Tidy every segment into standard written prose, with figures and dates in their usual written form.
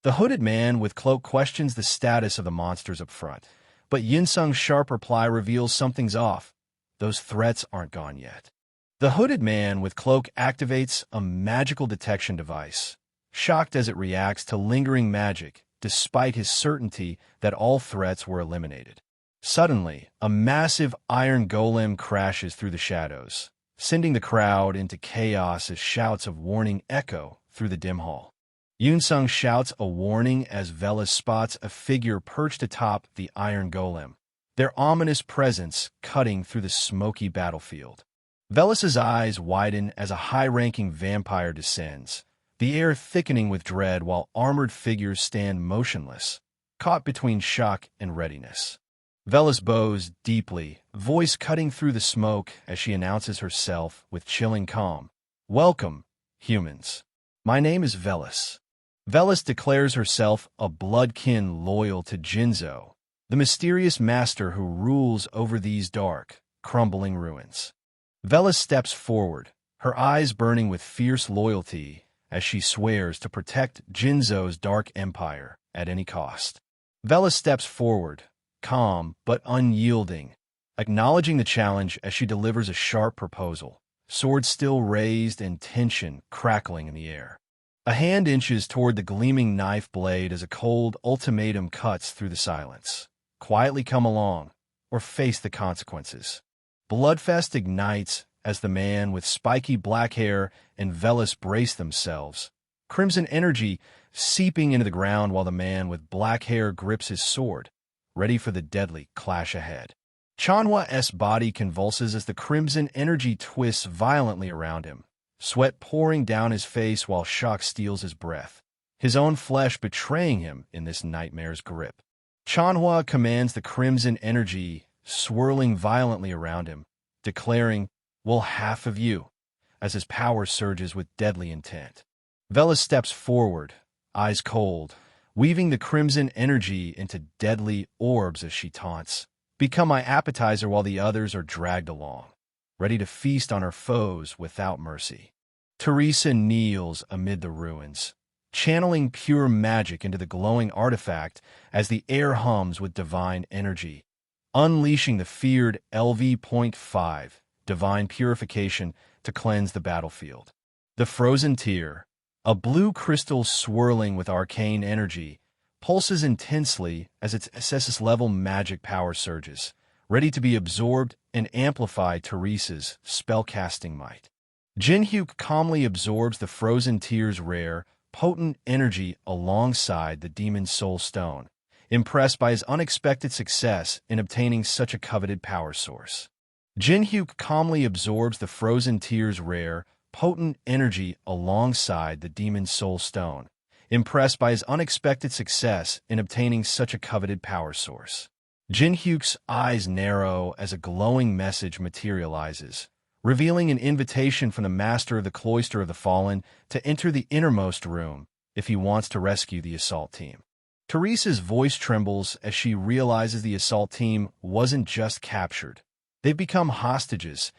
The hooded man with cloak questions the status of the monsters up front, but Jinszo's sharp reply reveals something's off. Those threats aren't gone yet. The hooded man with cloak activates a magical detection device, shocked as it reacts to lingering magic, despite his certainty that all threats were eliminated. Suddenly, a massive iron golem crashes through the shadows, sending the crowd into chaos as shouts of warning echo through the dim hall. Jinszo shouts a warning as Velis spots a figure perched atop the iron golem, their ominous presence cutting through the smoky battlefield. Velis's eyes widen as a high-ranking vampire descends, the air thickening with dread while armored figures stand motionless, caught between shock and readiness. Velis bows deeply, voice cutting through the smoke as she announces herself with chilling calm. "Welcome, humans. My name is Velis." Velis declares herself a bloodkin loyal to Jinszo, the mysterious master who rules over these dark, crumbling ruins. Velis steps forward, her eyes burning with fierce loyalty as she swears to protect Jinszo's dark empire at any cost. Velis steps forward, calm but unyielding, acknowledging the challenge as she delivers a sharp proposal, sword still raised and tension crackling in the air. A hand inches toward the gleaming knife blade as a cold ultimatum cuts through the silence. Quietly come along, or face the consequences. Bloodfest ignites as the man with spiky black hair and Velis brace themselves, crimson energy seeping into the ground while the man with black hair grips his sword, ready for the deadly clash ahead. Chanhwa's body convulses as the crimson energy twists violently around him, sweat pouring down his face while shock steals his breath, his own flesh betraying him in this nightmare's grip. Chanhwa commands the crimson energy swirling violently around him, declaring, "Will half of you," as his power surges with deadly intent. Velis steps forward, eyes cold, weaving the crimson energy into deadly orbs as she taunts. "Become my appetizer while the others are dragged along," ready to feast on her foes without mercy. Teresa kneels amid the ruins, channeling pure magic into the glowing artifact as the air hums with divine energy, unleashing the feared LV.5, divine purification, to cleanse the battlefield. The frozen tear, a blue crystal swirling with arcane energy, pulses intensely as its SS-level magic power surges, ready to be absorbed and amplify Teresa's spellcasting might. Jinszo calmly absorbs the frozen tear's rare, potent energy alongside the demon's soul stone, impressed by his unexpected success in obtaining such a coveted power source. Jinszo calmly absorbs the frozen tear's rare, potent energy alongside the demon's soul stone, impressed by his unexpected success in obtaining such a coveted power source. Jinszo's eyes narrow as a glowing message materializes, revealing an invitation from the master of the Cloister of the Fallen to enter the innermost room if he wants to rescue the assault team. Teresa's voice trembles as she realizes the assault team wasn't just captured. They've become hostages,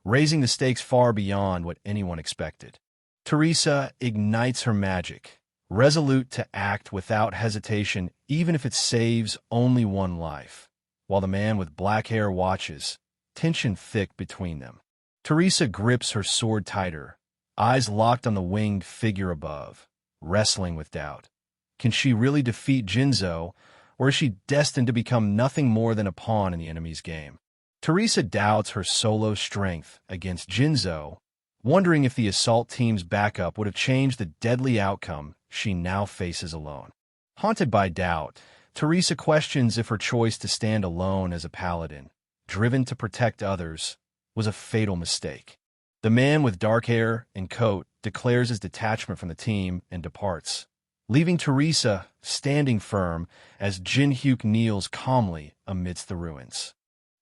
raising the stakes far beyond what anyone expected. Teresa ignites her magic, resolute to act without hesitation even if it saves only one life, while the man with black hair watches, tension thick between them. Teresa grips her sword tighter, eyes locked on the winged figure above, wrestling with doubt. Can she really defeat Jinszo, or is she destined to become nothing more than a pawn in the enemy's game? Teresa doubts her solo strength against Jinszo, wondering if the assault team's backup would have changed the deadly outcome she now faces alone. Haunted by doubt, Teresa questions if her choice to stand alone as a paladin, driven to protect others, was a fatal mistake. The man with dark hair and coat declares his detachment from the team and departs, leaving Teresa standing firm as Jinszo kneels calmly amidst the ruins.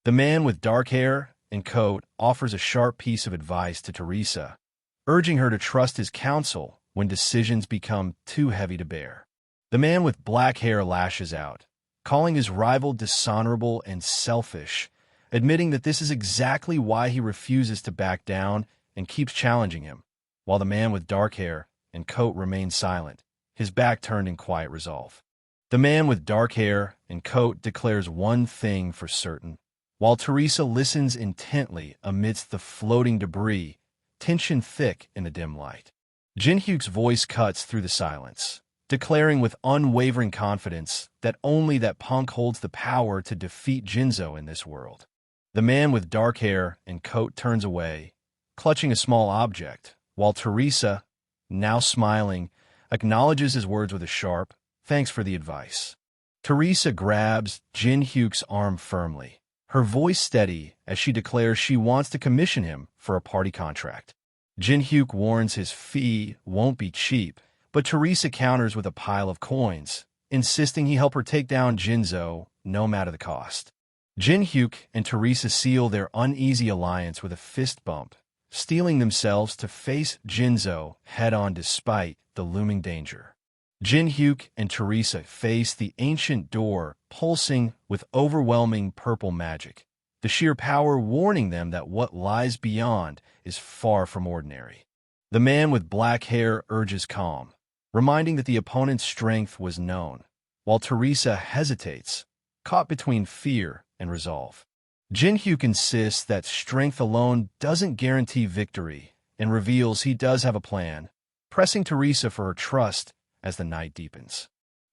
The man with dark hair and coat offers a sharp piece of advice to Teresa, urging her to trust his counsel when decisions become too heavy to bear. The man with black hair lashes out, calling his rival dishonorable and selfish, admitting that this is exactly why he refuses to back down and keeps challenging him, while the man with dark hair and coat remains silent, his back turned in quiet resolve. The man with dark hair and coat declares one thing for certain, while Teresa listens intently amidst the floating debris, tension thick in the dim light. Jinhyuk's voice cuts through the silence, declaring with unwavering confidence that only that punk holds the power to defeat Jinszo in this world. The man with dark hair and coat turns away, clutching a small object, while Teresa, now smiling, acknowledges his words with a sharp, "Thanks for the advice." Teresa grabs Jinhyuk's arm firmly, her voice steady as she declares she wants to commission him for a party contract. Jinhyuk warns his fee won't be cheap, but Teresa counters with a pile of coins, insisting he help her take down Jinszo no matter the cost. Jinhyuk and Teresa seal their uneasy alliance with a fist bump, steeling themselves to face Jinszo head-on despite the looming danger. Jinhyuk and Teresa face the ancient door pulsing with overwhelming purple magic, the sheer power warning them that what lies beyond is far from ordinary. The man with black hair urges calm, reminding that the opponent's strength was known, while Teresa hesitates, caught between fear and resolve. Jinhyuk insists that strength alone doesn't guarantee victory and reveals he does have a plan, pressing Teresa for her trust as the night deepens.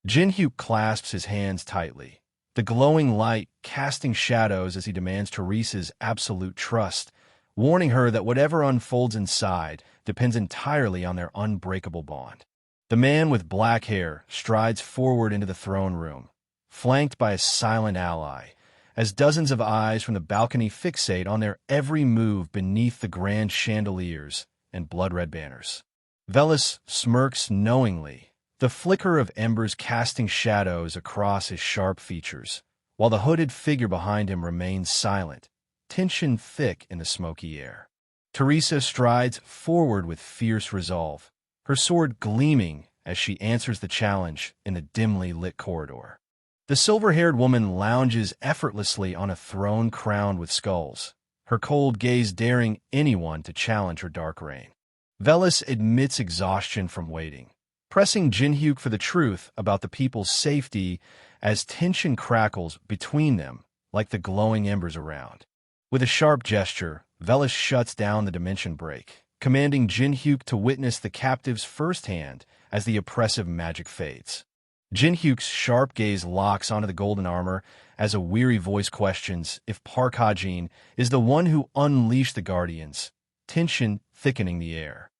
Jinhyuk clasps his hands tightly, the glowing light casting shadows as he demands Teresa's absolute trust, warning her that whatever unfolds inside depends entirely on their unbreakable bond. The man with black hair strides forward into the throne room, flanked by a silent ally, as dozens of eyes from the balcony fixate on their every move beneath the grand chandeliers and blood-red banners. Velis smirks knowingly, the flicker of embers casting shadows across his sharp features, while the hooded figure behind him remains silent, tension thick in the smoky air. Teresa strides forward with fierce resolve, her sword gleaming as she answers the challenge in the dimly lit corridor. The silver-haired woman lounges effortlessly on a throne crowned with skulls, her cold gaze daring anyone to challenge her dark reign. Velis admits exhaustion from waiting, pressing Jinhyuk for the truth about the people's safety as tension crackles between them like the glowing embers around. With a sharp gesture, Velis shuts down the dimension break, commanding Jinhyuk to witness the captives firsthand as the oppressive magic fades. Jinhyuk's sharp gaze locks onto the golden armor as a weary voice questions if Park Ha-jin is the one who unleashed the Guardians, tension thickening the air.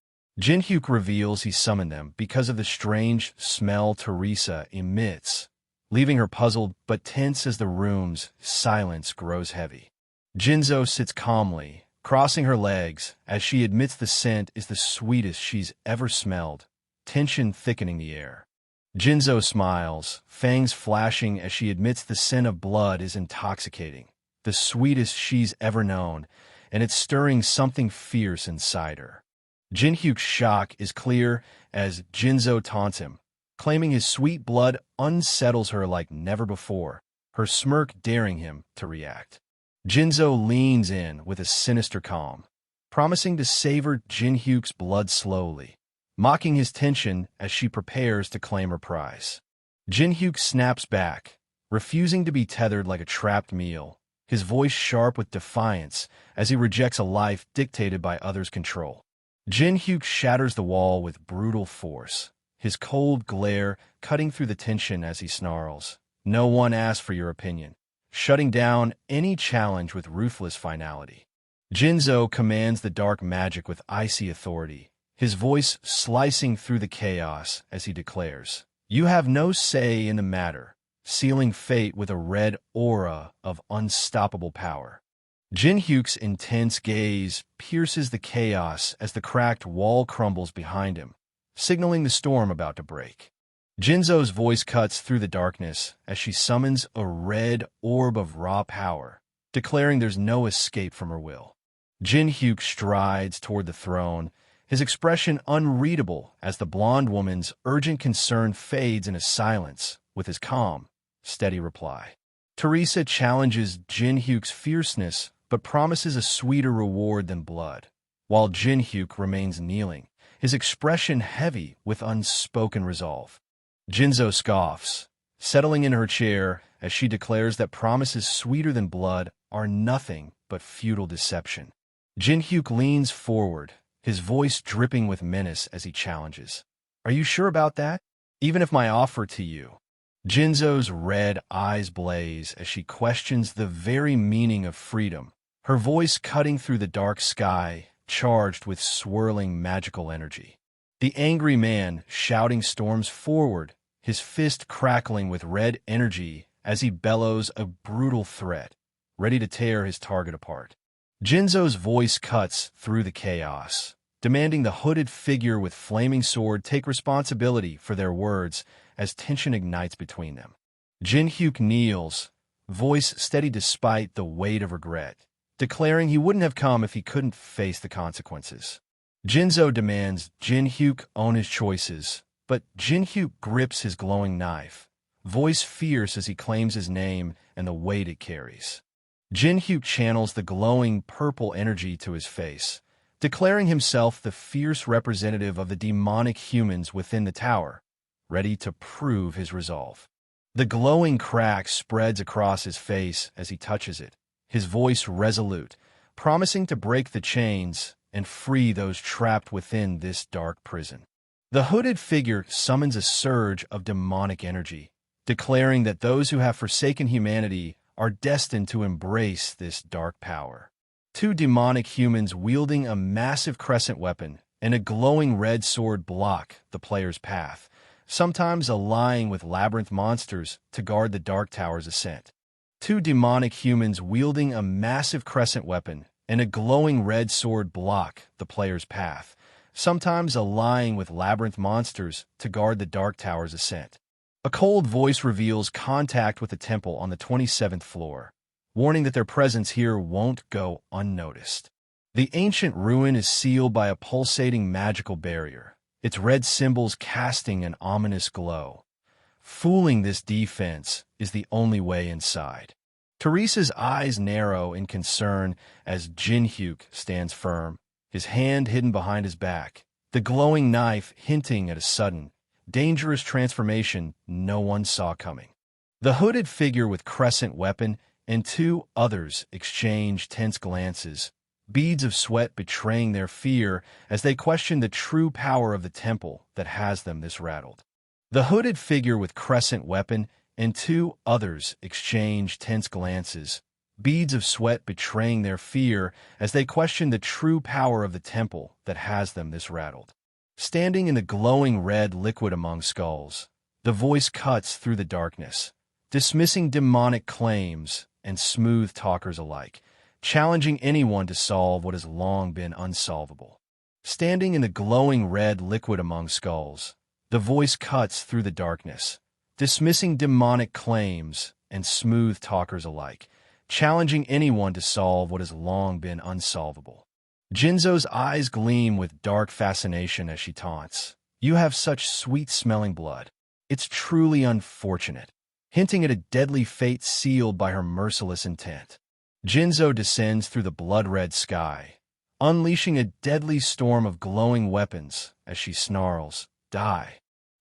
Jinhyuk reveals he summoned them because of the strange smell Teresa emits, leaving her puzzled but tense as the room's silence grows heavy. Jinszo sits calmly, crossing her legs as she admits the scent is the sweetest she's ever smelled, tension thickening the air. Jinszo smiles, fangs flashing as she admits the scent of blood is intoxicating, the sweetest she's ever known, and it's stirring something fierce inside her. Jinhyuk's shock is clear as Jinszo taunts him, claiming his sweet blood unsettles her like never before, her smirk daring him to react. Jinszo leans in with a sinister calm, promising to savor Jinhyuk's blood slowly, mocking his tension as she prepares to claim her prize. Jinhyuk snaps back, refusing to be tethered like a trapped meal, his voice sharp with defiance as he rejects a life dictated by others' control. Jinhyuk shatters the wall with brutal force, his cold glare cutting through the tension as he snarls, "No one asked for your opinion," shutting down any challenge with ruthless finality. Jinszo commands the dark magic with icy authority, his voice slicing through the chaos as he declares, "You have no say in the matter," sealing fate with a red aura of unstoppable power. Jinhyuk's intense gaze pierces the chaos as the cracked wall crumbles behind him, signaling the storm about to break. Jinszo's voice cuts through the darkness as she summons a red orb of raw power, declaring there's no escape from her will. Jinhyuk strides toward the throne, his expression unreadable as the blonde woman's urgent concern fades into silence with his calm, steady reply. Teresa challenges Jinhyuk's fierceness but promises a sweeter reward than blood, while Jinhyuk remains kneeling, his expression heavy with unspoken resolve. Jinszo scoffs, settling in her chair as she declares that promises sweeter than blood are nothing but futile deception. Jinhyuk leans forward, his voice dripping with menace as he challenges. Are you sure about that? Even if my offer to you... Jinzo's red eyes blaze as she questions the very meaning of freedom, her voice cutting through the dark sky, charged with swirling magical energy. The angry man, shouting, storms forward, his fist crackling with red energy as he bellows a brutal threat, ready to tear his target apart. Jinzo's voice cuts through the chaos, demanding the hooded figure with flaming sword take responsibility for their words as tension ignites between them. Jinhyuk kneels, voice steady despite the weight of regret, declaring he wouldn't have come if he couldn't face the consequences. Jinszo demands Jinhyuk own his choices, but Jinhyuk grips his glowing knife, voice fierce as he claims his name and the weight it carries. Jinhyuk channels the glowing purple energy to his face, declaring himself the fierce representative of the demonic humans within the tower, ready to prove his resolve. The glowing crack spreads across his face as he touches it, his voice resolute, promising to break the chains and free those trapped within this dark prison. The hooded figure summons a surge of demonic energy, declaring that those who have forsaken humanity are destined to embrace this dark power. Two demonic humans wielding a massive crescent weapon and a glowing red sword block the player's path, sometimes allying with labyrinth monsters to guard the Dark Tower's ascent. Two demonic humans wielding a massive crescent weapon and a glowing red sword block the player's path, sometimes allying with labyrinth monsters to guard the Dark Tower's ascent. A cold voice reveals contact with the temple on the 27th floor, warning that their presence here won't go unnoticed. The ancient ruin is sealed by a pulsating magical barrier, its red symbols casting an ominous glow. Fooling this defense is the only way inside. Teresa's eyes narrow in concern as Jinhyuk stands firm, his hand hidden behind his back, the glowing knife hinting at a sudden, dangerous transformation no one saw coming. The hooded figure with crescent weapon and two others exchange tense glances, beads of sweat betraying their fear as they question the true power of the temple that has them this rattled. The hooded figure with crescent weapon and two others exchange tense glances, beads of sweat betraying their fear as they question the true power of the temple that has them this rattled. Standing in the glowing red liquid among skulls, the voice cuts through the darkness, dismissing demonic claims and smooth talkers alike, challenging anyone to solve what has long been unsolvable. Standing in the glowing red liquid among skulls, the voice cuts through the darkness, dismissing demonic claims and smooth talkers alike, challenging anyone to solve what has long been unsolvable. Jinzo's eyes gleam with dark fascination as she taunts. You have such sweet-smelling blood. It's truly unfortunate, hinting at a deadly fate sealed by her merciless intent. Jinszo descends through the blood-red sky, unleashing a deadly storm of glowing weapons as she snarls, Die.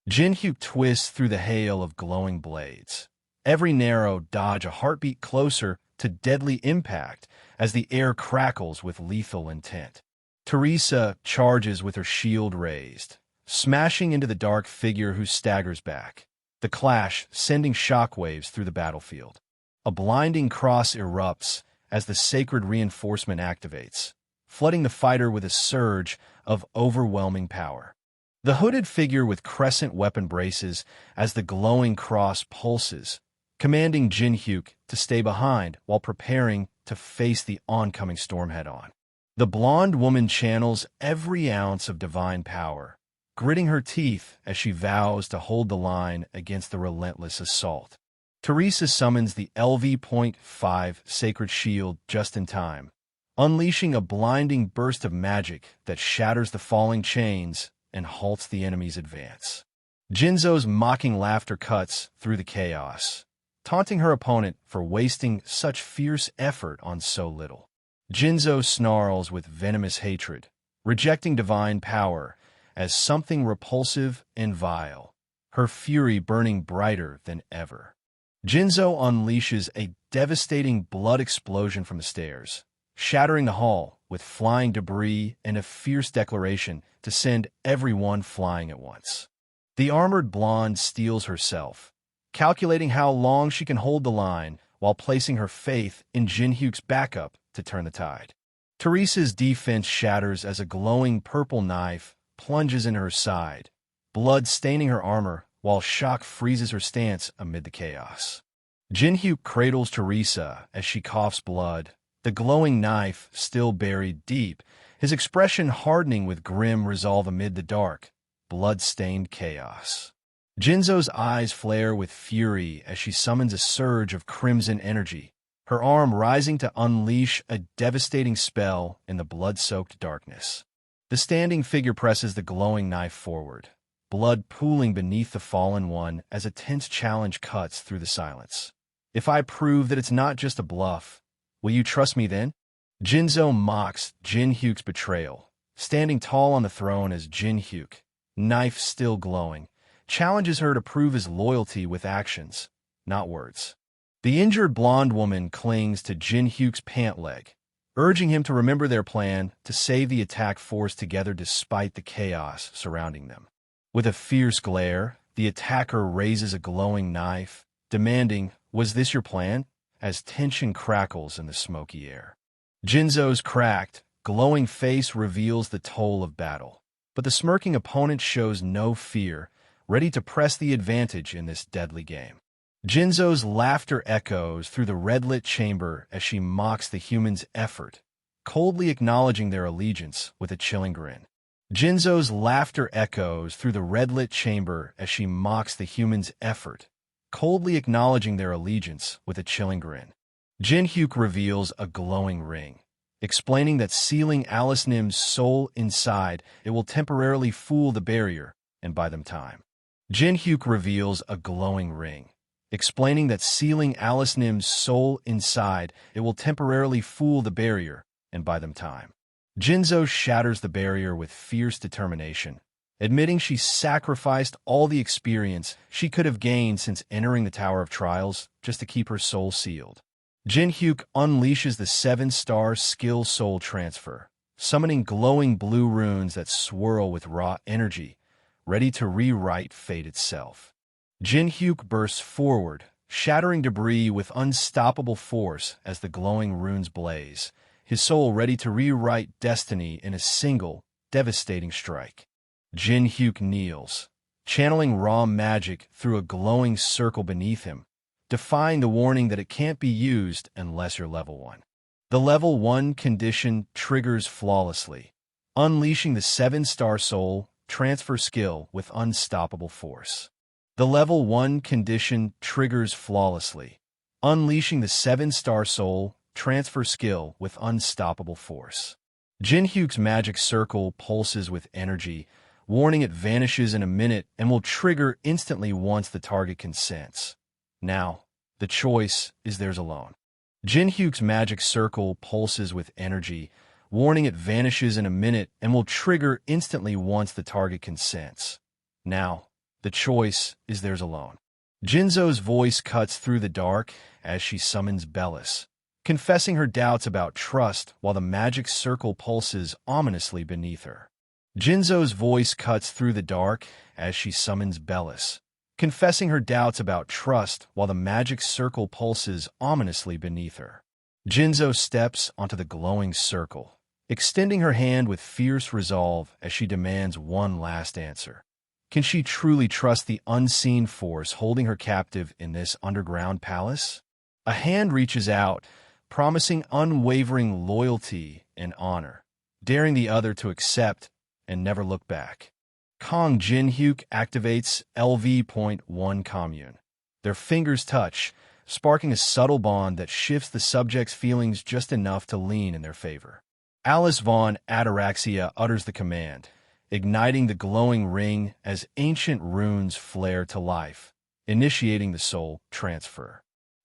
Jinhyuk twists through the hail of glowing blades, every narrow dodge a heartbeat closer to deadly impact as the air crackles with lethal intent. Teresa charges with her shield raised, smashing into the dark figure who staggers back, the clash sending shockwaves through the battlefield. A blinding cross erupts as the sacred reinforcement activates, flooding the fighter with a surge of overwhelming power. The hooded figure with crescent weapon braces as the glowing cross pulses, commanding Jinhyuk to stay behind while preparing to face the oncoming storm head-on. The blonde woman channels every ounce of divine power, gritting her teeth as she vows to hold the line against the relentless assault. Teresa summons the LV.5 Sacred Shield just in time, unleashing a blinding burst of magic that shatters the falling chains and halts the enemy's advance. Jinzo's mocking laughter cuts through the chaos, taunting her opponent for wasting such fierce effort on so little. Jinszo snarls with venomous hatred, rejecting divine power as something repulsive and vile, her fury burning brighter than ever. Jinszo unleashes a devastating blood explosion from the stairs, shattering the hall with flying debris and a fierce declaration to send everyone flying at once. The armored blonde steels herself, calculating how long she can hold the line while placing her faith in Jinhyuk's backup to turn the tide. Teresa's defense shatters as a glowing purple knife plunges into her side, blood staining her armor while shock freezes her stance amid the chaos. Jinhyuk cradles Teresa as she coughs blood, the glowing knife still buried deep, his expression hardening with grim resolve amid the dark, blood-stained chaos. Jinszo's eyes flare with fury as she summons a surge of crimson energy, her arm rising to unleash a devastating spell in the blood-soaked darkness. The standing figure presses the glowing knife forward, blood pooling beneath the fallen one as a tense challenge cuts through the silence. "If I prove that it's not just a bluff, will you trust me then?" Jinszo mocks Jinhyuk's betrayal, standing tall on the throne as Jinhyuk, knife still glowing, challenges her to prove his loyalty with actions, not words. The injured blonde woman clings to Jinhyuk's pant leg, urging him to remember their plan to save the attack force together despite the chaos surrounding them. With a fierce glare, the attacker raises a glowing knife, demanding, "Was this your plan?" as tension crackles in the smoky air. Jinszo's cracked, glowing face reveals the toll of battle, but the smirking opponent shows no fear, ready to press the advantage in this deadly game. Jinszo's laughter echoes through the red-lit chamber as she mocks the human's effort, coldly acknowledging their allegiance with a chilling grin. Jinszo's laughter echoes through the red-lit chamber as she mocks the human's effort, coldly acknowledging their allegiance with a chilling grin. Jinhyuk reveals a glowing ring, explaining that sealing Alice Nim's soul inside it will temporarily fool the barrier and buy them time. Jinhyuk reveals a glowing ring, explaining that sealing Alice Nim's soul inside it will temporarily fool the barrier and buy them time. Jinszo shatters the barrier with fierce determination, admitting she sacrificed all the experience she could have gained since entering the Tower of Trials just to keep her soul sealed. Jinhyuk unleashes the 7-star skill soul transfer, summoning glowing blue runes that swirl with raw energy, ready to rewrite fate itself. Jinhyuk bursts forward, shattering debris with unstoppable force as the glowing runes blaze, his soul ready to rewrite destiny in a single, devastating strike. Jinhyuk kneels, channeling raw magic through a glowing circle beneath him, defying the warning that it can't be used unless you're level 1. The level 1 condition triggers flawlessly, unleashing the 7-star soul transfer skill with unstoppable force. The level 1 condition triggers flawlessly, unleashing the 7-star soul transfer skill with unstoppable force. Jinhyuk's magic circle pulses with energy, warning it vanishes in a minute and will trigger instantly once the target consents. Now, the choice is theirs alone. Jinhyuk's magic circle pulses with energy, warning it vanishes in a minute and will trigger instantly once the target consents. Now, the choice is theirs alone. Jinszo's voice cuts through the dark as she summons Bellis, confessing her doubts about trust while the magic circle pulses ominously beneath her. Jinszo's voice cuts through the dark as she summons Bellis, confessing her doubts about trust while the magic circle pulses ominously beneath her. Jinszo steps onto the glowing circle, extending her hand with fierce resolve as she demands one last answer. Can she truly trust the unseen force holding her captive in this underground palace? A hand reaches out, promising unwavering loyalty and honor, daring the other to accept and never look back. Kong Jinhyuk activates LV.1 commune. Their fingers touch, sparking a subtle bond that shifts the subject's feelings just enough to lean in their favor. Alice von Ataraxia utters the command, igniting the glowing ring as ancient runes flare to life, initiating the soul transfer.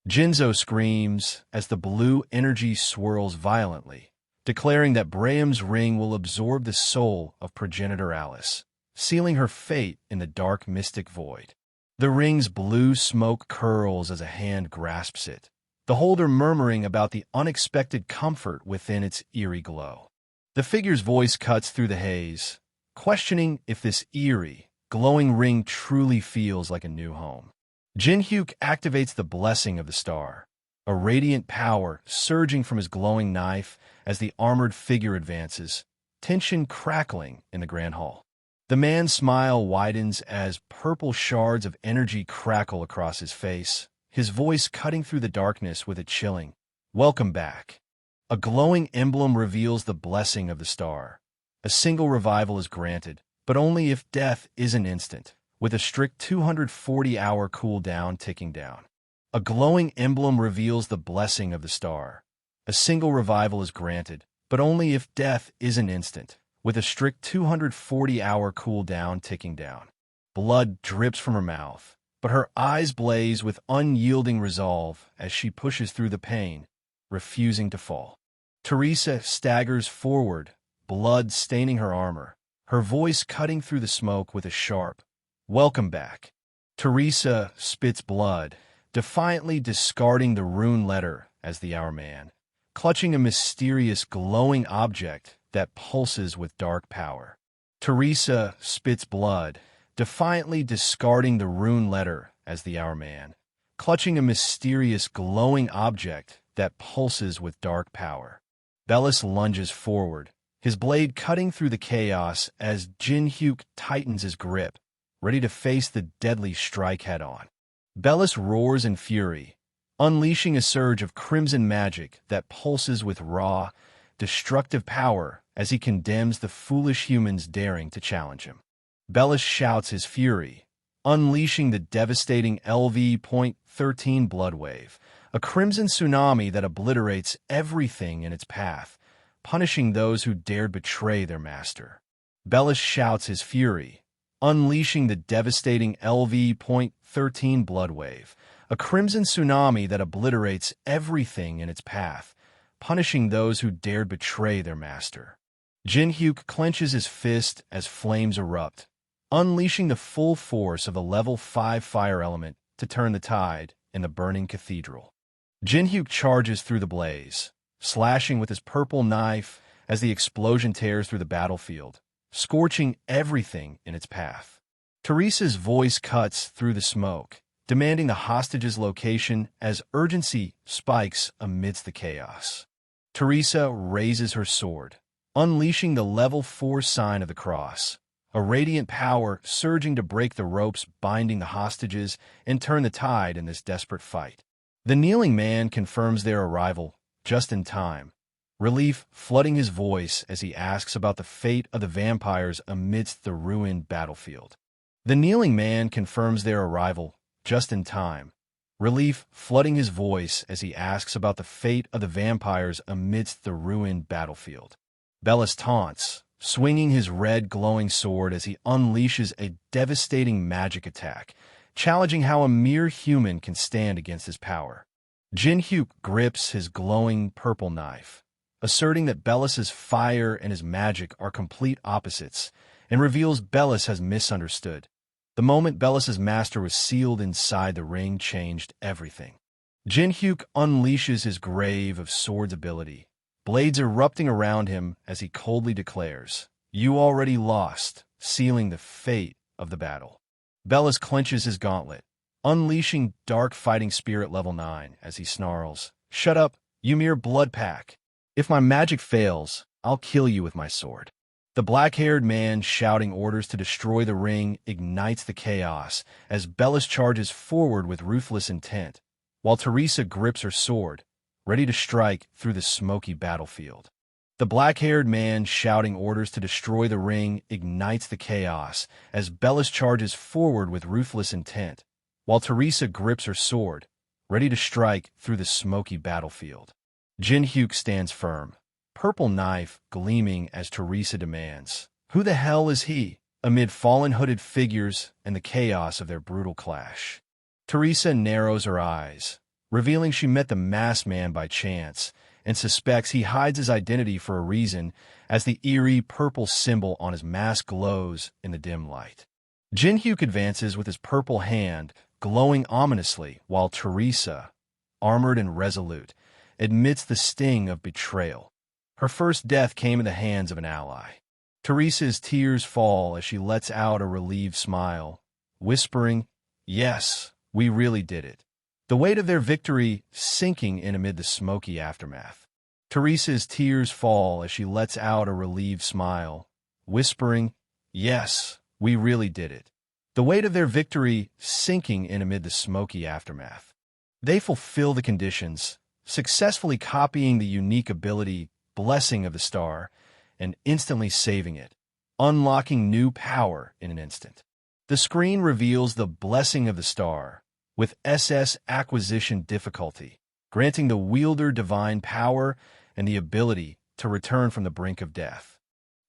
Jinszo screams as the blue energy swirls violently, declaring that Braham's ring will absorb the soul of progenitor Alice, sealing her fate in the dark mystic void. The ring's blue smoke curls as a hand grasps it, the holder murmuring about the unexpected comfort within its eerie glow. The figure's voice cuts through the haze, questioning if this eerie, glowing ring truly feels like a new home. Jinhyuk activates the blessing of the star, a radiant power surging from his glowing knife as the armored figure advances, tension crackling in the grand hall. The man's smile widens as purple shards of energy crackle across his face, his voice cutting through the darkness with a chilling, "Welcome back." A glowing emblem reveals the blessing of the star. A single revival is granted, but only if death isn't instant, with a strict 240-hour cooldown ticking down. A glowing emblem reveals the blessing of the star. A single revival is granted, but only if death isn't instant, with a strict 240-hour cooldown ticking down. Blood drips from her mouth, but her eyes blaze with unyielding resolve as she pushes through the pain, refusing to fall. Teresa staggers forward, blood staining her armor, her voice cutting through the smoke with a sharp, "Welcome back." Teresa spits blood, defiantly discarding the rune letter as the Hour Man, clutching a mysterious glowing object that pulses with dark power. Teresa spits blood, defiantly discarding the rune letter as the Hour Man, clutching a mysterious glowing object that pulses with dark power. Bellis lunges forward, his blade cutting through the chaos as Jinhyuk tightens his grip, ready to face the deadly strike head-on. Bellis roars in fury, unleashing a surge of crimson magic that pulses with raw, destructive power as he condemns the foolish humans daring to challenge him. Bellis shouts his fury, unleashing the devastating LV.13 blood wave, a crimson tsunami that obliterates everything in its path, punishing those who dared betray their master. Bellis shouts his fury, unleashing the devastating LV.13 blood wave, a crimson tsunami that obliterates everything in its path, punishing those who dared betray their master. Jinhyuk clenches his fist as flames erupt, unleashing the full force of a level 5 fire element to turn the tide in the burning cathedral. Jinhyuk charges through the blaze, slashing with his purple knife as the explosion tears through the battlefield, scorching everything in its path. Teresa's voice cuts through the smoke, demanding the hostage's location as urgency spikes amidst the chaos. Teresa raises her sword, unleashing the level 4 sign of the cross, a radiant power surging to break the ropes binding the hostages and turn the tide in this desperate fight. The kneeling man confirms their arrival just in time, relief flooding his voice as he asks about the fate of the vampires amidst the ruined battlefield. The kneeling man confirms their arrival just in time, relief flooding his voice as he asks about the fate of the vampires amidst the ruined battlefield. Bellis taunts, swinging his red glowing sword as he unleashes a devastating magic attack, challenging how a mere human can stand against his power. Jinhyuk grips his glowing purple knife, asserting that Bellis's fire and his magic are complete opposites, and reveals Bellis has misunderstood. The moment Bellis's master was sealed inside the ring changed everything. Jinhyuk unleashes his grave of swords ability, blades erupting around him as he coldly declares, "You already lost," sealing the fate of the battle. Bellis clenches his gauntlet, unleashing Dark Fighting Spirit level 9 as he snarls, "Shut up, you mere blood pack. If my magic fails, I'll kill you with my sword." The black-haired man shouting orders to destroy the ring ignites the chaos as Bellis charges forward with ruthless intent, while Teresa grips her sword, ready to strike through the smoky battlefield. The black-haired man shouting orders to destroy the ring ignites the chaos as Bellis charges forward with ruthless intent, while Teresa grips her sword, ready to strike through the smoky battlefield. Jinhyuk stands firm, purple knife gleaming as Teresa demands, "Who the hell is he?" amid fallen hooded figures and the chaos of their brutal clash. Teresa narrows her eyes, revealing she met the masked man by chance, and suspects he hides his identity for a reason as the eerie purple symbol on his mask glows in the dim light. Jinszo advances with his purple hand, glowing ominously, while Teresa, armored and resolute, admits the sting of betrayal. Her first death came in the hands of an ally. Teresa's tears fall as she lets out a relieved smile, whispering, "Yes, we really did it." The weight of their victory sinking in amid the smoky aftermath. Teresa's tears fall as she lets out a relieved smile, whispering, "Yes, we really did it." The weight of their victory sinking in amid the smoky aftermath. They fulfill the conditions, successfully copying the unique ability, Blessing of the Star, and instantly saving it, unlocking new power in an instant. The screen reveals the Blessing of the Star, with SS acquisition difficulty, granting the wielder divine power and the ability to return from the brink of death.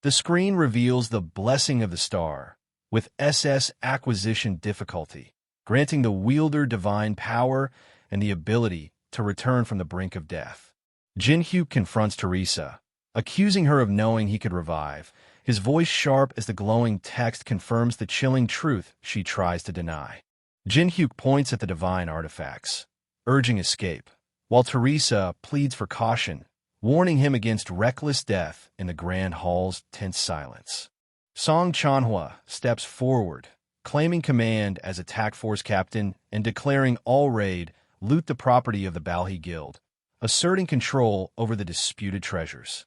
The screen reveals the Blessing of the Star, with SS acquisition difficulty, granting the wielder divine power and the ability to return from the brink of death. Jinszo confronts Teresa, accusing her of knowing he could revive, his voice sharp as the glowing text confirms the chilling truth she tries to deny. Jinszo points at the divine artifacts, urging escape, while Teresa pleads for caution, warning him against reckless death in the Grand Hall's tense silence. Song Chanhua steps forward, claiming command as attack force captain and declaring all raid loot the property of the Balhi Guild, asserting control over the disputed treasures.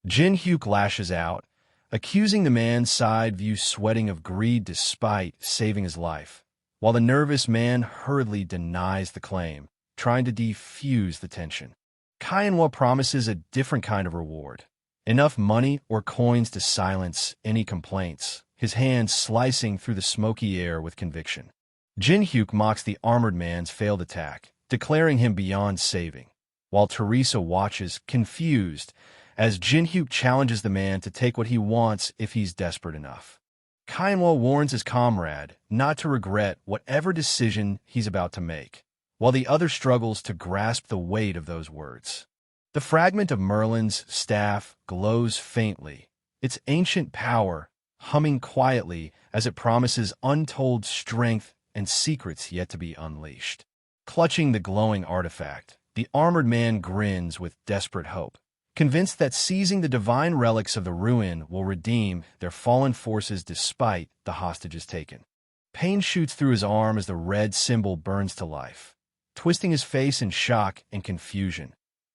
Jinszo lashes out, accusing the man's side view sweating of greed despite saving his life, while the nervous man hurriedly denies the claim, trying to defuse the tension. Kyanwa promises a different kind of reward, enough money or coins to silence any complaints, his hand slicing through the smoky air with conviction. Jinszo mocks the armored man's failed attack, declaring him beyond saving, while Teresa watches, confused, as Jinszo challenges the man to take what he wants if he's desperate enough. Kyanwa warns his comrade not to regret whatever decision he's about to make, while the other struggles to grasp the weight of those words. The fragment of Merlin's staff glows faintly, its ancient power humming quietly as it promises untold strength and secrets yet to be unleashed. Clutching the glowing artifact, the armored man grins with desperate hope, convinced that seizing the divine relics of the ruin will redeem their fallen forces despite the hostages taken. Pain shoots through his arm as the red symbol burns to life, twisting his face in shock and confusion.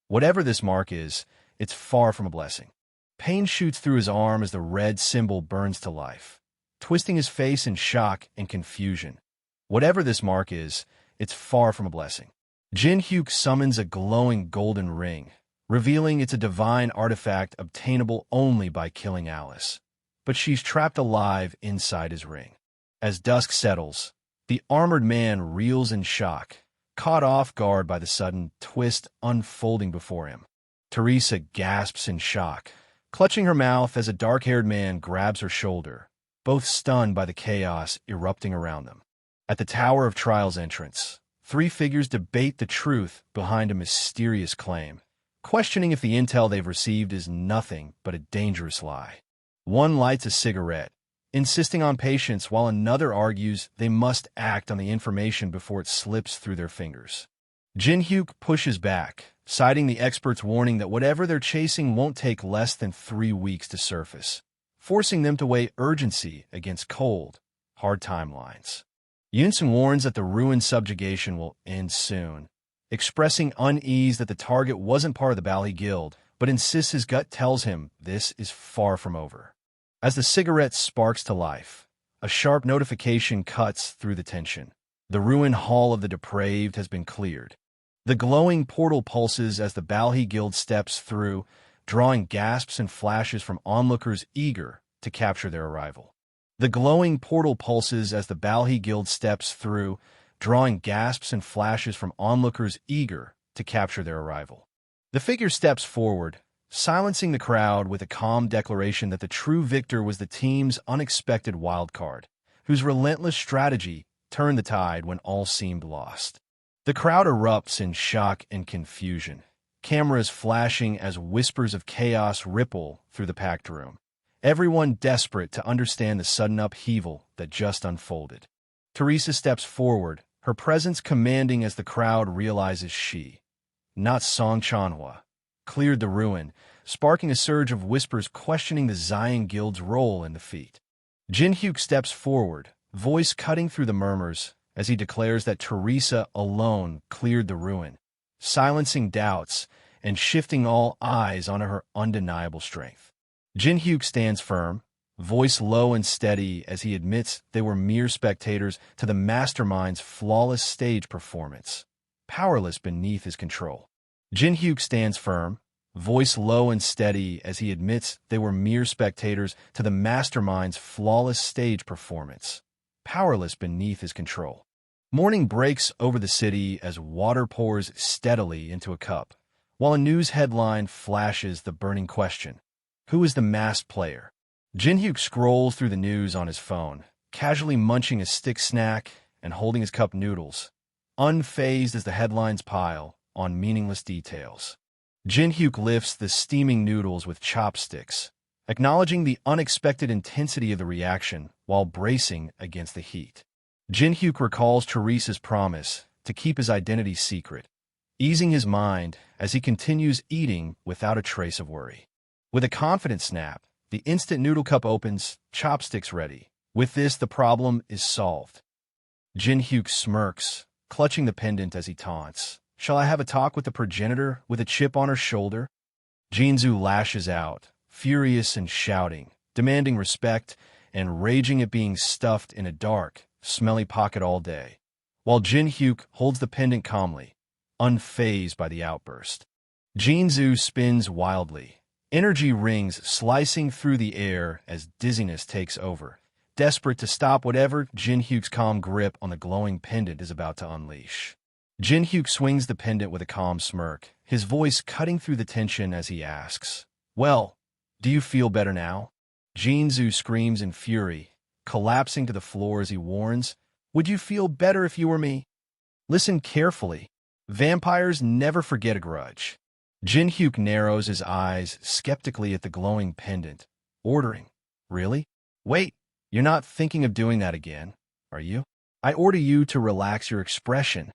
Whatever this mark is, it's far from a blessing. Pain shoots through his arm as the red symbol burns to life, twisting his face in shock and confusion. Whatever this mark is, it's far from a blessing. Jinszo summons a glowing golden ring, revealing it's a divine artifact obtainable only by killing Alice, but she's trapped alive inside his ring. As dusk settles, the armored man reels in shock, caught off guard by the sudden twist unfolding before him. Teresa gasps in shock, clutching her mouth as a dark-haired man grabs her shoulder, both stunned by the chaos erupting around them. At the Tower of Trial's entrance, three figures debate the truth behind a mysterious claim, questioning if the intel they've received is nothing but a dangerous lie. One lights a cigarette, insisting on patience, while another argues they must act on the information before it slips through their fingers. Jinszo pushes back, citing the expert's warning that whatever they're chasing won't take less than 3 weeks to surface, forcing them to weigh urgency against cold, hard timelines. Jinszo warns that the ruined subjugation will end soon, expressing unease that the target wasn't part of the Balhi Guild, but insists his gut tells him this is far from over. As the cigarette sparks to life, a sharp notification cuts through the tension. The ruined hall of the depraved has been cleared. The glowing portal pulses as the Balhi Guild steps through, drawing gasps and flashes from onlookers eager to capture their arrival. The glowing portal pulses as the Balhi Guild steps through, drawing gasps and flashes from onlookers eager to capture their arrival. The figure steps forward, silencing the crowd with a calm declaration that the true victor was the team's unexpected wildcard, whose relentless strategy turned the tide when all seemed lost. The crowd erupts in shock and confusion, cameras flashing as whispers of chaos ripple through the packed room. Everyone desperate to understand the sudden upheaval that just unfolded. Teresa steps forward, her presence commanding as the crowd realizes she, not Song Chanhua, cleared the ruin, sparking a surge of whispers questioning the Zion Guild's role in the feat. Jinhyuk steps forward, voice cutting through the murmurs, as he declares that Teresa alone cleared the ruin, silencing doubts and shifting all eyes onto her undeniable strength. Jinhyuk stands firm, voice low and steady as he admits they were mere spectators to the mastermind's flawless stage performance, powerless beneath his control. Jinhyuk stands firm, voice low and steady as he admits they were mere spectators to the mastermind's flawless stage performance, powerless beneath his control. Morning breaks over the city as water pours steadily into a cup, while a news headline flashes the burning question, who is the masked player? Jinhyuk scrolls through the news on his phone, casually munching a stick snack and holding his cup noodles, unfazed as the headlines pile on meaningless details. Jinhyuk lifts the steaming noodles with chopsticks, acknowledging the unexpected intensity of the reaction while bracing against the heat. Jinhyuk recalls Teresa's promise to keep his identity secret, easing his mind as he continues eating without a trace of worry. With a confident snap, the instant noodle cup opens, chopsticks ready. With this, the problem is solved. Jinhyuk smirks, clutching the pendant as he taunts. Shall I have a talk with the progenitor with a chip on her shoulder? Jinszo lashes out, furious and shouting, demanding respect and raging at being stuffed in a dark, smelly pocket all day, while Jinhyuk holds the pendant calmly, unfazed by the outburst. Jinszo spins wildly, energy rings slicing through the air as dizziness takes over, desperate to stop whatever Jinhyuk's calm grip on the glowing pendant is about to unleash. Jinhyuk swings the pendant with a calm smirk, his voice cutting through the tension as he asks, "Well, do you feel better now?" Jinszo screams in fury, collapsing to the floor as he warns, "Would you feel better if you were me?" Listen carefully. Vampires never forget a grudge. Jinhyuk narrows his eyes skeptically at the glowing pendant, ordering, "Really? Wait, you're not thinking of doing that again, are you? I order you to relax your expression."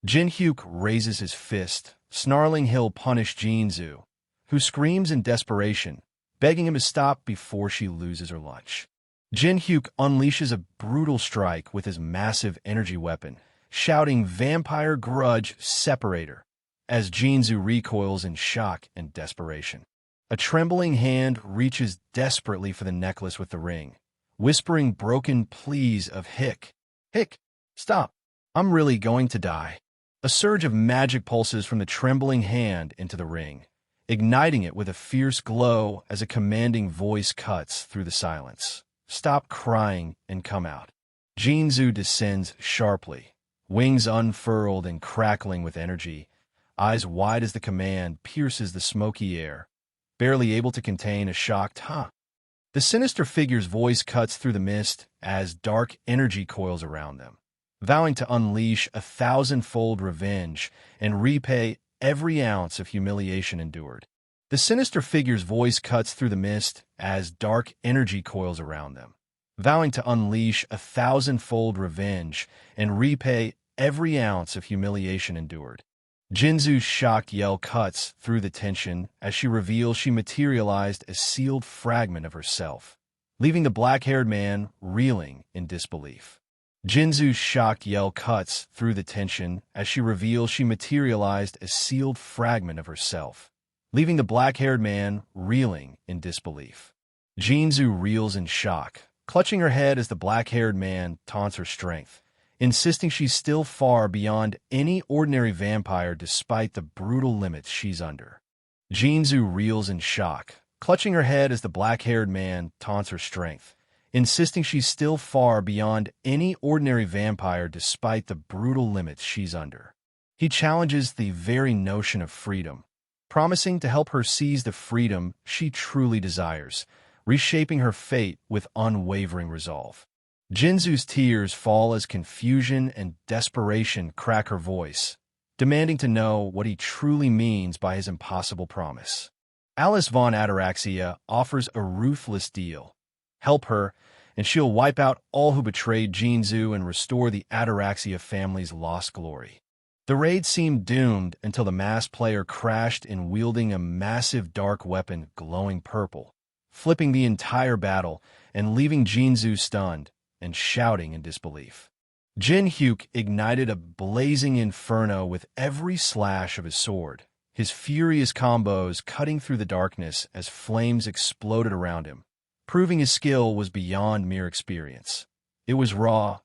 Jinhyuk raises his fist, snarling he'll punish Jinszo, who screams in desperation, begging him to stop before she loses her lunch. Jinhyuk unleashes a brutal strike with his massive energy weapon, shouting "Vampire Grudge Separator," as Jinszo recoils in shock and desperation. A trembling hand reaches desperately for the necklace with the ring, whispering broken pleas of "Hick, Hick, stop, I'm really going to die." A surge of magic pulses from the trembling hand into the ring, igniting it with a fierce glow as a commanding voice cuts through the silence. "Stop crying and come out." Jinszo descends sharply, wings unfurled and crackling with energy, eyes wide as the command pierces the smoky air, barely able to contain a shocked "huh." The sinister figure's voice cuts through the mist as dark energy coils around them, vowing to unleash 1,000-fold revenge and repay every ounce of humiliation endured. The sinister figure's voice cuts through the mist as dark energy coils around them, vowing to unleash 1,000-fold revenge and repay every ounce of humiliation endured. Jinszo's shocked yell cuts through the tension as she reveals she materialized a sealed fragment of herself, leaving the black-haired man reeling in disbelief. Jinszo's shocked yell cuts through the tension as she reveals she materialized a sealed fragment of herself, leaving the black-haired man reeling in disbelief. Jinszo reels in shock, clutching her head as the black-haired man taunts her strength, insisting she's still far beyond any ordinary vampire despite the brutal limits she's under. Jinszo reels in shock, clutching her head as the black-haired man taunts her strength, insisting she's still far beyond any ordinary vampire despite the brutal limits she's under. He challenges the very notion of freedom, promising to help her seize the freedom she truly desires, reshaping her fate with unwavering resolve. Jinszo's tears fall as confusion and desperation crack her voice, demanding to know what he truly means by his impossible promise. Alice von Ataraxia offers a ruthless deal. Help her, and she'll wipe out all who betrayed Jinszo and restore the Ataraxia family's lost glory. The raid seemed doomed until the masked player crashed in wielding a massive dark weapon glowing purple, flipping the entire battle and leaving Jinszo stunned and shouting in disbelief. Jin Hyuk ignited a blazing inferno with every slash of his sword, his furious combos cutting through the darkness as flames exploded around him, proving his skill was beyond mere experience. It was raw,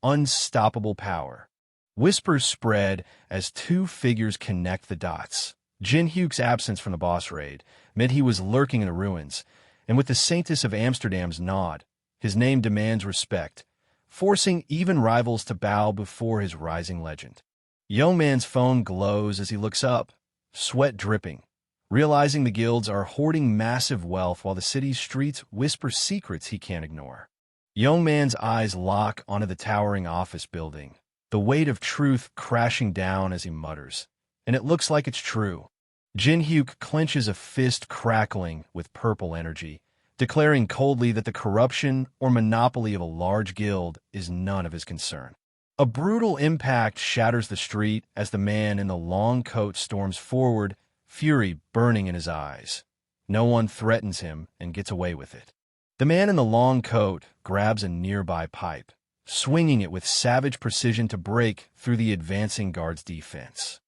unstoppable power. Whispers spread as two figures connect the dots. Jin Hyuk's absence from the boss raid meant he was lurking in the ruins, and with the Saintess of Amsterdam's nod, his name demands respect, forcing even rivals to bow before his rising legend. Young man's phone glows as he looks up, sweat dripping, realizing the guilds are hoarding massive wealth while the city's streets whisper secrets he can't ignore. Young man's eyes lock onto the towering office building, the weight of truth crashing down as he mutters, and it looks like it's true. Jin Hyuk clenches a fist crackling with purple energy, declaring coldly that the corruption or monopoly of a large guild is none of his concern. A brutal impact shatters the street as the man in the long coat storms forward, fury burning in his eyes. No one threatens him and gets away with it. The man in the long coat grabs a nearby pipe, swinging it with savage precision to break through the advancing guard's defense.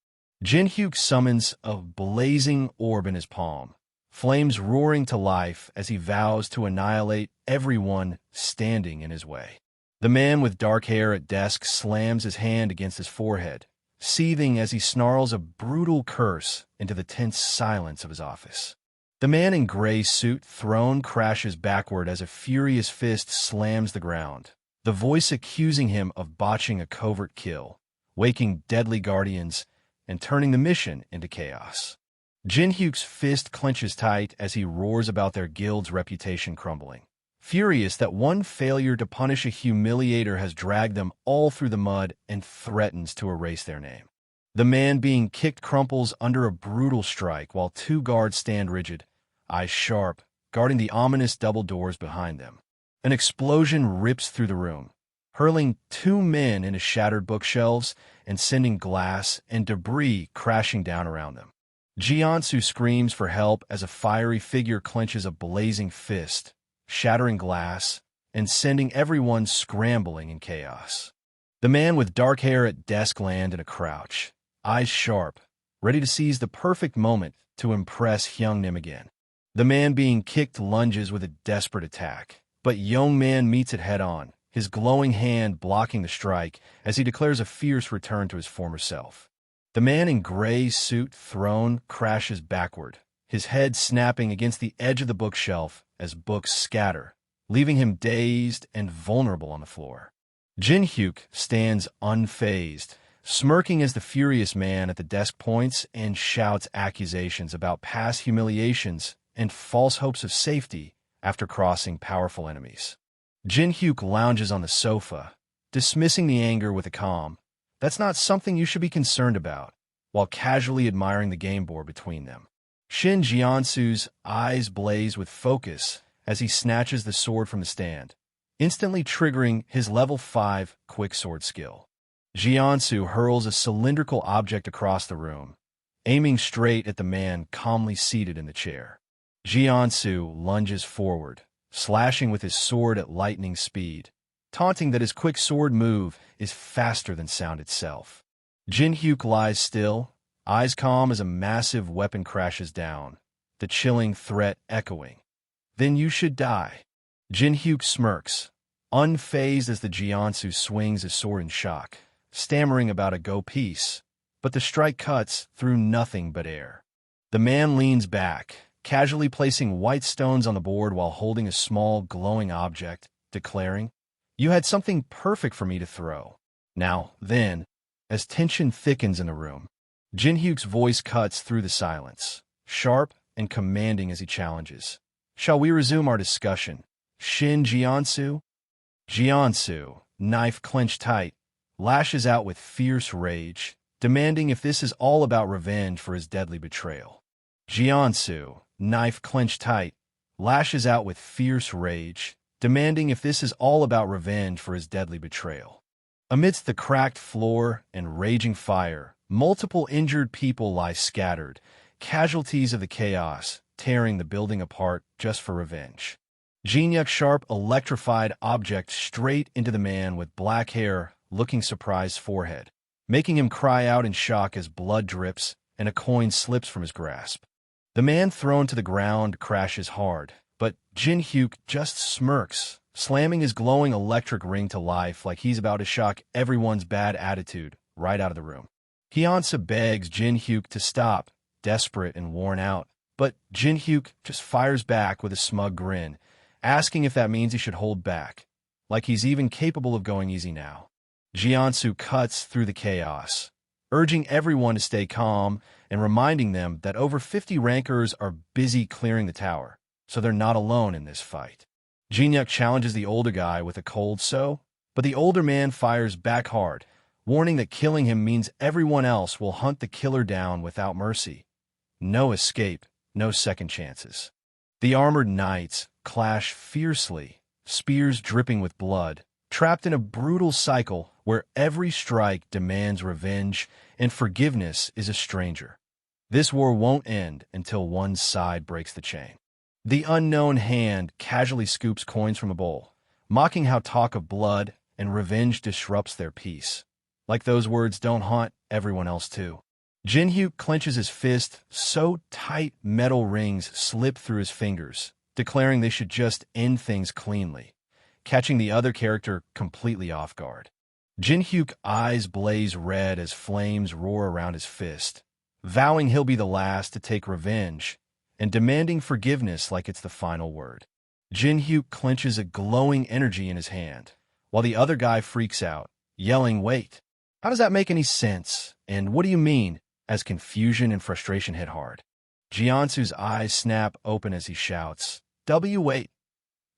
Jin Hyuk summons a blazing orb in his palm, flames roaring to life as he vows to annihilate everyone standing in his way. The man with dark hair at desk slams his hand against his forehead, seething as he snarls a brutal curse into the tense silence of his office. The man in gray suit throne crashes backward as a furious fist slams the ground, the voice accusing him of botching a covert kill, waking deadly guardians, and turning the mission into chaos. Jin Hyuk's fist clenches tight as he roars about their guild's reputation crumbling, furious that one failure to punish a humiliator has dragged them all through the mud and threatens to erase their name. The man being kicked crumples under a brutal strike while two guards stand rigid, eyes sharp, guarding the ominous double doors behind them. An explosion rips through the room, hurling two men into shattered bookshelves and sending glass and debris crashing down around them. Jinszo screams for help as a fiery figure clenches a blazing fist, shattering glass and sending everyone scrambling in chaos. The man with dark hair at desk land in a crouch, eyes sharp, ready to seize the perfect moment to impress Hyungnim again. The man being kicked lunges with a desperate attack, but Young Man meets it head-on, his glowing hand blocking the strike as he declares a fierce return to his former self. The man in gray suit throne crashes backward, his head snapping against the edge of the bookshelf as books scatter, leaving him dazed and vulnerable on the floor. Jin Hyuk stands unfazed, smirking as the furious man at the desk points and shouts accusations about past humiliations and false hopes of safety after crossing powerful enemies. Jin Hyuk lounges on the sofa, dismissing the anger with a calm, "That's not something you should be concerned about," while casually admiring the game board between them. Shin Jinszo's eyes blaze with focus as he snatches the sword from the stand, instantly triggering his level 5 quicksword skill. Jinszo hurls a cylindrical object across the room, aiming straight at the man calmly seated in the chair. Jinszo lunges forward, slashing with his sword at lightning speed, taunting that his quick sword move is faster than sound itself. Jin Hyuk lies still, eyes calm as a massive weapon crashes down, the chilling threat echoing. "Then you should die." Jin Hyuk smirks, unfazed as the Jinszo swings his sword in shock, stammering about a go piece, but the strike cuts through nothing but air. The man leans back, casually placing white stones on the board while holding a small, glowing object, declaring, "You had something perfect for me to throw." Now, then, as tension thickens in the room, Jin Hyuk's voice cuts through the silence, sharp and commanding as he challenges. "Shall we resume our discussion, Shin Jinszo?" Jinszo, knife clenched tight, lashes out with fierce rage, demanding if this is all about revenge for his deadly betrayal. Jinszo, knife clenched tight, lashes out with fierce rage, demanding if this is all about revenge for his deadly betrayal. Amidst the cracked floor and raging fire, multiple injured people lie scattered, casualties of the chaos, tearing the building apart just for revenge. Jinszo's sharp, electrified object straight into the man with black hair, looking surprised forehead, making him cry out in shock as blood drips and a coin slips from his grasp. The man thrown to the ground crashes hard, but Jinszo just smirks, slamming his glowing electric ring to life like he's about to shock everyone's bad attitude right out of the room. Jinszo begs Jinszo to stop, desperate and worn out, but Jinszo just fires back with a smug grin, asking if that means he should hold back, like he's even capable of going easy now. Jinszo cuts through the chaos, urging everyone to stay calm and reminding them that over 50 rankers are busy clearing the tower, so they're not alone in this fight. Jinszo challenges the older guy with a cold so, but the older man fires back hard, warning that killing him means everyone else will hunt the killer down without mercy. No escape, no second chances. The armored knights clash fiercely, spears dripping with blood, trapped in a brutal cycle where every strike demands revenge and forgiveness is a stranger. This war won't end until one side breaks the chain. The unknown hand casually scoops coins from a bowl, mocking how talk of blood and revenge disrupts their peace. Like those words don't haunt everyone else too. Jinszo clenches his fist so tight metal rings slip through his fingers, declaring they should just end things cleanly, catching the other character completely off guard. Jinszo's eyes blaze red as flames roar around his fist, vowing he'll be the last to take revenge and demanding forgiveness like it's the final word. Jinszo clenches a glowing energy in his hand, while the other guy freaks out, yelling, "Wait, how does that make any sense? And what do you mean?" as confusion and frustration hit hard. Jinszo's eyes snap open as he shouts, "Wait,"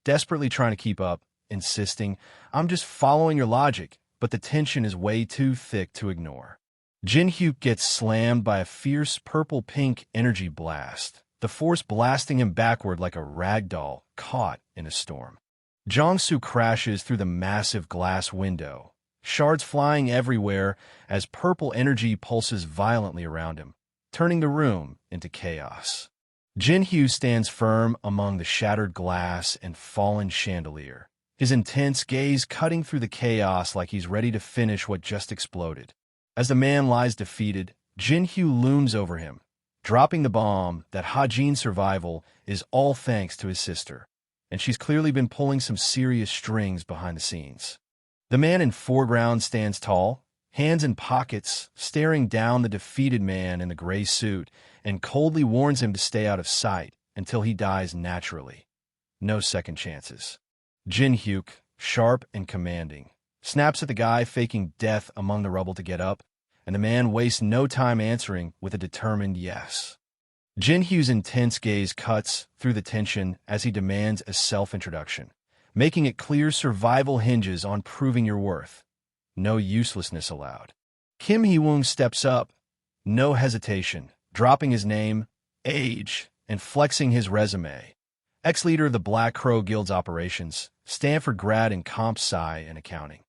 desperately trying to keep up, insisting, "I'm just following your logic," but the tension is way too thick to ignore. Jinszo gets slammed by a fierce purple-pink energy blast, the force blasting him backward like a rag doll caught in a storm. Jinszo crashes through the massive glass window, shards flying everywhere as purple energy pulses violently around him, turning the room into chaos. Jinszo stands firm among the shattered glass and fallen chandelier, his intense gaze cutting through the chaos like he's ready to finish what just exploded. As the man lies defeated, Jinszo looms over him, dropping the bomb that Hajin's survival is all thanks to his sister, and she's clearly been pulling some serious strings behind the scenes. The man in foreground stands tall, hands in pockets, staring down the defeated man in the gray suit, and coldly warns him to stay out of sight until he dies naturally. No second chances. Jinszo, sharp and commanding, snaps at the guy faking death among the rubble to get up, and the man wastes no time answering with a determined yes. Jinszo's intense gaze cuts through the tension as he demands a self-introduction, making it clear survival hinges on proving your worth. No uselessness allowed. Kim Hee-woong steps up, no hesitation, dropping his name, age, and flexing his resume. Ex-leader of the Black Crow Guild's operations, Stanford grad in comp sci and accounting,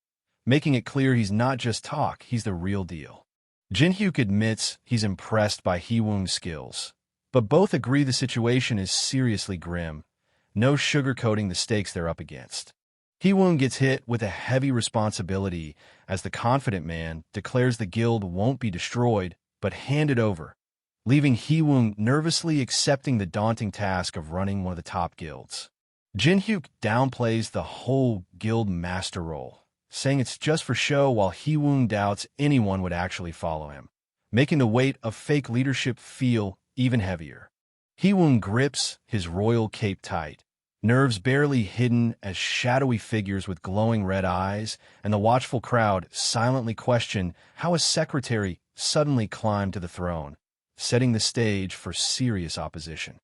making it clear he's not just talk, he's the real deal. Jinszo admits he's impressed by Hee-woong's skills, but both agree the situation is seriously grim, no sugarcoating the stakes they're up against. Hee-woong gets hit with a heavy responsibility as the confident man declares the guild won't be destroyed, but handed over, leaving Hee-woong nervously accepting the daunting task of running one of the top guilds. Jinszo downplays the whole guild master role, saying it's just for show while Hee-woong doubts anyone would actually follow him, making the weight of fake leadership feel even heavier. Hee-woong grips his royal cape tight, nerves barely hidden as shadowy figures with glowing red eyes and the watchful crowd silently question how a secretary suddenly climbed to the throne, setting the stage for serious opposition.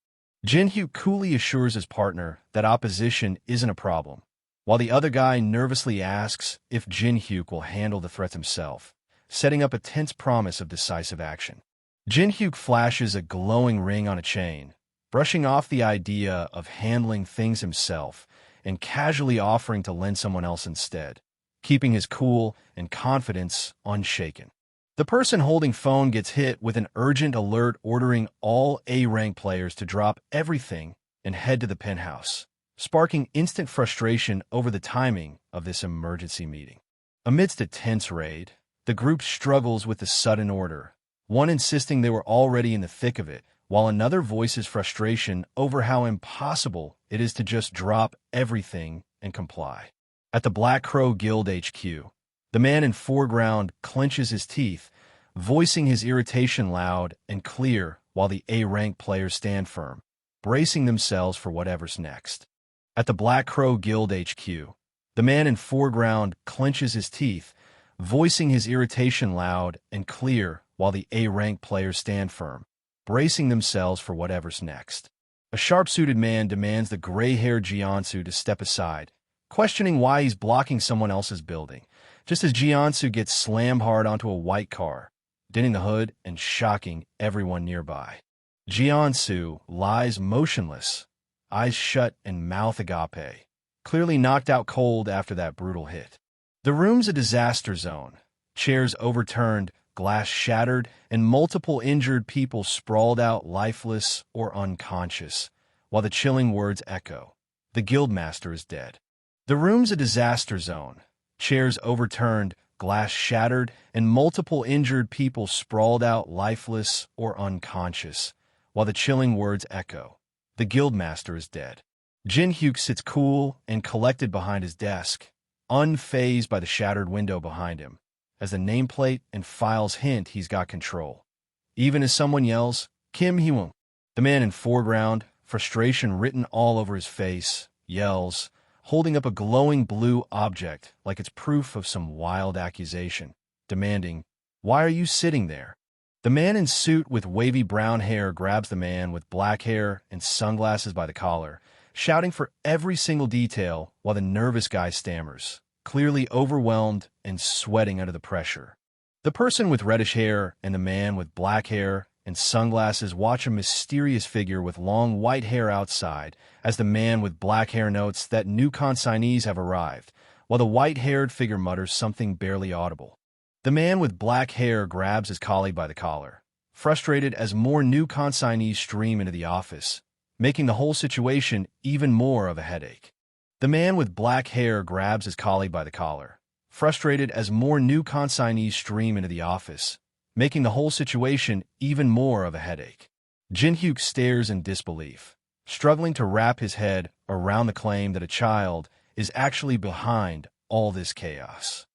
Jinszo coolly assures his partner that opposition isn't a problem, while the other guy nervously asks if Jinszo will handle the threats himself, setting up a tense promise of decisive action. Jinhyuk flashes a glowing ring on a chain, brushing off the idea of handling things himself and casually offering to lend someone else instead, keeping his cool and confidence unshaken. The person holding phone gets hit with an urgent alert ordering all A-rank players to drop everything and head to the penthouse, sparking instant frustration over the timing of this emergency meeting. Amidst a tense raid, the group struggles with the sudden order, one insisting they were already in the thick of it, while another voices frustration over how impossible it is to just drop everything and comply. At the Black Crow Guild HQ, the man in foreground clenches his teeth, voicing his irritation loud and clear while the A-rank players stand firm, bracing themselves for whatever's next. At the Black Crow Guild HQ, the man in foreground clenches his teeth, voicing his irritation loud and clear while the A-rank players stand firm, bracing themselves for whatever's next. A sharp-suited man demands the gray-haired Jinszo to step aside, questioning why he's blocking someone else's building, just as Jinszo gets slammed hard onto a white car, denting the hood and shocking everyone nearby. Jinszo lies motionless, eyes shut and mouth agape, clearly knocked out cold after that brutal hit. The room's a disaster zone, chairs overturned, glass shattered, and multiple injured people sprawled out lifeless or unconscious, while the chilling words echo, "The Guildmaster is dead." The room's a disaster zone, chairs overturned, glass shattered, and multiple injured people sprawled out lifeless or unconscious, while the chilling words echo, "The Guildmaster is dead." Jinhyuk sits cool and collected behind his desk, unfazed by the shattered window behind him, as the nameplate and files hint he's got control. Even as someone yells, "Kim Hee-woong," the man in foreground, frustration written all over his face, yells, holding up a glowing blue object like it's proof of some wild accusation, demanding, "Why are you sitting there?" The man in suit with wavy brown hair grabs the man with black hair and sunglasses by the collar, shouting for every single detail while the nervous guy stammers, clearly overwhelmed and sweating under the pressure. The person with reddish hair and the man with black hair and sunglasses watch a mysterious figure with long white hair outside as the man with black hair notes that new consignees have arrived, while the white-haired figure mutters something barely audible. The man with black hair grabs his colleague by the collar, frustrated as more new consignees stream into the office, making the whole situation even more of a headache. The man with black hair grabs his colleague by the collar, frustrated as more new consignees stream into the office, making the whole situation even more of a headache. Jinhyuk stares in disbelief, struggling to wrap his head around the claim that a child is actually behind all this chaos.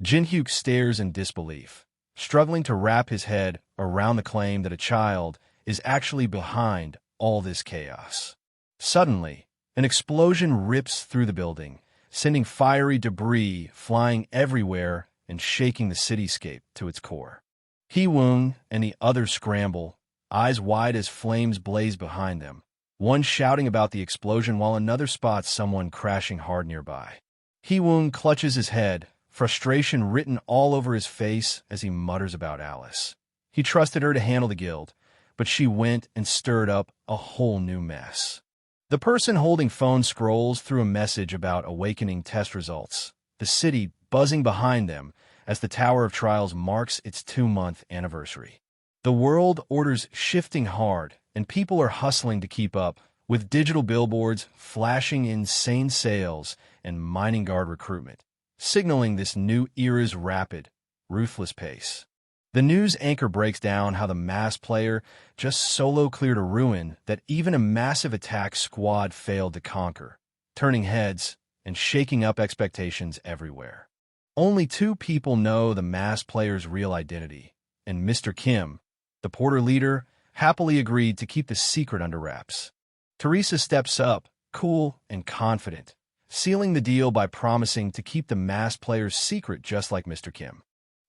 Jinhyuk stares in disbelief, struggling to wrap his head around the claim that a child is actually behind all this chaos. Suddenly, an explosion rips through the building, sending fiery debris flying everywhere and shaking the cityscape to its core. Hee-woong and the others scramble, eyes wide as flames blaze behind them, one shouting about the explosion while another spots someone crashing hard nearby. Hee-woong clutches his head, frustration written all over his face as he mutters about Alice. He trusted her to handle the guild, but she went and stirred up a whole new mess. The person holding phone scrolls through a message about awakening test results, the city buzzing behind them as the Tower of Trials marks its 2-month anniversary. The world order's shifting hard, and people are hustling to keep up, with digital billboards flashing insane sales and mining guard recruitment, signaling this new era's rapid, ruthless pace. The news anchor breaks down how the mass player just solo cleared a ruin that even a massive attack squad failed to conquer, turning heads and shaking up expectations everywhere. Only 2 people know the mass player's real identity, and Mr. Kim, the porter leader, happily agreed to keep the secret under wraps. Teresa steps up, cool and confident, sealing the deal by promising to keep the mass player's secret just like Mr. Kim.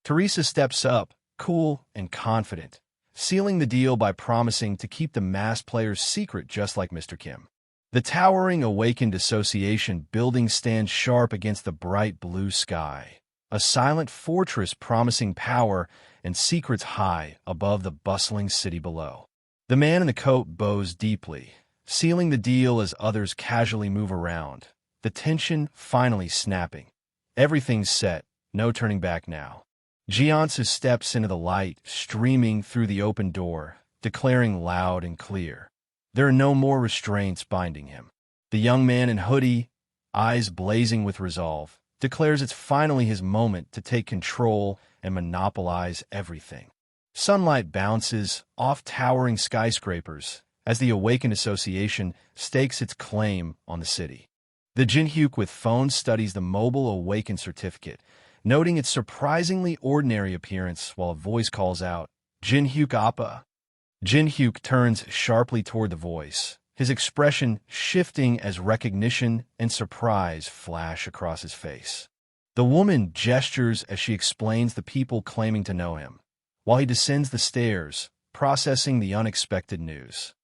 Teresa steps up, cool and confident, sealing the deal by promising to keep the mass player's secret just like Mr. Kim. The towering Awakened Association building stands sharp against the bright blue sky, a silent fortress promising power and secrets high above the bustling city below. The man in the coat bows deeply, sealing the deal as others casually move around, the tension finally snapping. Everything's set, no turning back now. Jinszo steps into the light, streaming through the open door, declaring loud and clear. There are no more restraints binding him. The young man in hoodie, eyes blazing with resolve, declares it's finally his moment to take control and monopolize everything. Sunlight bounces off towering skyscrapers as the Awakened Association stakes its claim on the city. The Jinszo with phone studies the mobile Awakened certificate, noting its surprisingly ordinary appearance while a voice calls out, "Jinszo Appa." Jinszo turns sharply toward the voice, his expression shifting as recognition and surprise flash across his face. The woman gestures as she explains the people claiming to know him, while he descends the stairs, processing the unexpected news.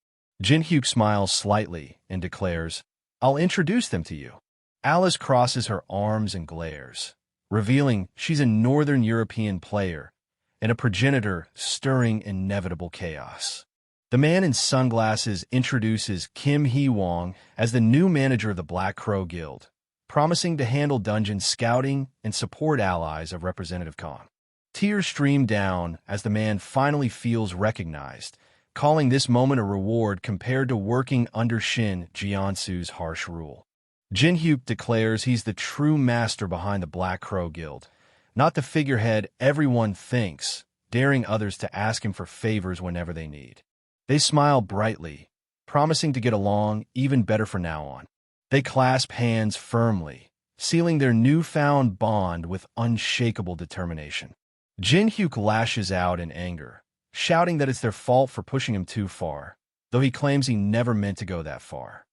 Jinszo smiles slightly and declares, "I'll introduce them to you." Alice crosses her arms and glares, revealing she's a Northern European player and a progenitor stirring inevitable chaos. The man in sunglasses introduces Kim Hee-wong as the new manager of the Black Crow Guild, promising to handle dungeon scouting and support allies of Representative Kong. Tears stream down as the man finally feels recognized, calling this moment a reward compared to working under Shin Jinszo's harsh rule. Jinszo declares he's the true master behind the Black Crow Guild, not the figurehead everyone thinks, daring others to ask him for favors whenever they need. They smile brightly, promising to get along even better from now on. They clasp hands firmly, sealing their newfound bond with unshakable determination. Jinszo lashes out in anger, shouting that it's their fault for pushing him too far, though he claims he never meant to go that far.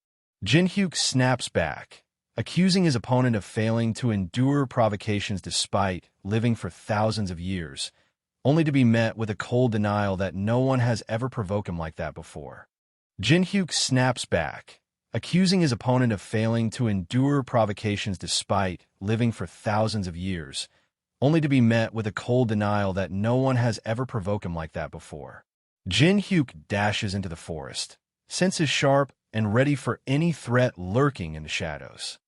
Jinszo snaps back, accusing his opponent of failing to endure provocations despite living for thousands of years, only to be met with a cold denial that no one has ever provoked him like that before. Jinszo snaps back, accusing his opponent of failing to endure provocations despite living for thousands of years, only to be met with a cold denial that no one has ever provoked him like that before. Jinszo dashes into the forest, senses sharp and ready for any threat lurking in the shadows.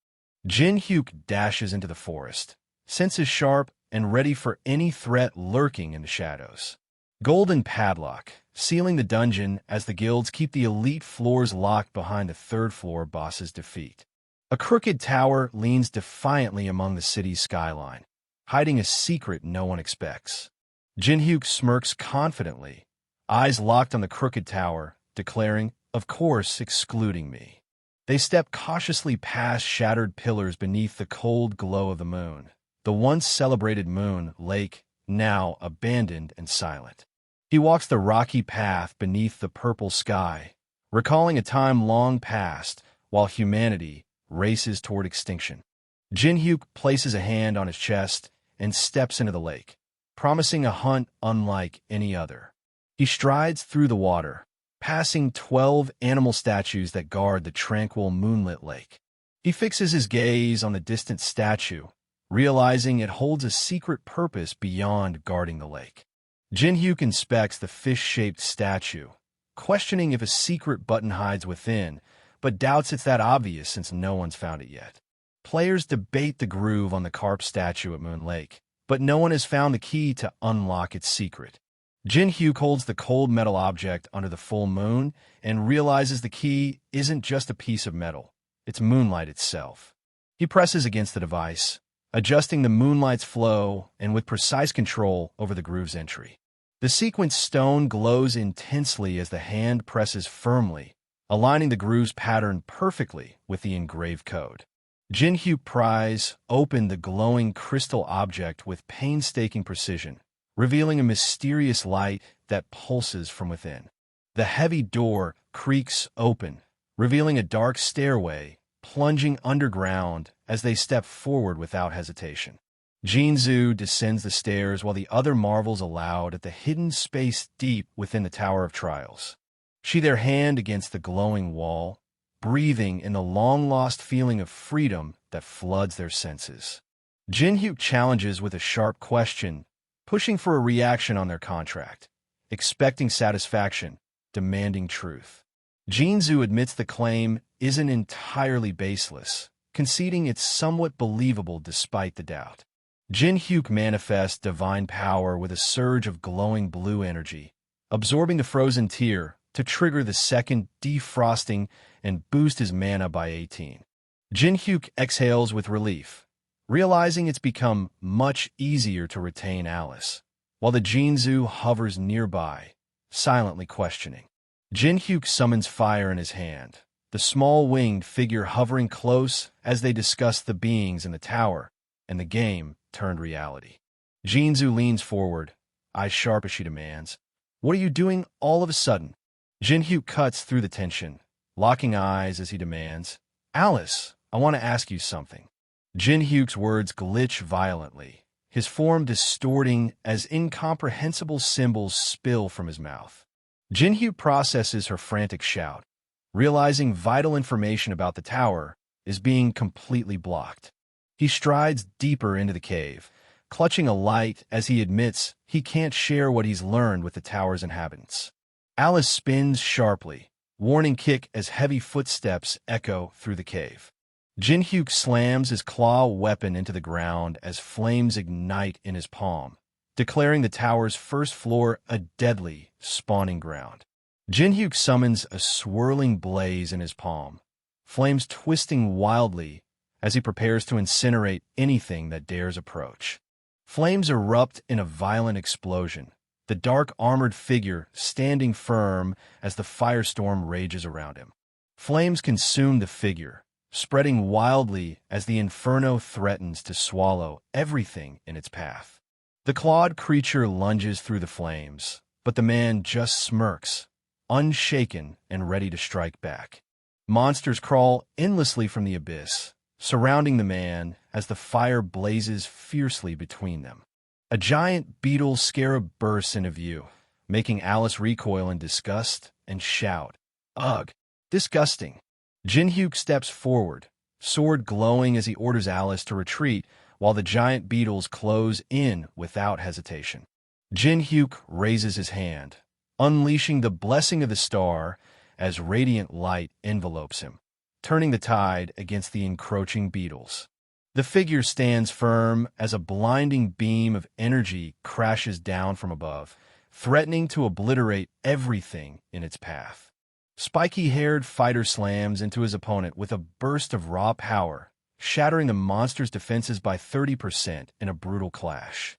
Jinszo dashes into the forest, senses sharp and ready for any threat lurking in the shadows. Golden padlock, sealing the dungeon as the guilds keep the elite floors locked behind the third-floor boss's defeat. A crooked tower leans defiantly among the city's skyline, hiding a secret no one expects. Jinszo smirks confidently, eyes locked on the crooked tower, declaring, "Of course, excluding me." They step cautiously past shattered pillars beneath the cold glow of the moon, the once celebrated moon lake, now abandoned and silent. He walks the rocky path beneath the purple sky, recalling a time long past while humanity races toward extinction. Jinszo places a hand on his chest and steps into the lake, promising a hunt unlike any other. He strides through the water, passing 12 animal statues that guard the tranquil moonlit lake. He fixes his gaze on the distant statue, realizing it holds a secret purpose beyond guarding the lake. Jinszo inspects the fish-shaped statue, questioning if a secret button hides within, but doubts it's that obvious since no one's found it yet. Players debate the groove on the carp statue at Moon Lake, but no one has found the key to unlock its secret. Jinszo holds the cold metal object under the full moon and realizes the key isn't just a piece of metal, it's moonlight itself. He presses against the device, adjusting the moonlight's flow and with precise control over the groove's entry. The sequence stone glows intensely as the hand presses firmly, aligning the groove's pattern perfectly with the engraved code. Jinszo pries open the glowing crystal object with painstaking precision, revealing a mysterious light that pulses from within. The heavy door creaks open, revealing a dark stairway plunging underground as they step forward without hesitation. Jinszo descends the stairs while the other marvels aloud at the hidden space deep within the Tower of Trials. She their hand against the glowing wall, breathing in the long-lost feeling of freedom that floods their senses. Jinhyuk challenges with a sharp question, pushing for a reaction on their contract, expecting satisfaction, demanding truth. Jinszo admits the claim isn't entirely baseless, conceding it's somewhat believable despite the doubt. Jinhyuk manifests divine power with a surge of glowing blue energy, absorbing the frozen tear to trigger the second defrosting and boost his mana by 18. Jinhyuk exhales with relief, realizing it's become much easier to retain Alice, while the Jinszo hovers nearby, silently questioning. Jinhyuk summons fire in his hand, the small winged figure hovering close as they discuss the beings in the tower, and the game turned reality. Jinszo leans forward, eyes sharp as she demands, "What are you doing all of a sudden?" Jinhyuk cuts through the tension, locking eyes as he demands, "Alice, I want to ask you something." Jinhyuk's words glitch violently, his form distorting as incomprehensible symbols spill from his mouth. Jinhyuk processes her frantic shout, realizing vital information about the tower is being completely blocked. He strides deeper into the cave, clutching a light as he admits he can't share what he's learned with the tower's inhabitants. Alice spins sharply, warning kick as heavy footsteps echo through the cave. Jinhyuk slams his claw weapon into the ground as flames ignite in his palm, declaring the tower's first floor a deadly spawning ground. Jinhyuk summons a swirling blaze in his palm, flames twisting wildly as he prepares to incinerate anything that dares approach. Flames erupt in a violent explosion, the dark armored figure standing firm as the firestorm rages around him. Flames consume the figure, spreading wildly as the inferno threatens to swallow everything in its path. The clawed creature lunges through the flames, but the man just smirks, unshaken and ready to strike back. Monsters crawl endlessly from the abyss, surrounding the man as the fire blazes fiercely between them. A giant beetle scarab bursts into view, making Alice recoil in disgust and shout, "Ugh, disgusting." Jinhyuk steps forward, sword glowing as he orders Alice to retreat while the giant beetles close in without hesitation. Jinhyuk raises his hand, unleashing the blessing of the star as radiant light envelopes him, turning the tide against the encroaching beetles. The figure stands firm as a blinding beam of energy crashes down from above, threatening to obliterate everything in its path. Spiky-haired fighter slams into his opponent with a burst of raw power, shattering the monster's defenses by 30% in a brutal clash.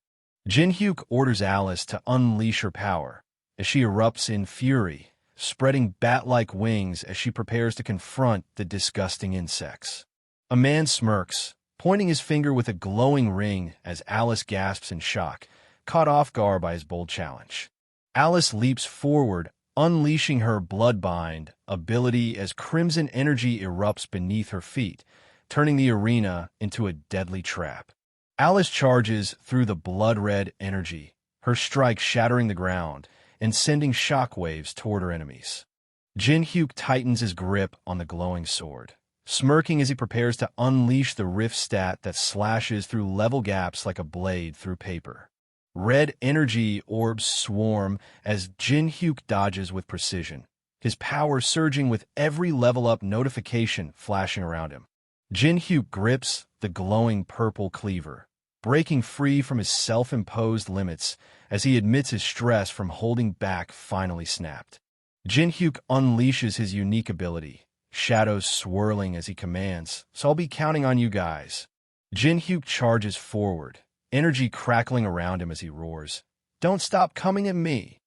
Jinhyuk orders Alice to unleash her power as she erupts in fury, spreading bat-like wings as she prepares to confront the disgusting insects. A man smirks, pointing his finger with a glowing ring as Alice gasps in shock, caught off guard by his bold challenge. Alice leaps forward, unleashing her bloodbind ability as crimson energy erupts beneath her feet, turning the arena into a deadly trap. Alice charges through the blood-red energy, her strike shattering the ground and sending shockwaves toward her enemies. Jinhyuk tightens his grip on the glowing sword, smirking as he prepares to unleash the rift stat that slashes through level gaps like a blade through paper. Red energy orbs swarm as Jinhyuk dodges with precision, his power surging with every level-up notification flashing around him. Jinhyuk grips the glowing purple cleaver, breaking free from his self-imposed limits as he admits his stress from holding back finally snapped. Jinhyuk unleashes his unique ability, shadows swirling as he commands, "So I'll be counting on you guys." Jinhyuk charges forward, energy crackling around him as he roars, "Don't stop coming at me."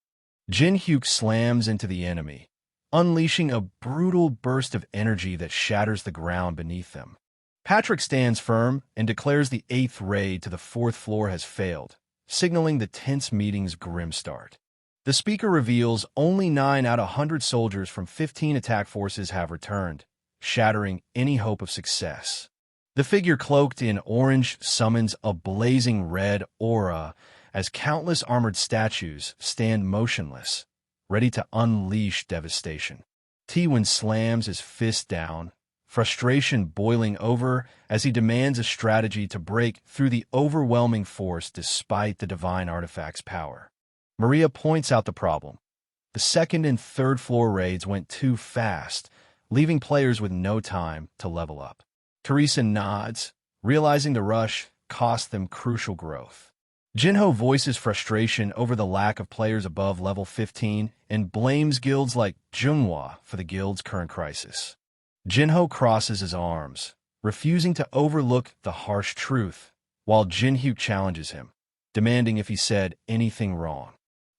Jinhyuk slams into the enemy, unleashing a brutal burst of energy that shatters the ground beneath them. Patrick stands firm and declares the 8th raid to the 4th floor has failed, signaling the tense meeting's grim start. The speaker reveals only 9 out of 100 soldiers from 15 attack forces have returned, shattering any hope of success. The figure cloaked in orange summons a blazing red aura as countless armored statues stand motionless, ready to unleash devastation. T-Win slams his fist down, frustration boiling over as he demands a strategy to break through the overwhelming force despite the divine artifact's power. Maria points out the problem. The second and third floor raids went too fast, leaving players with no time to level up. Teresa nods, realizing the rush cost them crucial growth. Jinszo voices frustration over the lack of players above level 15 and blames guilds like Junhwa for the guild's current crisis. Jinszo crosses his arms, refusing to overlook the harsh truth, while Jinhyuk challenges him, demanding if he said anything wrong.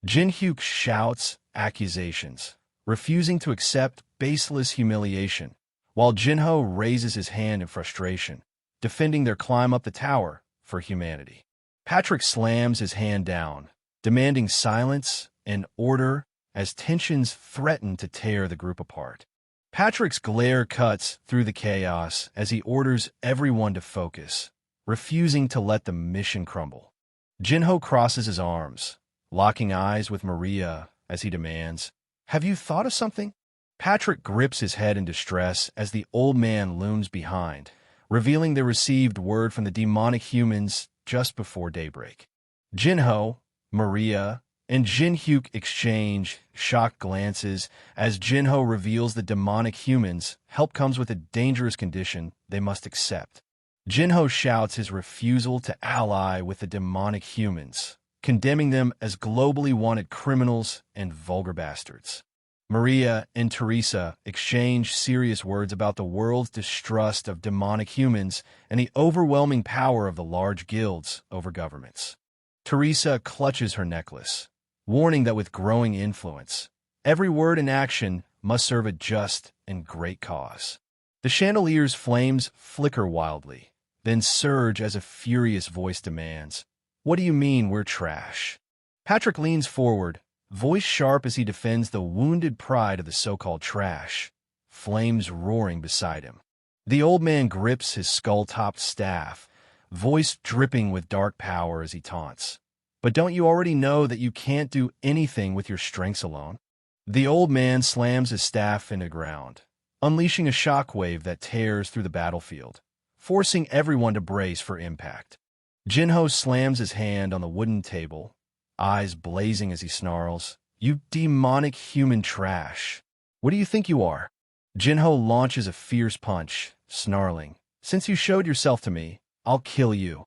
Jinhyuk shouts accusations, refusing to accept baseless humiliation, while Jinszo raises his hand in frustration, defending their climb up the tower for humanity. Patrick slams his hand down, demanding silence and order as tensions threaten to tear the group apart. Patrick's glare cuts through the chaos as he orders everyone to focus, refusing to let the mission crumble. Jinszo crosses his arms, locking eyes with Maria as he demands, "Have you thought of something?" Patrick grips his head in distress as the old man looms behind, revealing they received word from the demonic humans just before daybreak. Jinszo, Maria, and Jinhyuk exchange shocked glances as Jinszo reveals the demonic humans' help comes with a dangerous condition they must accept. Jinszo shouts his refusal to ally with the demonic humans, condemning them as globally wanted criminals and vulgar bastards. Maria and Teresa exchange serious words about the world's distrust of demonic humans and the overwhelming power of the large guilds over governments. Teresa clutches her necklace, warning that with growing influence, every word and action must serve a just and great cause. The chandelier's flames flicker wildly, then surge as a furious voice demands, "What do you mean we're trash?" Patrick leans forward, voice sharp as he defends the wounded pride of the so-called trash, flames roaring beside him. The old man grips his skull-topped staff, voice dripping with dark power as he taunts. "But don't you already know that you can't do anything with your strengths alone?" The old man slams his staff into the ground, unleashing a shockwave that tears through the battlefield, forcing everyone to brace for impact. Jinszo slams his hand on the wooden table, eyes blazing as he snarls, "You demonic human trash! What do you think you are?" Jinszo launches a fierce punch, snarling, "Since you showed yourself to me, I'll kill you."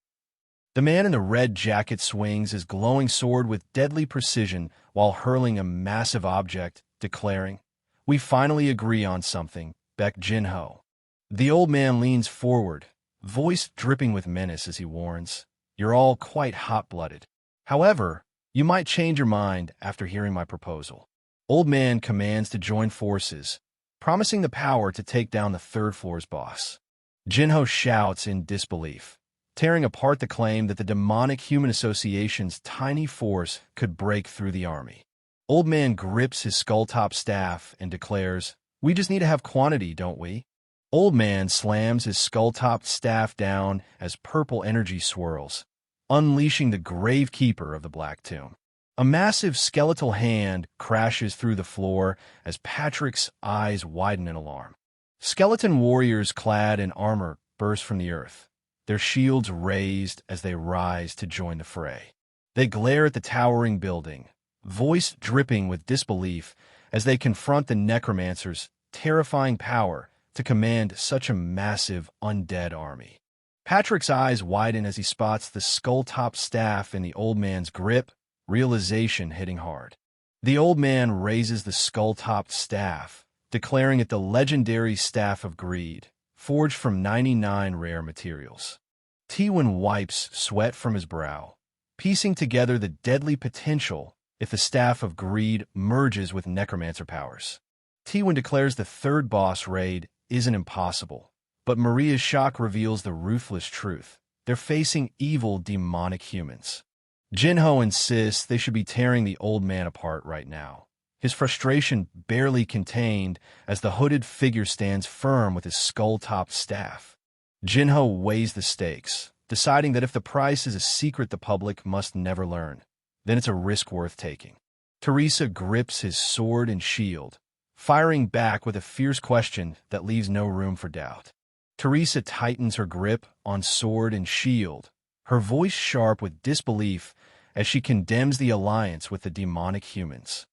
The man in the red jacket swings his glowing sword with deadly precision while hurling a massive object, declaring, "We finally agree on something, Beck Jinszo." The old man leans forward, voice dripping with menace as he warns, "You're all quite hot-blooded. However, you might change your mind after hearing my proposal." Old man commands to join forces, promising the power to take down the third floor's boss. Jinszo shouts in disbelief, tearing apart the claim that the demonic human association's tiny force could break through the army. Old man grips his skull-top staff and declares, "We just need to have quantity, don't we?" Old man slams his skull-topped staff down as purple energy swirls, unleashing the gravekeeper of the Black Tomb. A massive skeletal hand crashes through the floor as Patrick's eyes widen in alarm. Skeleton warriors clad in armor burst from the earth, their shields raised as they rise to join the fray. They glare at the towering building, voice dripping with disbelief as they confront the necromancer's terrifying power to command such a massive undead army. Patrick's eyes widen as he spots the skull-topped staff in the old man's grip, realization hitting hard. The old man raises the skull-topped staff, declaring it the legendary Staff of Greed, forged from 99 rare materials. Tiwin wipes sweat from his brow, piecing together the deadly potential if the Staff of Greed merges with necromancer powers. Tiwin declares the third boss raid isn't impossible, but Maria's shock reveals the ruthless truth. They're facing evil demonic humans. Jinszo insists they should be tearing the old man apart right now, his frustration barely contained as the hooded figure stands firm with his skull-topped staff. Jinszo weighs the stakes, deciding that if the price is a secret the public must never learn, then it's a risk worth taking. Teresa grips his sword and shield, firing back with a fierce question that leaves no room for doubt. Teresa tightens her grip on sword and shield, her voice sharp with disbelief as she condemns the alliance with the demonic humans.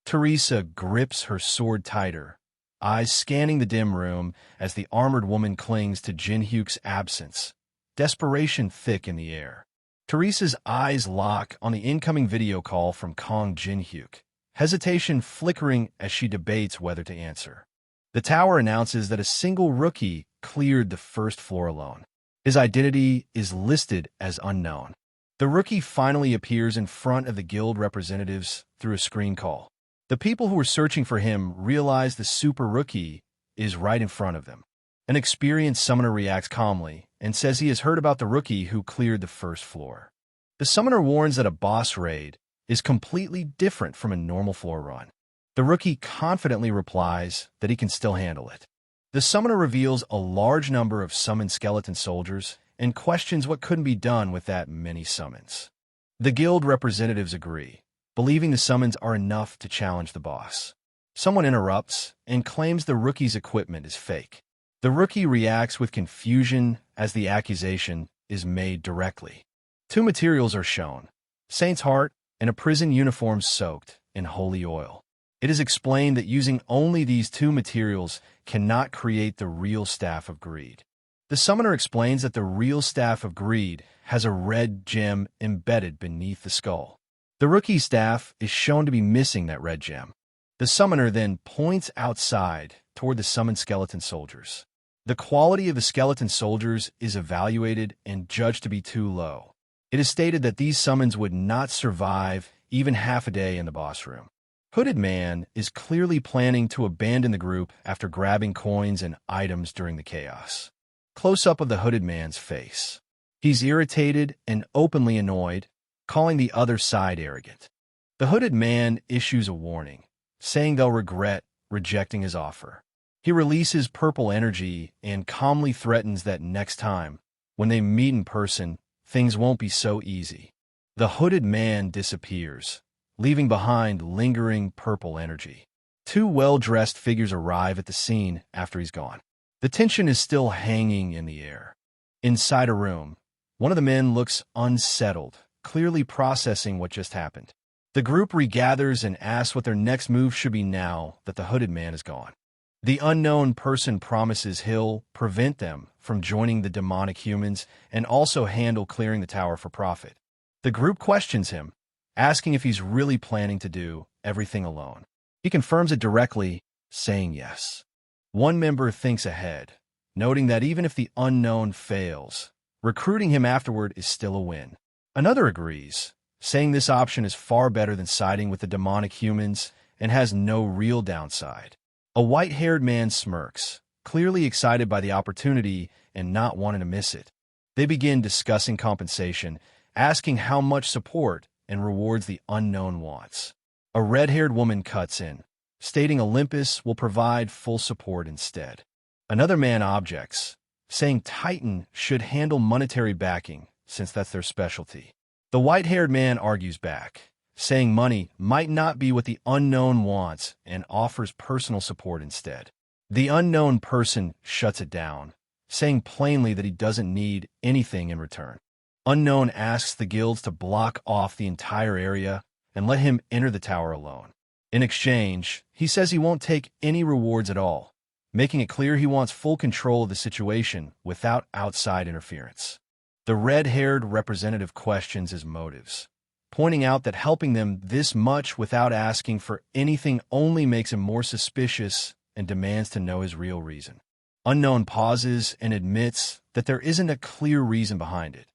Teresa grips her sword tighter, eyes scanning the dim room as the armored woman clings to Jinhyuk's absence, desperation thick in the air. Teresa's eyes lock on the incoming video call from Kong Jinhyuk, hesitation flickering as she debates whether to answer. The tower announces that a single rookie cleared the first floor alone. His identity is listed as unknown. The rookie finally appears in front of the guild representatives through a screen call. The people who were searching for him realize the super rookie is right in front of them. An experienced summoner reacts calmly and says he has heard about the rookie who cleared the first floor. The summoner warns that a boss raid is completely different from a normal floor run. The rookie confidently replies that he can still handle it. The summoner reveals a large number of summoned skeleton soldiers and questions what couldn't be done with that many summons. The guild representatives agree, believing the summons are enough to challenge the boss. Someone interrupts and claims the rookie's equipment is fake. The rookie reacts with confusion as the accusation is made directly. Two materials are shown, Saint's Heart and a prison uniform soaked in holy oil. It is explained that using only these two materials cannot create the real Staff of Greed. The summoner explains that the real Staff of Greed has a red gem embedded beneath the skull. The rookie's staff is shown to be missing that red gem. The summoner then points outside toward the summoned skeleton soldiers. The quality of the skeleton soldiers is evaluated and judged to be too low. It is stated that these summons would not survive even half a day in the boss room. Hooded Man is clearly planning to abandon the group after grabbing coins and items during the chaos. Close-up of the Hooded Man's face. He's irritated and openly annoyed, calling the other side arrogant. The Hooded Man issues a warning, saying they'll regret rejecting his offer. He releases purple energy and calmly threatens that next time, when they meet in person, things won't be so easy. The Hooded Man disappears, leaving behind lingering purple energy. Two well-dressed figures arrive at the scene after he's gone. The tension is still hanging in the air. Inside a room, one of the men looks unsettled, clearly processing what just happened. The group regathers and asks what their next move should be now that the Hooded Man is gone. The unknown person promises he'll prevent them from joining the demonic humans and also handle clearing the tower for profit. The group questions him, asking if he's really planning to do everything alone. He confirms it directly, saying yes. One member thinks ahead, noting that even if the unknown fails, recruiting him afterward is still a win. Another agrees, saying this option is far better than siding with the demonic humans and has no real downside. A white-haired man smirks, clearly excited by the opportunity and not wanting to miss it. They begin discussing compensation, asking how much support and rewards the unknown wants. A red-haired woman cuts in, stating Olympus will provide full support instead. Another man objects, saying Titan should handle monetary backing since that's their specialty. The white-haired man argues back, saying money might not be what the unknown wants and offers personal support instead. The unknown person shuts it down, saying plainly that he doesn't need anything in return. Unknown asks the guilds to block off the entire area and let him enter the tower alone. In exchange, he says he won't take any rewards at all, making it clear he wants full control of the situation without outside interference. The red-haired representative questions his motives, pointing out that helping them this much without asking for anything only makes him more suspicious and demands to know his real reason. Unknown pauses and admits that there isn't a clear reason behind it,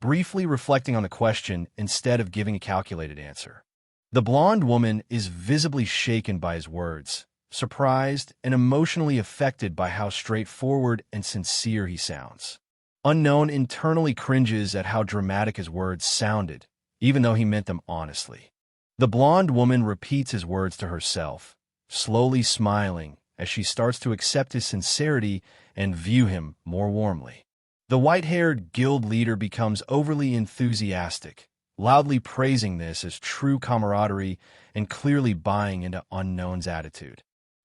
briefly reflecting on the question instead of giving a calculated answer. The blonde woman is visibly shaken by his words, surprised and emotionally affected by how straightforward and sincere he sounds. Unknown internally cringes at how dramatic his words sounded, even though he meant them honestly. The blonde woman repeats his words to herself, slowly smiling as she starts to accept his sincerity and view him more warmly. The white-haired guild leader becomes overly enthusiastic, loudly praising this as true camaraderie and clearly buying into Unknown's attitude.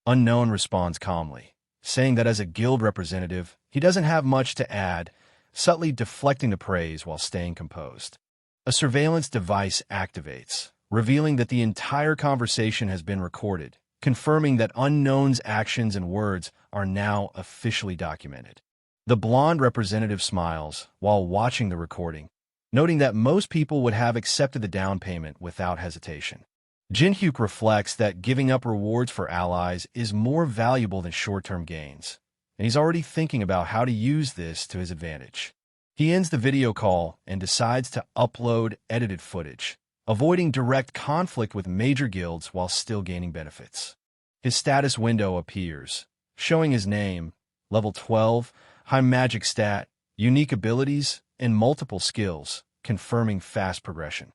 Unknown responds calmly, saying that as a guild representative, he doesn't have much to add, subtly deflecting the praise while staying composed. A surveillance device activates, revealing that the entire conversation has been recorded, confirming that Unknown's actions and words are now officially documented. The blonde representative smiles while watching the recording, noting that most people would have accepted the down payment without hesitation. Jinhyuk reflects that giving up rewards for allies is more valuable than short-term gains, and he's already thinking about how to use this to his advantage. He ends the video call and decides to upload edited footage, avoiding direct conflict with major guilds while still gaining benefits. His status window appears, showing his name, level 12, high magic stat, unique abilities, and multiple skills, confirming fast progression.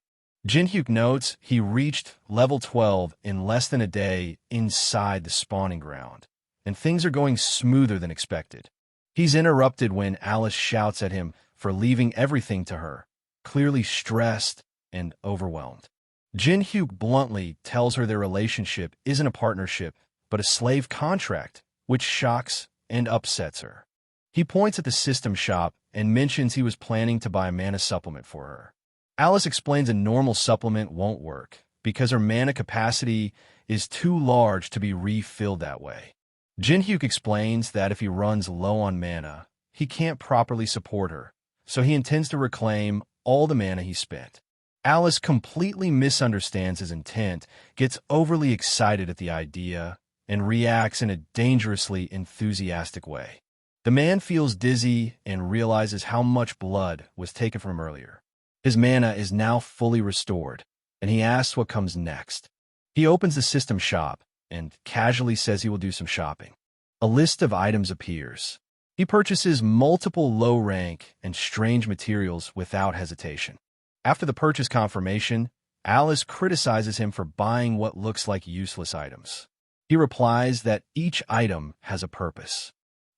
Jinhyuk notes he reached level 12 in less than a day inside the spawning ground, and things are going smoother than expected. He's interrupted when Alice shouts at him for leaving everything to her, clearly stressed and overwhelmed. Jinhyuk bluntly tells her their relationship isn't a partnership, but a slave contract, which shocks and upsets her. He points at the system shop and mentions he was planning to buy a mana supplement for her. Alice explains a normal supplement won't work because her mana capacity is too large to be refilled that way. Jinhyuk explains that if he runs low on mana, he can't properly support her, so he intends to reclaim all the mana he spent. Alice completely misunderstands his intent, gets overly excited at the idea, and reacts in a dangerously enthusiastic way. The man feels dizzy and realizes how much blood was taken from him earlier. His mana is now fully restored, and he asks what comes next. He opens the system shop and casually says he will do some shopping. A list of items appears. He purchases multiple low-rank and strange materials without hesitation. After the purchase confirmation, Alice criticizes him for buying what looks like useless items. He replies that each item has a purpose.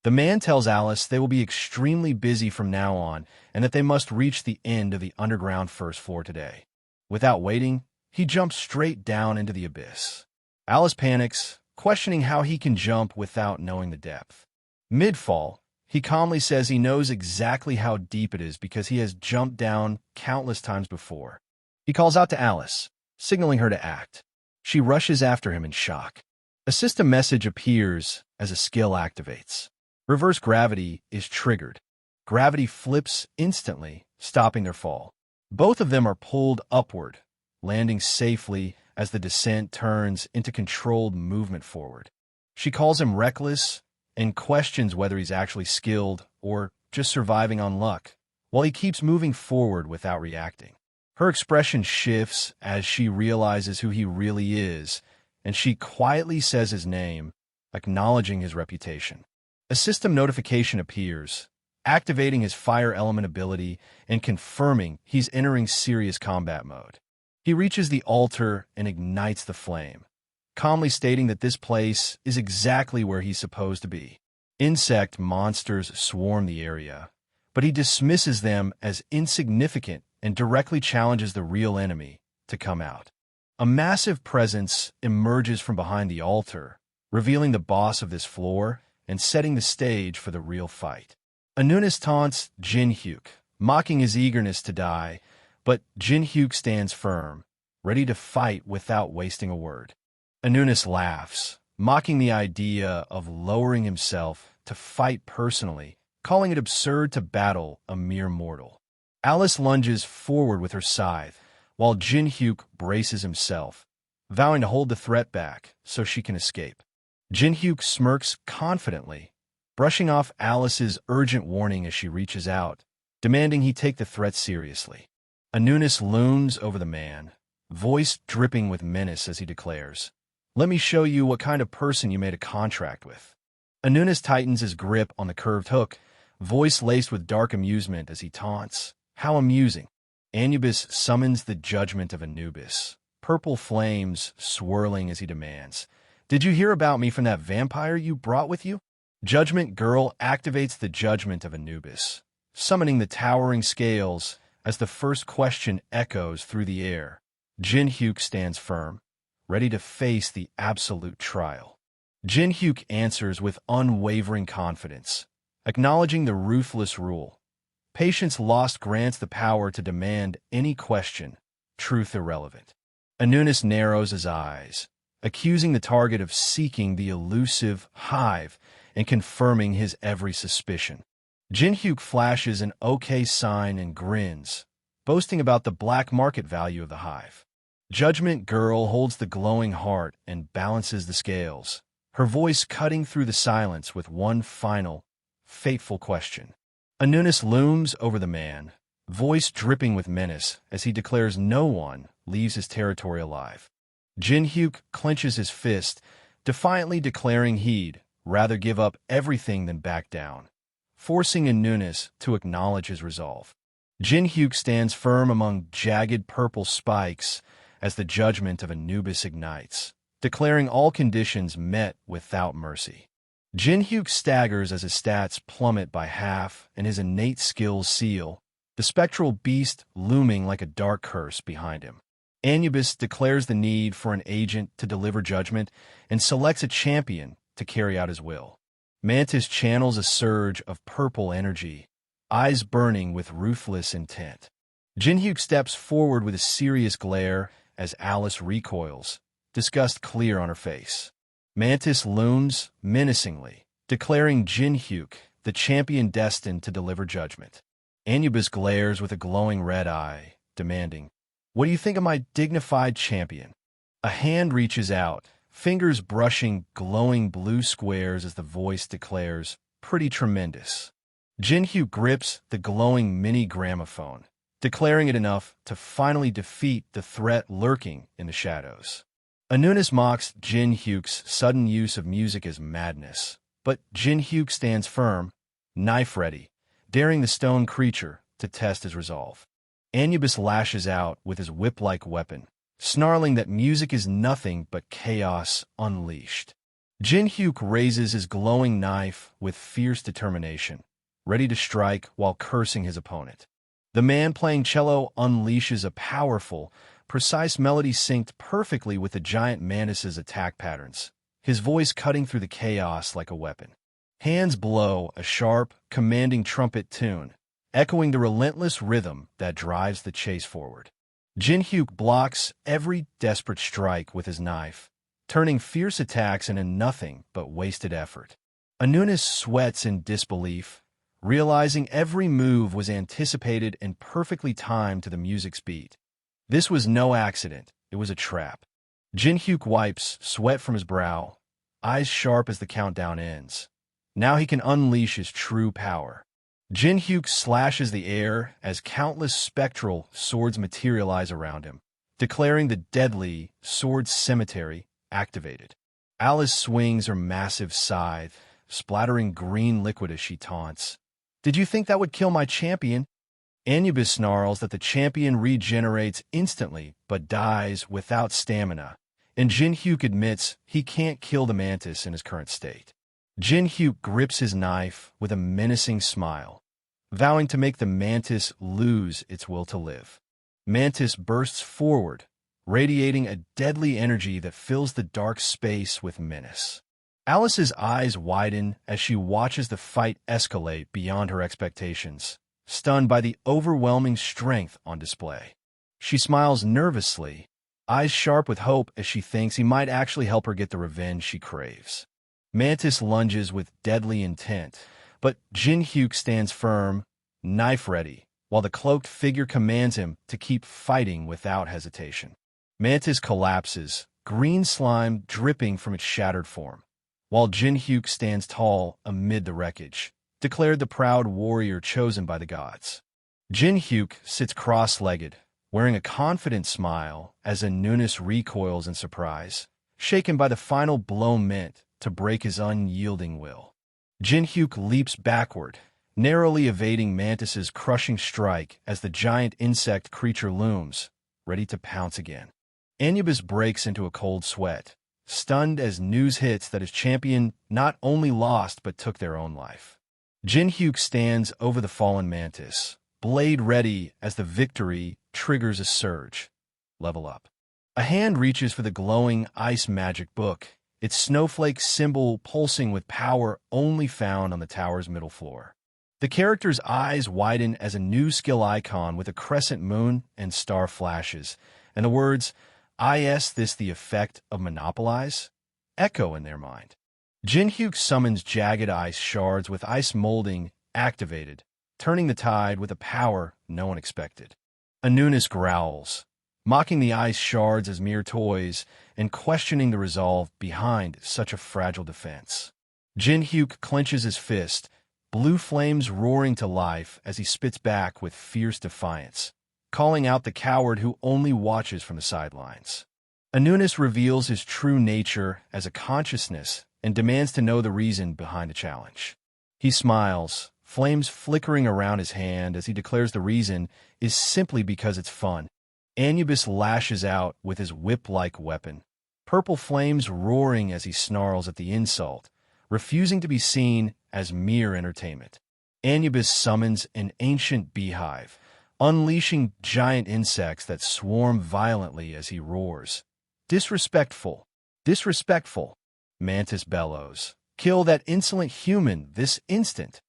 The man tells Alice they will be extremely busy from now on and that they must reach the end of the underground first floor today. Without waiting, he jumps straight down into the abyss. Alice panics, questioning how he can jump without knowing the depth. Mid-fall, he calmly says he knows exactly how deep it is because he has jumped down countless times before. He calls out to Alice, signaling her to act. She rushes after him in shock. A system message appears as a skill activates. Reverse gravity is triggered. Gravity flips instantly, stopping their fall. Both of them are pulled upward, landing safely as the descent turns into controlled movement forward. She calls him reckless and questions whether he's actually skilled or just surviving on luck, while he keeps moving forward without reacting. Her expression shifts as she realizes who he really is, and she quietly says his name, acknowledging his reputation. A system notification appears, activating his fire element ability and confirming he's entering serious combat mode. He reaches the altar and ignites the flame, calmly stating that this place is exactly where he's supposed to be. Insect monsters swarm the area, but he dismisses them as insignificant and directly challenges the real enemy to come out. A massive presence emerges from behind the altar, revealing the boss of this floor and setting the stage for the real fight. Anunis taunts Jinhyuk, mocking his eagerness to die, but Jinhyuk stands firm, ready to fight without wasting a word. Anunis laughs, mocking the idea of lowering himself to fight personally, calling it absurd to battle a mere mortal. Alice lunges forward with her scythe, while Jinhyuk braces himself, vowing to hold the threat back so she can escape. Jinhyuk smirks confidently, brushing off Alice's urgent warning as she reaches out, demanding he take the threat seriously. Anunis looms over the man, voice dripping with menace as he declares, "Let me show you what kind of person you made a contract with." Anunis tightens his grip on the curved hook, voice laced with dark amusement as he taunts, "How amusing." Anubis summons the judgment of Anubis, purple flames swirling as he demands, "Did you hear about me from that vampire you brought with you?" Judgment Girl activates the judgment of Anubis, summoning the towering scales as the first question echoes through the air. Jinhyuk stands firm, ready to face the absolute trial. Jinhyuk answers with unwavering confidence, acknowledging the ruthless rule. Patience lost grants the power to demand any question, truth irrelevant. Anunis narrows his eyes, accusing the target of seeking the elusive hive and confirming his every suspicion. Jinhyuk flashes an okay sign and grins, boasting about the black market value of the hive. Judgment Girl holds the glowing heart and balances the scales, her voice cutting through the silence with one final, fateful question. Anunis looms over the man, voice dripping with menace as he declares no one leaves his territory alive. Jinhyuk clenches his fist, defiantly declaring he'd rather give up everything than back down, forcing Anunis to acknowledge his resolve. Jinhyuk stands firm among jagged purple spikes as the judgment of Anubis ignites, declaring all conditions met without mercy. Jinhyuk staggers as his stats plummet by half and his innate skills seal, the spectral beast looming like a dark curse behind him. Anubis declares the need for an agent to deliver judgment and selects a champion to carry out his will. Mantis channels a surge of purple energy, eyes burning with ruthless intent. Jinhyuk steps forward with a serious glare as Alice recoils, disgust clear on her face. Mantis looms menacingly, declaring Jinhyuk the champion destined to deliver judgment. Anubis glares with a glowing red eye, demanding, "What do you think of my dignified champion?" A hand reaches out, fingers brushing glowing blue squares as the voice declares, "Pretty tremendous." Jinhyuk grips the glowing mini gramophone, declaring it enough to finally defeat the threat lurking in the shadows. Anunis mocks Jinhyuk's sudden use of music as madness, but Jinhyuk stands firm, knife ready, daring the stone creature to test his resolve. Anubis lashes out with his whip-like weapon, snarling that music is nothing but chaos unleashed. Jinhyuk raises his glowing knife with fierce determination, ready to strike while cursing his opponent. The man playing cello unleashes a powerful, precise melody synced perfectly with the giant mantis's attack patterns, his voice cutting through the chaos like a weapon. Hands blow a sharp, commanding trumpet tune, echoing the relentless rhythm that drives the chase forward. Jinhyuk blocks every desperate strike with his knife, turning fierce attacks into nothing but wasted effort. Anunis sweats in disbelief, realizing every move was anticipated and perfectly timed to the music's beat. This was no accident, it was a trap. Jinhyuk wipes sweat from his brow, eyes sharp as the countdown ends. Now he can unleash his true power. Jinhyuk slashes the air as countless spectral swords materialize around him, declaring the deadly sword cemetery activated. Alice swings her massive scythe, splattering green liquid as she taunts. "Did you think that would kill my champion?" Anubis snarls that the champion regenerates instantly but dies without stamina, and Jinhyuk admits he can't kill the mantis in his current state. Jinhyuk grips his knife with a menacing smile, vowing to make the mantis lose its will to live. Mantis bursts forward, radiating a deadly energy that fills the dark space with menace. Alice's eyes widen as she watches the fight escalate beyond her expectations, stunned by the overwhelming strength on display. She smiles nervously, eyes sharp with hope as she thinks he might actually help her get the revenge she craves. Mantis lunges with deadly intent, but Jinhyuk stands firm, knife ready, while the cloaked figure commands him to keep fighting without hesitation. Mantis collapses, green slime dripping from its shattered form, while Jinhyuk stands tall amid the wreckage, declared the proud warrior chosen by the gods. Jinhyuk sits cross-legged, wearing a confident smile as Anunis recoils in surprise, shaken by the final blow meant to break his unyielding will. Jinhyuk leaps backward, narrowly evading Mantis's crushing strike as the giant insect creature looms, ready to pounce again. Anubis breaks into a cold sweat, stunned as news hits that his champion not only lost but took their own life. Jinhyuk stands over the fallen mantis, blade ready as the victory triggers a surge. Level up. A hand reaches for the glowing ice magic book, its snowflake symbol pulsing with power only found on the tower's middle floor. The character's eyes widen as a new skill icon with a crescent moon and star flashes, and the words, "Is this the effect of monopolize?" echo in their mind. Jinhyuk summons jagged ice shards with ice molding activated, turning the tide with a power no one expected. Anunus growls, mocking the ice shards as mere toys and questioning the resolve behind such a fragile defense. Jinhyuk clenches his fist, blue flames roaring to life as he spits back with fierce defiance, calling out the coward who only watches from the sidelines. Anunus reveals his true nature as a consciousness and demands to know the reason behind the challenge. He smiles, flames flickering around his hand as he declares the reason is simply because it's fun. Anubis lashes out with his whip-like weapon, purple flames roaring as he snarls at the insult, refusing to be seen as mere entertainment. Anubis summons an ancient beehive, unleashing giant insects that swarm violently as he roars. Disrespectful! Disrespectful! Mantis bellows. Kill that insolent human this instant!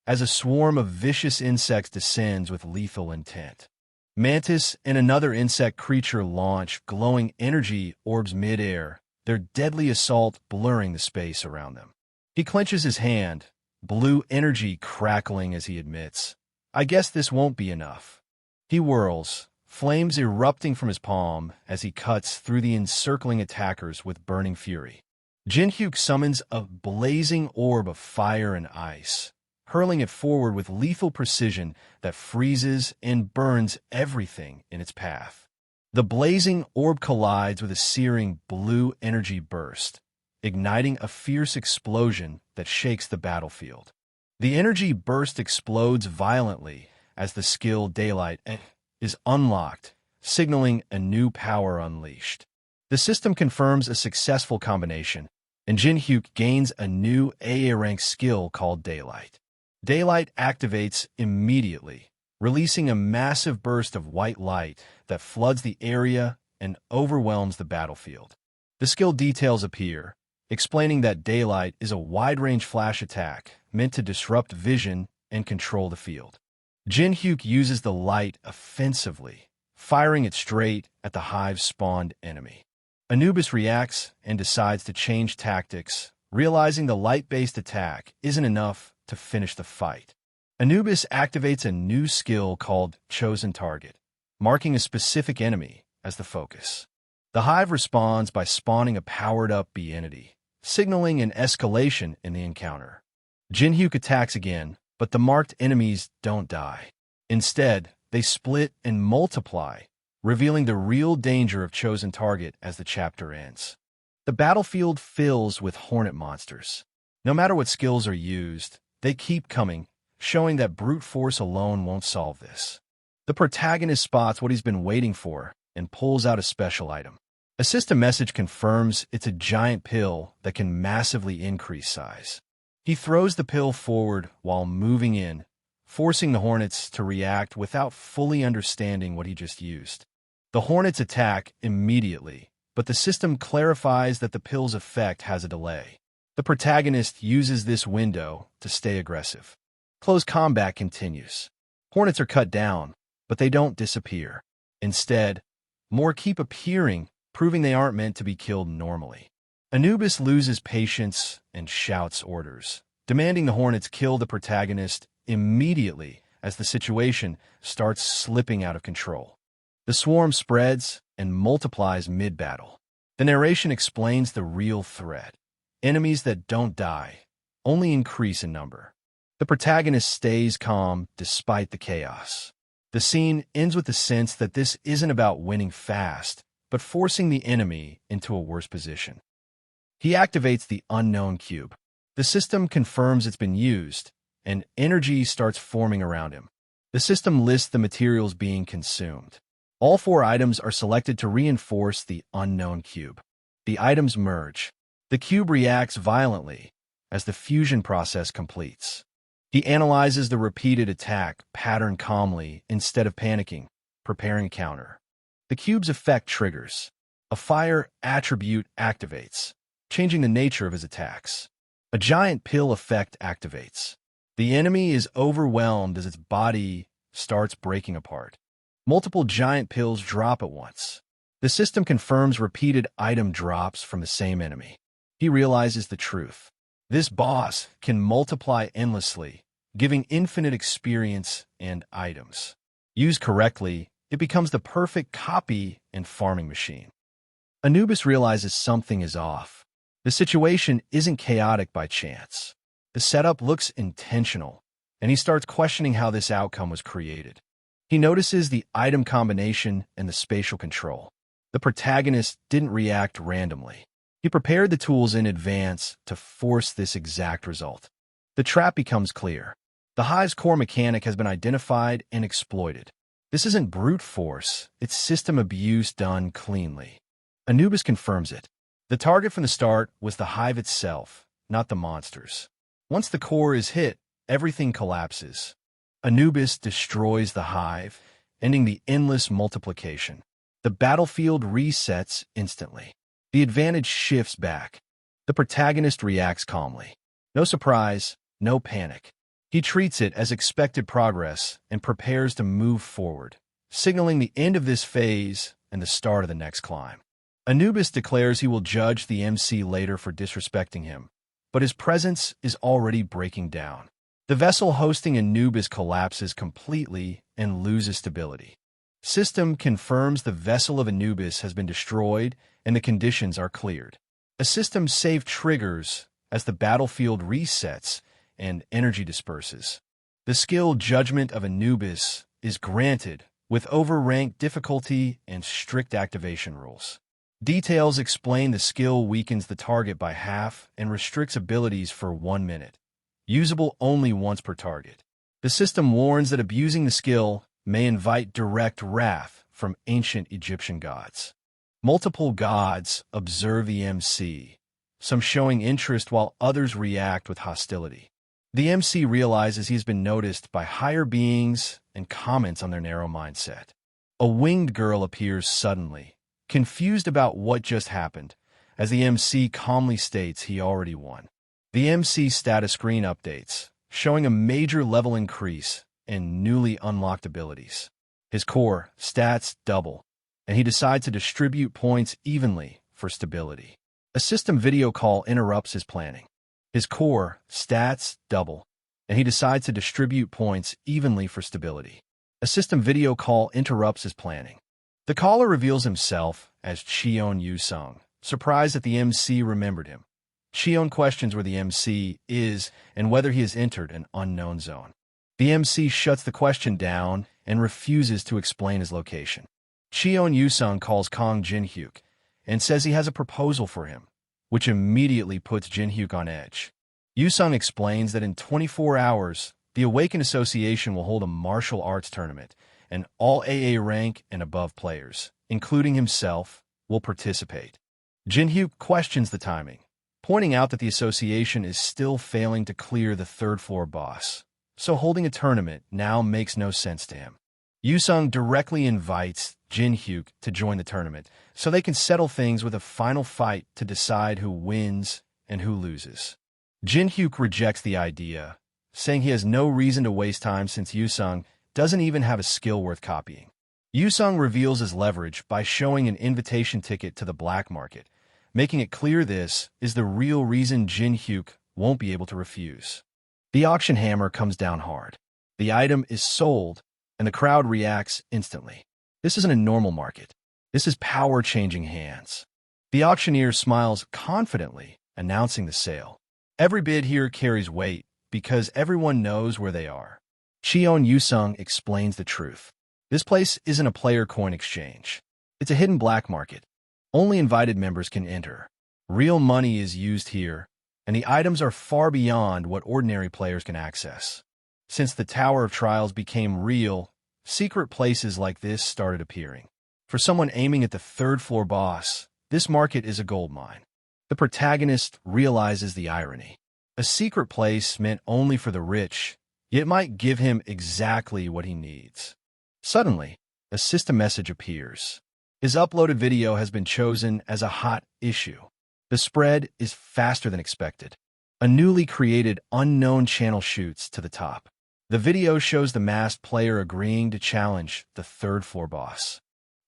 As a swarm of vicious insects descends with lethal intent. Mantis and another insect creature launch glowing energy orbs midair, their deadly assault blurring the space around them. He clenches his hand, blue energy crackling as he admits, "I guess this won't be enough." He whirls, flames erupting from his palm as he cuts through the encircling attackers with burning fury. Jinhyuk summons a blazing orb of fire and ice, hurling it forward with lethal precision that freezes and burns everything in its path. The blazing orb collides with a searing blue energy burst, igniting a fierce explosion that shakes the battlefield. The energy burst explodes violently as the skill Daylight is unlocked, signaling a new power unleashed. The system confirms a successful combination, and Jinhyuk gains a new AA-rank skill called Daylight. Daylight activates immediately, releasing a massive burst of white light that floods the area and overwhelms the battlefield. The skill details appear, explaining that Daylight is a wide-range flash attack meant to disrupt vision and control the field. Jinhyuk uses the light offensively, firing it straight at the hive-spawned enemy. Anubis reacts and decides to change tactics, realizing the light-based attack isn't enough to finish the fight. Anubis activates a new skill called Chosen Target, marking a specific enemy as the focus. The hive responds by spawning a powered-up bee entity, signaling an escalation in the encounter. Jinhyuk attacks again, but the marked enemies don't die. Instead, they split and multiply, revealing the real danger of Chosen Target as the chapter ends. The battlefield fills with hornet monsters. No matter what skills are used, they keep coming, showing that brute force alone won't solve this. The protagonist spots what he's been waiting for and pulls out a special item. A system message confirms it's a giant pill that can massively increase size. He throws the pill forward while moving in, forcing the hornets to react without fully understanding what he just used. The hornets attack immediately, but the system clarifies that the pill's effect has a delay. The protagonist uses this window to stay aggressive. Close combat continues. Hornets are cut down, but they don't disappear. Instead, more keep appearing, proving they aren't meant to be killed normally. Anubis loses patience and shouts orders, demanding the hornets kill the protagonist immediately as the situation starts slipping out of control. The swarm spreads and multiplies mid-battle. The narration explains the real threat. Enemies that don't die, only increase in number. The protagonist stays calm despite the chaos. The scene ends with the sense that this isn't about winning fast, but forcing the enemy into a worse position. He activates the unknown cube. The system confirms it's been used, and energy starts forming around him. The system lists the materials being consumed. All 4 items are selected to reinforce the unknown cube. The items merge. The cube reacts violently as the fusion process completes. He analyzes the repeated attack pattern calmly instead of panicking, preparing a counter. The cube's effect triggers. A fire attribute activates. changing the nature of his attacks. A giant pill effect activates. The enemy is overwhelmed as its body starts breaking apart. Multiple giant pills drop at once. The system confirms repeated item drops from the same enemy. He realizes the truth. This boss can multiply endlessly, giving infinite experience and items. Used correctly, it becomes the perfect copy and farming machine. Anubis realizes something is off. The situation isn't chaotic by chance. The setup looks intentional, and he starts questioning how this outcome was created. He notices the item combination and the spatial control. The protagonist didn't react randomly. He prepared the tools in advance to force this exact result. The trap becomes clear. The hive's core mechanic has been identified and exploited. This isn't brute force, it's system abuse done cleanly. Anubis confirms it. The target from the start was the hive itself, not the monsters. Once the core is hit, everything collapses. Anubis destroys the hive, ending the endless multiplication. The battlefield resets instantly. The advantage shifts back. The protagonist reacts calmly. No surprise, no panic. He treats it as expected progress and prepares to move forward, signaling the end of this phase and the start of the next climb. Anubis declares he will judge the MC later for disrespecting him, but his presence is already breaking down. The vessel hosting Anubis collapses completely and loses stability. System confirms the vessel of Anubis has been destroyed and the conditions are cleared. A system save triggers as the battlefield resets and energy disperses. The skill judgment of Anubis is granted with overranked difficulty and strict activation rules. Details explain the skill weakens the target by half and restricts abilities for 1 minute. Usable only once per target. The system warns that abusing the skill may invite direct wrath from ancient Egyptian gods. Multiple gods observe the MC, some showing interest while others react with hostility. The MC realizes he's been noticed by higher beings and comments on their narrow mindset. A winged girl appears suddenly, confused about what just happened, as the MC calmly states he already won. The MC status screen updates, showing a major level increase and newly unlocked abilities. His core stats double, and he decides to distribute points evenly for stability. A system video call interrupts his planning. His core stats double, and he decides to distribute points evenly for stability. A system video call interrupts his planning. The caller reveals himself as Cheon Yu-sung, surprised that the MC remembered him. Cheon questions where the MC is and whether he has entered an unknown zone. The MC shuts the question down and refuses to explain his location. Cheon Yu-sung calls Kong Jin-hyuk and says he has a proposal for him, which immediately puts Jin-hyuk on edge. Yu-sung explains that in 24 hours, the Awakened Association will hold a martial arts tournament, and all AA rank and above players, including himself, will participate. Jin-hyuk questions the timing, pointing out that the association is still failing to clear the third-floor boss, so holding a tournament now makes no sense to him. Yu-sung directly invites Jin-hyuk to join the tournament so they can settle things with a final fight to decide who wins and who loses. Jin-hyuk rejects the idea, saying he has no reason to waste time since Yu-sung doesn't even have a skill worth copying. Yu-sung reveals his leverage by showing an invitation ticket to the black market, making it clear this is the real reason Jin-hyuk won't be able to refuse. The auction hammer comes down hard. The item is sold, and the crowd reacts instantly. This isn't a normal market. This is power changing hands. The auctioneer smiles confidently, announcing the sale. Every bid here carries weight because everyone knows where they are. Cheon Yu-sung explains the truth. This place isn't a player coin exchange. It's a hidden black market. Only invited members can enter. Real money is used here, and the items are far beyond what ordinary players can access. Since the Tower of Trials became real, secret places like this started appearing. For someone aiming at the third-floor boss, this market is a goldmine. The protagonist realizes the irony. A secret place meant only for the rich, yet might give him exactly what he needs. Suddenly, a system message appears. His uploaded video has been chosen as a hot issue. The spread is faster than expected. A newly created unknown channel shoots to the top. The video shows the masked player agreeing to challenge the third-floor boss.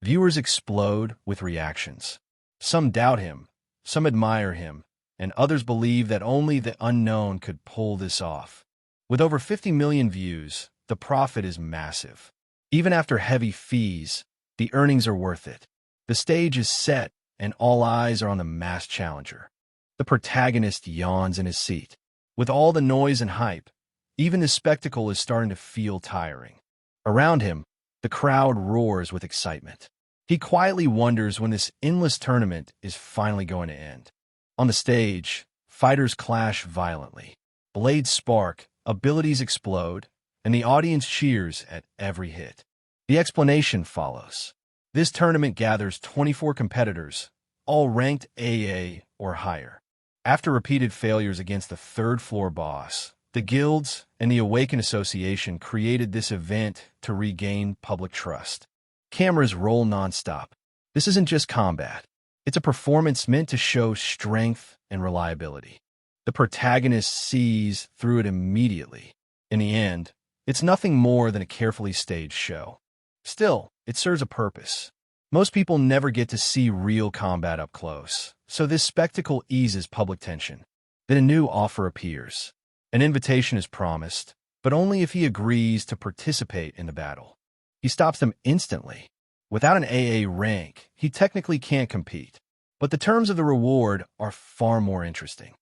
Viewers explode with reactions. Some doubt him, some admire him, and others believe that only the unknown could pull this off. With over 50 million views, the profit is massive. Even after heavy fees, the earnings are worth it. The stage is set, and all eyes are on the masked challenger. The protagonist yawns in his seat. With all the noise and hype, even the spectacle is starting to feel tiring. Around him, the crowd roars with excitement. He quietly wonders when this endless tournament is finally going to end. On the stage, fighters clash violently. Blades spark, abilities explode, and the audience cheers at every hit. The explanation follows. This tournament gathers 24 competitors, all ranked AA or higher. After repeated failures against the third-floor boss, the guilds and the Awaken Association created this event to regain public trust. Cameras roll nonstop. This isn't just combat. It's a performance meant to show strength and reliability. The protagonist sees through it immediately. In the end, it's nothing more than a carefully staged show. Still, it serves a purpose. Most people never get to see real combat up close, so this spectacle eases public tension. Then a new offer appears. An invitation is promised, but only if he agrees to participate in the battle. He stops them instantly. Without an AA rank, he technically can't compete. But the terms of the reward are far more interesting.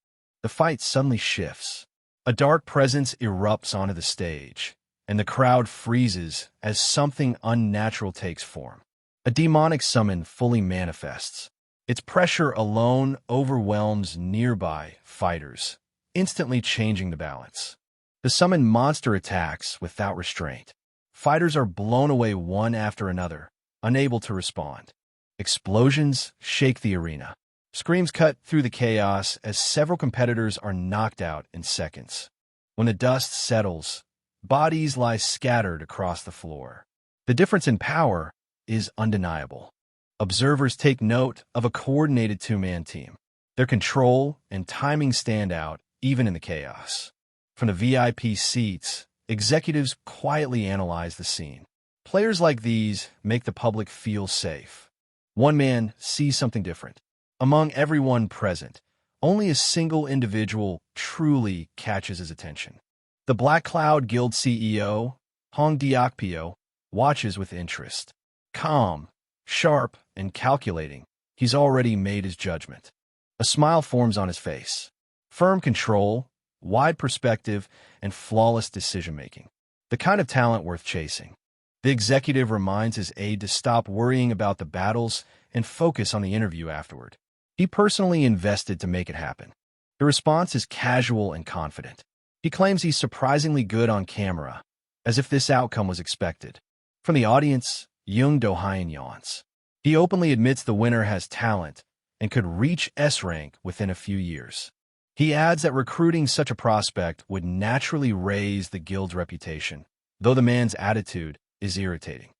The fight suddenly shifts. A dark presence erupts onto the stage, and the crowd freezes as something unnatural takes form. A demonic summon fully manifests. Its pressure alone overwhelms nearby fighters, instantly changing the balance. The summoned monster attacks without restraint. Fighters are blown away one after another, unable to respond. Explosions shake the arena. Screams cut through the chaos as several competitors are knocked out in seconds. When the dust settles, bodies lie scattered across the floor. The difference in power is undeniable. Observers take note of a coordinated two-man team. Their control and timing stand out even in the chaos. From the VIP seats, executives quietly analyze the scene. Players like these make the public feel safe. One man sees something different. Among everyone present, only a single individual truly catches his attention. The Black Cloud Guild CEO, Hong Diokpyo, watches with interest. Calm, sharp, and calculating, he's already made his judgment. A smile forms on his face. Firm control, wide perspective, and flawless decision-making. The kind of talent worth chasing. The executive reminds his aide to stop worrying about the battles and focus on the interview afterward. He personally invested to make it happen. The response is casual and confident. He claims he's surprisingly good on camera, as if this outcome was expected. From the audience, Young Do-hyun yawns. He openly admits the winner has talent and could reach S rank within a few years. He adds that recruiting such a prospect would naturally raise the guild's reputation, though the man's attitude is irritating.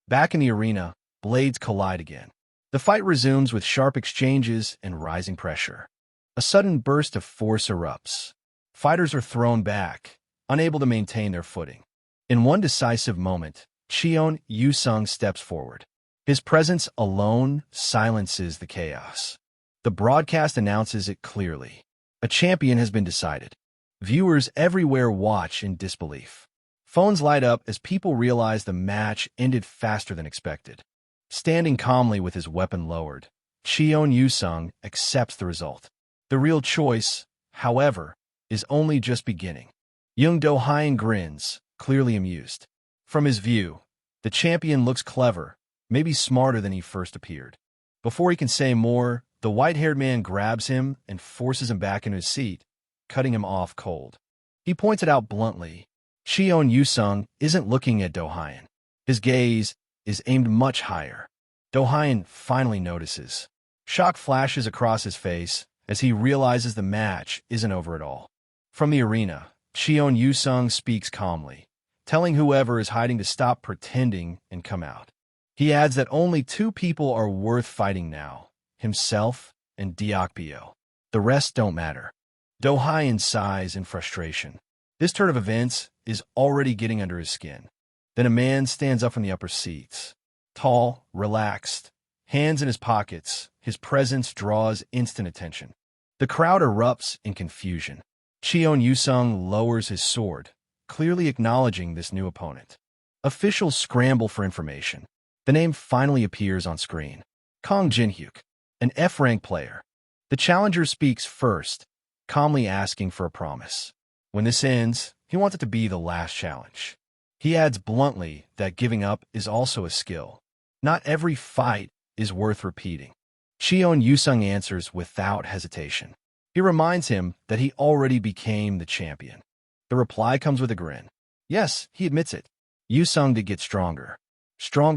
Back in the arena, blades collide again. The fight resumes with sharp exchanges and rising pressure. A sudden burst of force erupts. Fighters are thrown back, unable to maintain their footing. In one decisive moment, Cheon Yu-sung steps forward. His presence alone silences the chaos. The broadcast announces it clearly. A champion has been decided. Viewers everywhere watch in disbelief. Phones light up as people realize the match ended faster than expected. Standing calmly with his weapon lowered, Cheon Yu-sung accepts the result. The real choice, however, is only just beginning. Young Do-hyun grins, clearly amused. From his view, the champion looks clever, maybe smarter than he first appeared. Before he can say more, the white-haired man grabs him and forces him back into his seat, cutting him off cold. He points it out bluntly. Cheon Yu-sung isn't looking at Do-hyun. His gaze is aimed much higher. Do-hyun finally notices. Shock flashes across his face as he realizes the match isn't over at all. From the arena, Cheon Yu-sung speaks calmly, telling whoever is hiding to stop pretending and come out. He adds that only two people are worth fighting now, himself and Diokpyo. The rest don't matter. Do-Hyun sighs in frustration. This turn of events is already getting under his skin. Then a man stands up from the upper seats. Tall, relaxed, hands in his pockets, his presence draws instant attention. The crowd erupts in confusion. Cheon Yusung lowers his sword, clearly acknowledging this new opponent. Officials scramble for information. The name finally appears on screen. Kong Jinhyuk, an F-rank player. The challenger speaks first, calmly asking for a promise. When this ends, he wants it to be the last challenge. He adds bluntly that giving up is also a skill. Not every fight is worth repeating. Cheon Yusung answers without hesitation. He reminds him that he already became the champion. The reply comes with a grin. Yes, he admits it. Yusung did get stronger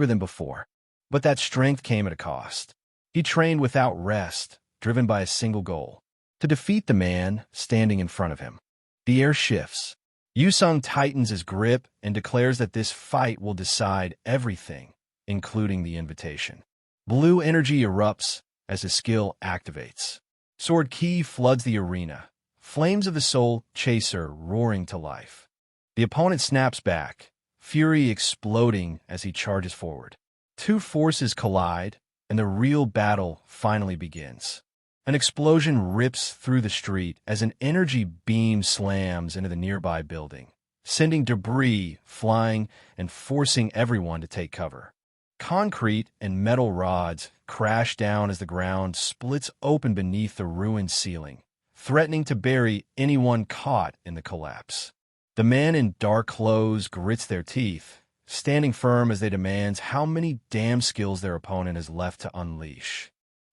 than before. But that strength came at a cost. He trained without rest, driven by a single goal: to defeat the man standing in front of him. The air shifts. Yusung tightens his grip and declares that this fight will decide everything, including the invitation. Blue energy erupts as his skill activates. Sword Ki floods the arena, flames of the soul chaser roaring to life. The opponent snaps back, fury exploding as he charges forward. Two forces collide, and the real battle finally begins. An explosion rips through the street as an energy beam slams into the nearby building, sending debris flying and forcing everyone to take cover. Concrete and metal rods crash down as the ground splits open beneath the ruined ceiling, threatening to bury anyone caught in the collapse. The man in dark clothes grits their teeth, standing firm as they demand how many damn skills their opponent has left to unleash.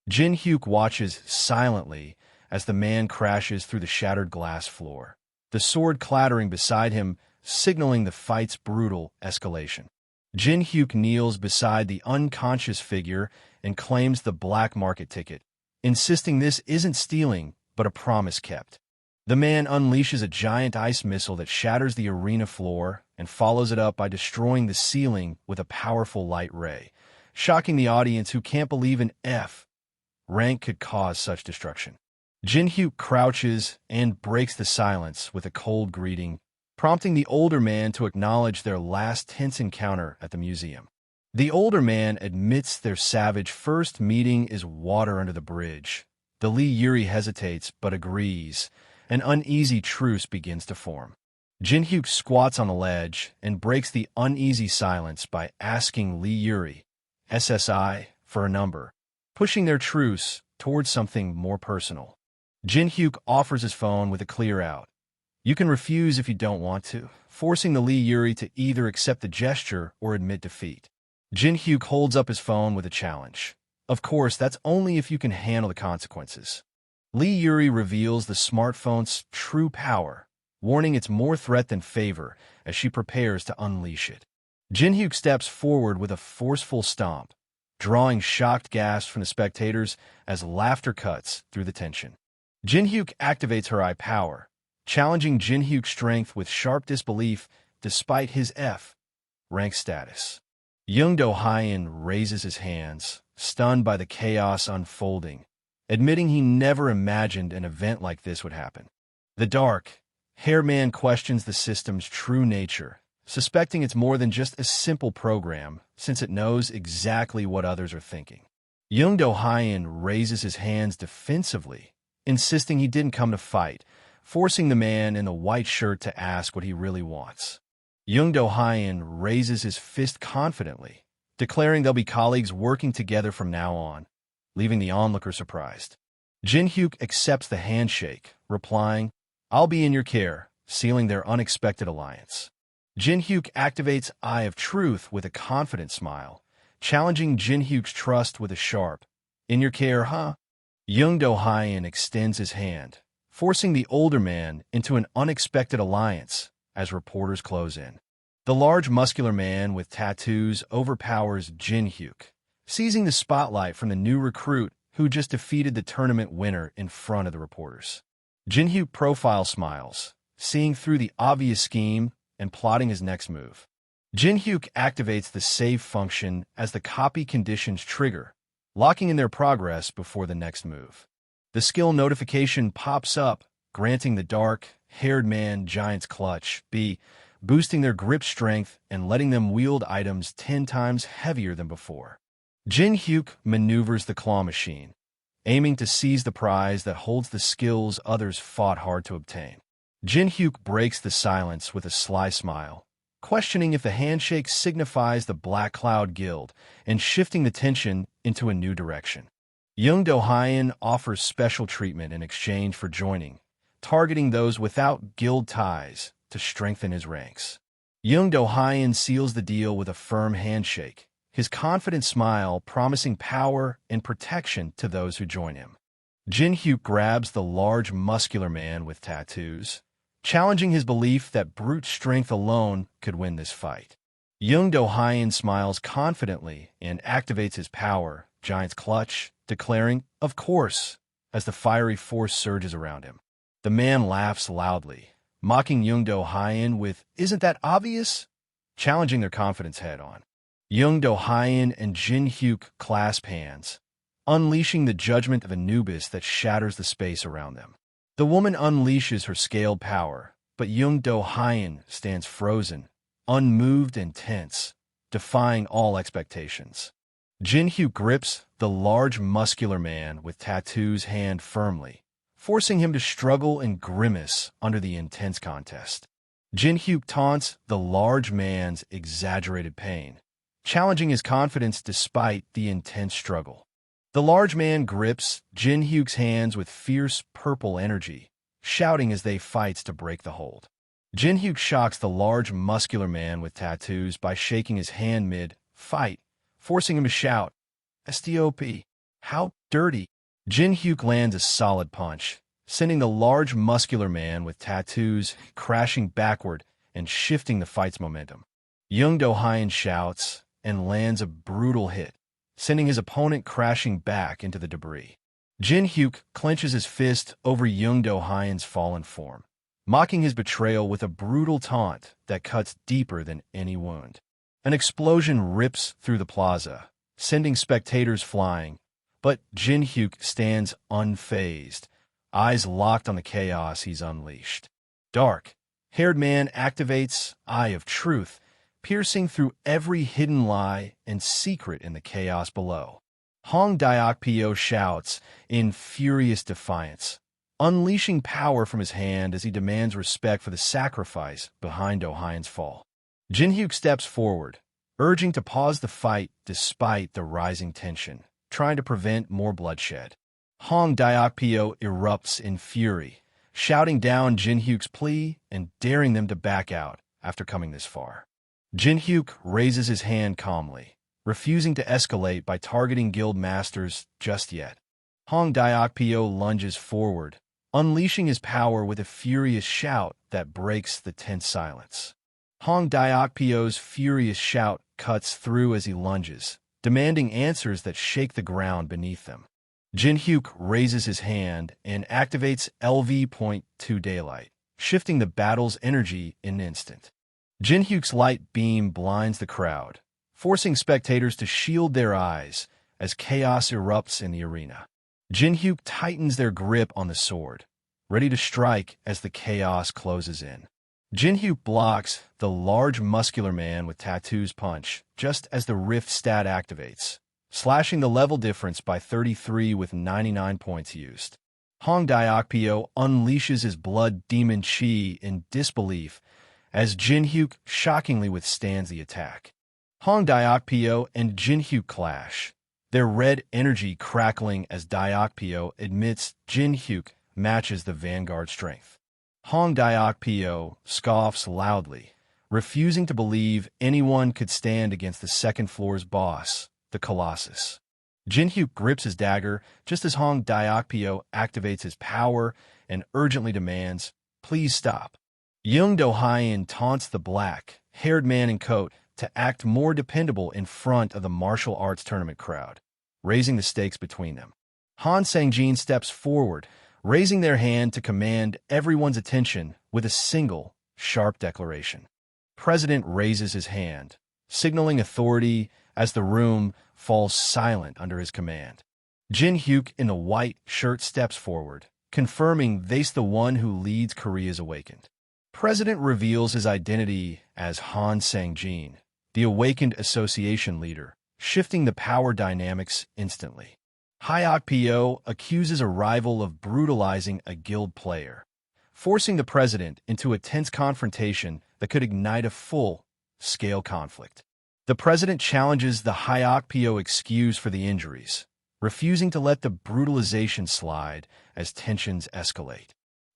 Jinhyuk watches silently as the man crashes through the shattered glass floor, the sword clattering beside him, signaling the fight's brutal escalation. Jinhyuk kneels beside the unconscious figure and claims the black market ticket, insisting this isn't stealing, but a promise kept. The man unleashes a giant ice missile that shatters the arena floor and follows it up by destroying the ceiling with a powerful light ray, shocking the audience who can't believe an F-rank could cause such destruction. Jinhyuk crouches and breaks the silence with a cold greeting, prompting the older man to acknowledge their last tense encounter at the museum. The older man admits their savage first meeting is water under the bridge. The Lee Yuri hesitates but agrees. An uneasy truce begins to form. Jinhyuk squats on a ledge and breaks the uneasy silence by asking Lee Yuri, SSI, for a number, pushing their truce towards something more personal. Jinhyuk offers his phone with a clear out. You can refuse if you don't want to, forcing the Lee Yuri to either accept the gesture or admit defeat. Jinhyuk holds up his phone with a challenge. Of course, that's only if you can handle the consequences. Lee Yuri reveals the smartphone's true power, warning it's more threat than favor as she prepares to unleash it. Jinhyuk steps forward with a forceful stomp, drawing shocked gasps from the spectators as laughter cuts through the tension. Jinhyuk activates her eye power, challenging Jinhyuk's strength with sharp disbelief despite his F-rank status. Young Do-Hyun raises his hands, stunned by the chaos unfolding, admitting he never imagined an event like this would happen. The dark-haired man questions the system's true nature, suspecting it's more than just a simple program, since it knows exactly what others are thinking. Young Do-Hyun raises his hands defensively, insisting he didn't come to fight, forcing the man in the white shirt to ask what he really wants. Young Do-Hyun raises his fist confidently, declaring they'll be colleagues working together from now on, leaving the onlooker surprised. Jinhyuk accepts the handshake, replying, I'll be in your care, sealing their unexpected alliance. Jinhyuk activates Eye of Truth with a confident smile, challenging Jinhyuk's trust with a sharp, in your care, huh? Young Do-Hyun extends his hand, forcing the older man into an unexpected alliance as reporters close in. The large muscular man with tattoos overpowers Jinhyuk, seizing the spotlight from the new recruit who just defeated the tournament winner in front of the reporters. Jinhyuk profile smiles, seeing through the obvious scheme and plotting his next move. Jinhyuk activates the save function as the copy conditions trigger, locking in their progress before the next move. The skill notification pops up, granting the dark-haired man Giant's Clutch, B, boosting their grip strength and letting them wield items 10 times heavier than before. Jin-hyuk maneuvers the claw machine, aiming to seize the prize that holds the skills others fought hard to obtain. Jin-hyuk breaks the silence with a sly smile, questioning if the handshake signifies the Black Cloud Guild and shifting the tension into a new direction. Young Do-hyun offers special treatment in exchange for joining, targeting those without guild ties to strengthen his ranks. Young Do-hyun seals the deal with a firm handshake, his confident smile promising power and protection to those who join him. Jin-hyuk grabs the large muscular man with tattoos, challenging his belief that brute strength alone could win this fight. Young Do-hyun smiles confidently and activates his power, Giant's Clutch, declaring, "Of course," as the fiery force surges around him. The man laughs loudly, mocking Young Do-hyun with, "Isn't that obvious?" challenging their confidence head-on. Young Do-hyun and Jin-hyuk clasp hands, unleashing the judgment of Anubis that shatters the space around them. The woman unleashes her scaled power, but Young Do-hyun stands frozen, unmoved and tense, defying all expectations. Jin-hyuk grips the large muscular man with tattoos hand firmly, forcing him to struggle and grimace under the intense contest. Jin-hyuk taunts the large man's exaggerated pain, challenging his confidence despite the intense struggle. The large man grips Jin-hyuk's hands with fierce purple energy, shouting as they fights to break the hold. Jin-hyuk shocks the large muscular man with tattoos by shaking his hand mid-fight, forcing him to shout, "Stop! How dirty!" Jin-hyuk lands a solid punch, sending the large muscular man with tattoos crashing backward and shifting the fight's momentum. Young Do-hyun shouts and lands a brutal hit, sending his opponent crashing back into the debris. Jin-hyuk clenches his fist over Young Do-hyun's fallen form, mocking his betrayal with a brutal taunt that cuts deeper than any wound. An explosion rips through the plaza, sending spectators flying, but Jin-hyuk stands unfazed, eyes locked on the chaos he's unleashed. Dark-haired man activates Eye of Truth, piercing through every hidden lie and secret in the chaos below. Hong Daokpyo shouts in furious defiance, unleashing power from his hand as he demands respect for the sacrifice behind Do-hyun's fall. Jin-hyuk steps forward, urging to pause the fight despite the rising tension, trying to prevent more bloodshed. Hong Daokpyo erupts in fury, shouting down Jin-hyuk's plea and daring them to back out after coming this far. Jin-hyuk raises his hand calmly, refusing to escalate by targeting guild masters just yet. Hong Daokpyo lunges forward, unleashing his power with a furious shout that breaks the tense silence. Hong Daokpyo's furious shout cuts through as he lunges, demanding answers that shake the ground beneath them. Jin-hyuk raises his hand and activates LV.2 Daylight, shifting the battle's energy in an instant. Jin-hyuk's light beam blinds the crowd, forcing spectators to shield their eyes as chaos erupts in the arena. Jin-hyuk tightens their grip on the sword, ready to strike as the chaos closes in. Jin-hyuk blocks the large muscular man with tattoos punch just as the rift stat activates, slashing the level difference by 33 with 99 points used. Hong Daokpyo unleashes his blood demon chi in disbelief as Jin-hyuk shockingly withstands the attack. Hong Daokpyo and Jin-hyuk clash, their red energy crackling as Daokpyo admits Jin-hyuk matches the vanguard strength. Hong Daokpyo scoffs loudly, refusing to believe anyone could stand against the second floor's boss, the Colossus. Jin-hyuk grips his dagger just as Hong Daokpyo activates his power and urgently demands, "Please stop." Young Do-hyun taunts the black-haired man in coat to act more dependable in front of the martial arts tournament crowd, raising the stakes between them. Han Sang-jin steps forward, raising their hand to command everyone's attention with a single, sharp declaration. President raises his hand, signaling authority as the room falls silent under his command. Jin-hyuk in the white shirt steps forward, confirming they's the one who leads Korea's awakened. President reveals his identity as Han Sang-jin, the awakened association leader, shifting the power dynamics instantly. Hyok-po accuses a rival of brutalizing a guild player, forcing the president into a tense confrontation that could ignite a full-scale conflict. The president challenges the Hyok-po excuse for the injuries, refusing to let the brutalization slide as tensions escalate.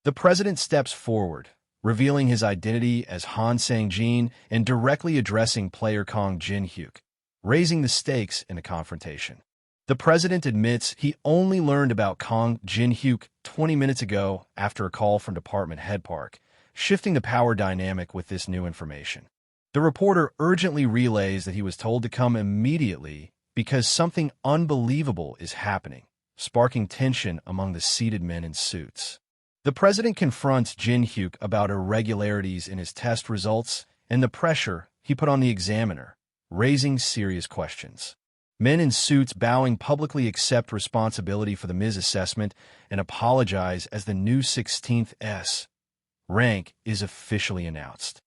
The president steps forward, revealing his identity as Han Sang-jin and directly addressing player Kong Jin-hyuk, raising the stakes in a confrontation. The president admits he only learned about Kong Jin-hyuk 20 minutes ago after a call from Department Head Park, shifting the power dynamic with this new information. The reporter urgently relays that he was told to come immediately because something unbelievable is happening, sparking tension among the seated men in suits. The president confronts Jin-hyuk about irregularities in his test results and the pressure he put on the examiner, raising serious questions. Men in suits bowing publicly accept responsibility for the misassessment and apologize as the new 16th S rank is officially announced.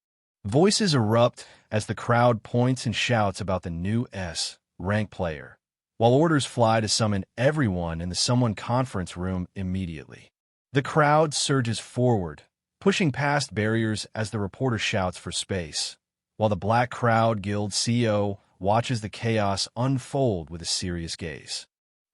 Voices erupt as the crowd points and shouts about the new S rank player, while orders fly to summon everyone in the Someone conference room immediately. The crowd surges forward, pushing past barriers as the reporter shouts for space, while the Black Crowd Guild CEO watches the chaos unfold with a serious gaze.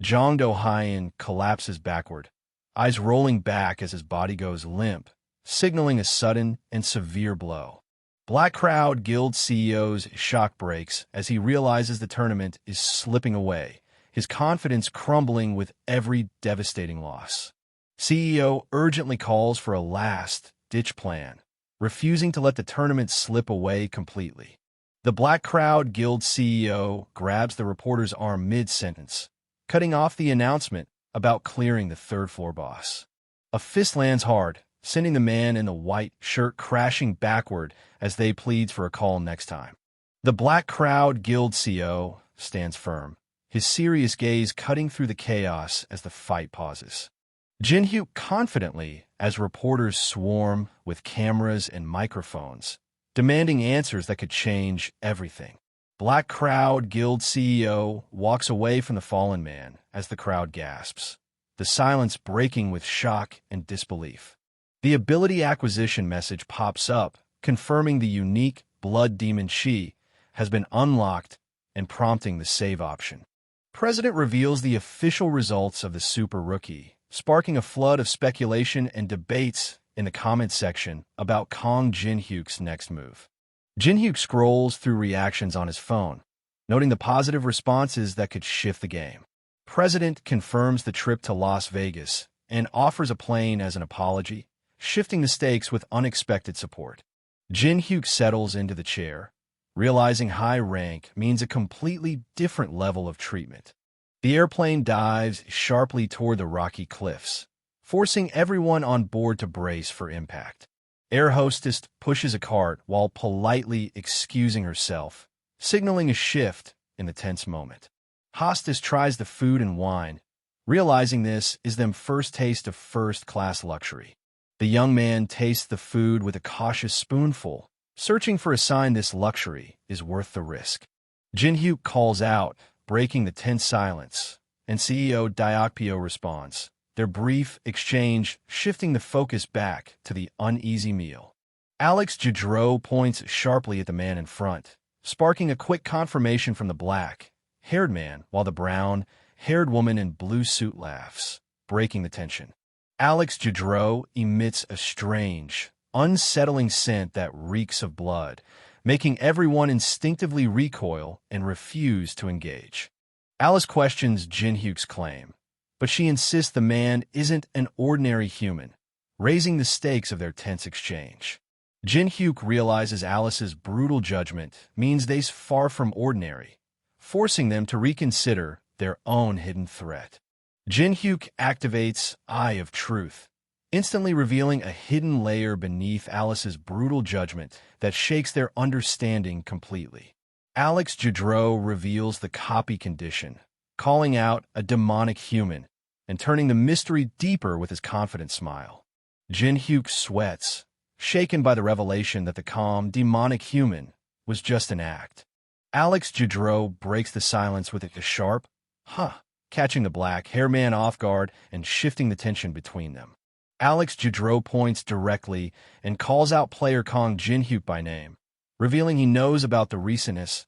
Jong Do-hyun collapses backward, eyes rolling back as his body goes limp, signaling a sudden and severe blow. Black Crowd Guild CEO's shock breaks as he realizes the tournament is slipping away, his confidence crumbling with every devastating loss. CEO urgently calls for a last-ditch plan, refusing to let the tournament slip away completely. The Black Crowd Guild CEO grabs the reporter's arm mid-sentence, cutting off the announcement about clearing the third-floor boss. A fist lands hard, sending the man in the white shirt crashing backward as they pleads for a call next time. The Black Crowd Guild CEO stands firm, his serious gaze cutting through the chaos as the fight pauses. Jin-hyuk confidently as reporters swarm with cameras and microphones, demanding answers that could change everything. Black Crowd Guild CEO walks away from the fallen man as the crowd gasps, the silence breaking with shock and disbelief. The ability acquisition message pops up, confirming the unique Blood Demon Chi has been unlocked and prompting the save option. President reveals the official results of the Super Rookie, sparking a flood of speculation and debates in the comment section about Kong Jin-hyuk's next move. Jin-hyuk scrolls through reactions on his phone, noting the positive responses that could shift the game. President confirms the trip to Las Vegas and offers a plane as an apology, shifting the stakes with unexpected support. Jin-hyuk settles into the chair, realizing high rank means a completely different level of treatment. The airplane dives sharply toward the rocky cliffs, forcing everyone on board to brace for impact. Air hostess pushes a cart while politely excusing herself, signaling a shift in the tense moment. Hostess tries the food and wine, realizing this is their first taste of first-class luxury. The young man tastes the food with a cautious spoonful, searching for a sign this luxury is worth the risk. Jin-hyuk calls out, breaking the tense silence, and CEO Hyok-po responds, their brief exchange shifting the focus back to the uneasy meal. Alex Jadro points sharply at the man in front, sparking a quick confirmation from the black-haired man, while the brown-haired woman in blue suit laughs, breaking the tension. Alex Jadro emits a strange, unsettling scent that reeks of blood, making everyone instinctively recoil and refuse to engage. Alice questions Jin-hyuk's claim, but she insists the man isn't an ordinary human, raising the stakes of their tense exchange. Jin-hyuk realizes Alice's brutal judgment means they's far from ordinary, forcing them to reconsider their own hidden threat. Jin-hyuk activates Eye of Truth, instantly revealing a hidden layer beneath Alice's brutal judgment that shakes their understanding completely. Alex Jadro reveals the copy condition, calling out a demonic human and turning the mystery deeper with his confident smile. Jinhyuk sweats, shaken by the revelation that the calm, demonic human was just an act. Alex Judreau breaks the silence with a sharp, huh, catching the black-haired man off guard and shifting the tension between them. Alex Judreau points directly and calls out player Kong Jinhyuk by name, revealing he knows about the recent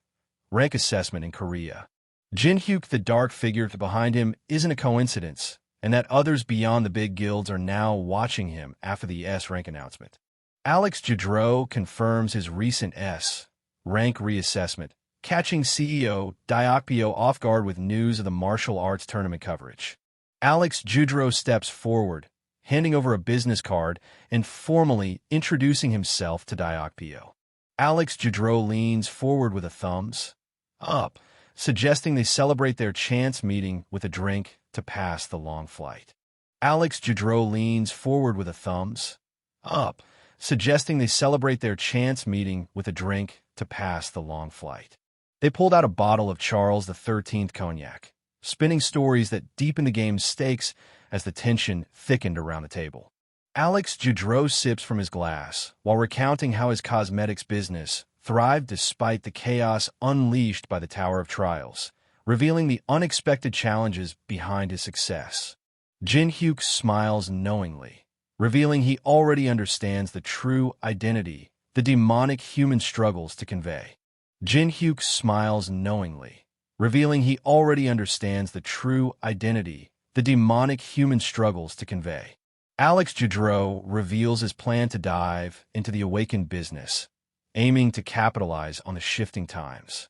rank assessment in Korea. Jinhyuk, the dark figure behind him, isn't a coincidence, and that others beyond the big guilds are now watching him after the S rank announcement. Alex Judreau confirms his recent S rank reassessment, catching CEO Diokpio off guard with news of the martial arts tournament coverage. Alex Judreau steps forward, handing over a business card and formally introducing himself to Diokpio. Alex Judreau leans forward with a thumbs up, suggesting they celebrate their chance meeting with a drink to pass the long flight. Alex Judreau leans forward with a thumbs up, suggesting they celebrate their chance meeting with a drink to pass the long flight. They pulled out a bottle of Charles XIII cognac, spinning stories that deepened the game's stakes as the tension thickened around the table. Alex Judreau sips from his glass while recounting how his cosmetics business thrived despite the chaos unleashed by the Tower of Trials, revealing the unexpected challenges behind his success. Jinhyuk smiles knowingly, revealing he already understands the true identity the demonic human struggles to convey. Jinhyuk smiles knowingly, revealing he already understands the true identity the demonic human struggles to convey. Alex Judreau reveals his plan to dive into the awakened business, aiming to capitalize on the shifting times.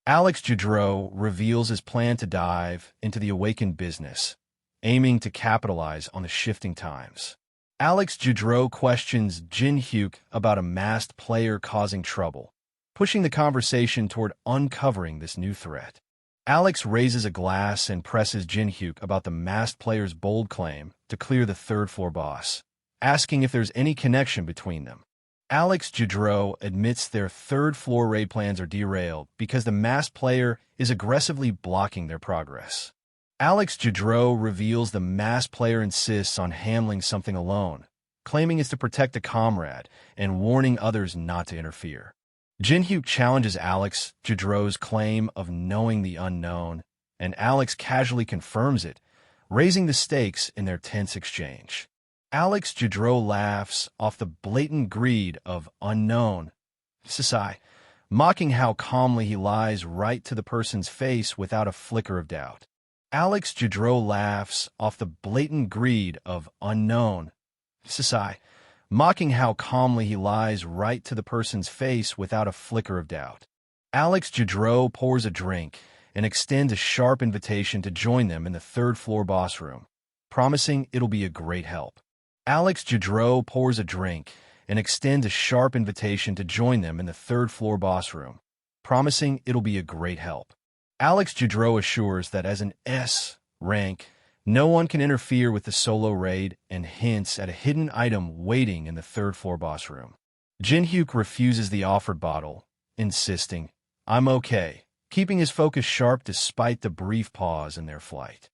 Alex Judreau reveals his plan to dive into the awakened business, aiming to capitalize on the shifting times. Alex Judreau questions Jinhyuk about a masked player causing trouble, pushing the conversation toward uncovering this new threat. Alex raises a glass and presses Jinhyuk about the masked player's bold claim to clear the third-floor boss, asking if there's any connection between them. Alex Judreau admits their third-floor raid plans are derailed because the masked player is aggressively blocking their progress. Alex Judreau reveals the masked player insists on handling something alone, claiming it's to protect a comrade and warning others not to interfere. Jinhyuk challenges Alex Judreau's claim of knowing the unknown, and Alex casually confirms it, raising the stakes in their tense exchange. Alex Judreau laughs off the blatant greed of unknown Sasai, mocking how calmly he lies right to the person's face without a flicker of doubt. Alex Judreau laughs off the blatant greed of unknown Sasai, mocking how calmly he lies right to the person's face without a flicker of doubt. Alex Judreau pours a drink and extends a sharp invitation to join them in the third-floor boss room, promising it'll be a great help. Alex Judreau pours a drink and extends a sharp invitation to join them in the third-floor boss room, promising it'll be a great help. Alex Judreau assures that as an S rank, no one can interfere with the solo raid and hints at a hidden item waiting in the third-floor boss room. Jinhyuk refuses the offered bottle, insisting, "I'm okay," keeping his focus sharp despite the brief pause in their flight.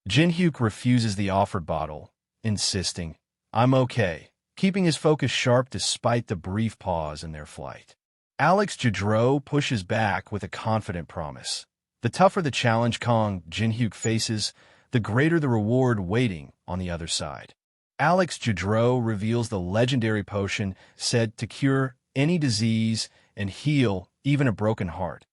Jinhyuk refuses the offered bottle, insisting, "I'm okay," keeping his focus sharp despite the brief pause in their flight. Alex Judreau pushes back with a confident promise. The tougher the challenge Kong Jinhyuk faces, the greater the reward waiting on the other side. Alex Judreau reveals the legendary potion said to cure any disease and heal even a broken heart,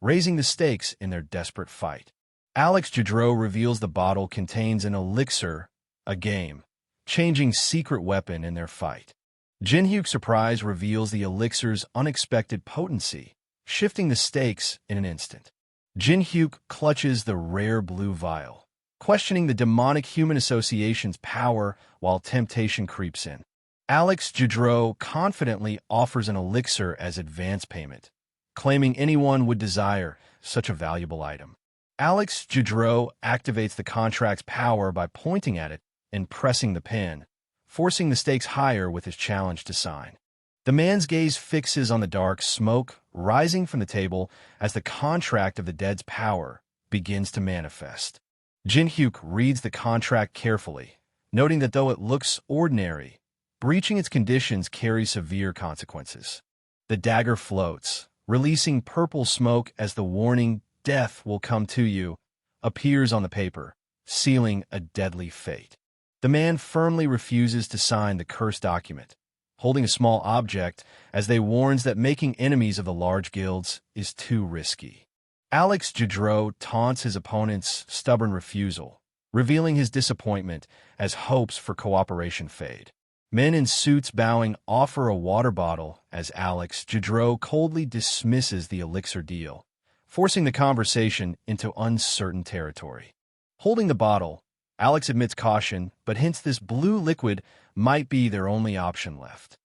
raising the stakes in their desperate fight. Alex Judreau reveals the bottle contains an elixir, a game-changing secret weapon in their fight. Jinhyuk's surprise reveals the elixir's unexpected potency, shifting the stakes in an instant. Jinhyuk clutches the rare blue vial, questioning the demonic human association's power while temptation creeps in. Alex Judreau confidently offers an elixir as advance payment, claiming anyone would desire such a valuable item. Alex Judreau activates the contract's power by pointing at it and pressing the pin, forcing the stakes higher with his challenge to sign. The man's gaze fixes on the dark smoke rising from the table as the contract of the dead's power begins to manifest. Jinhyuk reads the contract carefully, noting that though it looks ordinary, breaching its conditions carries severe consequences. The dagger floats, releasing purple smoke as the warning, "Death will come to you," appears on the paper, sealing a deadly fate. The man firmly refuses to sign the cursed document, holding a small object as they warns that making enemies of the large guilds is too risky. Alex Jinszo taunts his opponent's stubborn refusal, revealing his disappointment as hopes for cooperation fade. Men in suits bowing offer a water bottle as Alex Jinszo coldly dismisses the elixir deal, forcing the conversation into uncertain territory. Holding the bottle, Alex admits caution, but hints this blue liquid might be their only option left.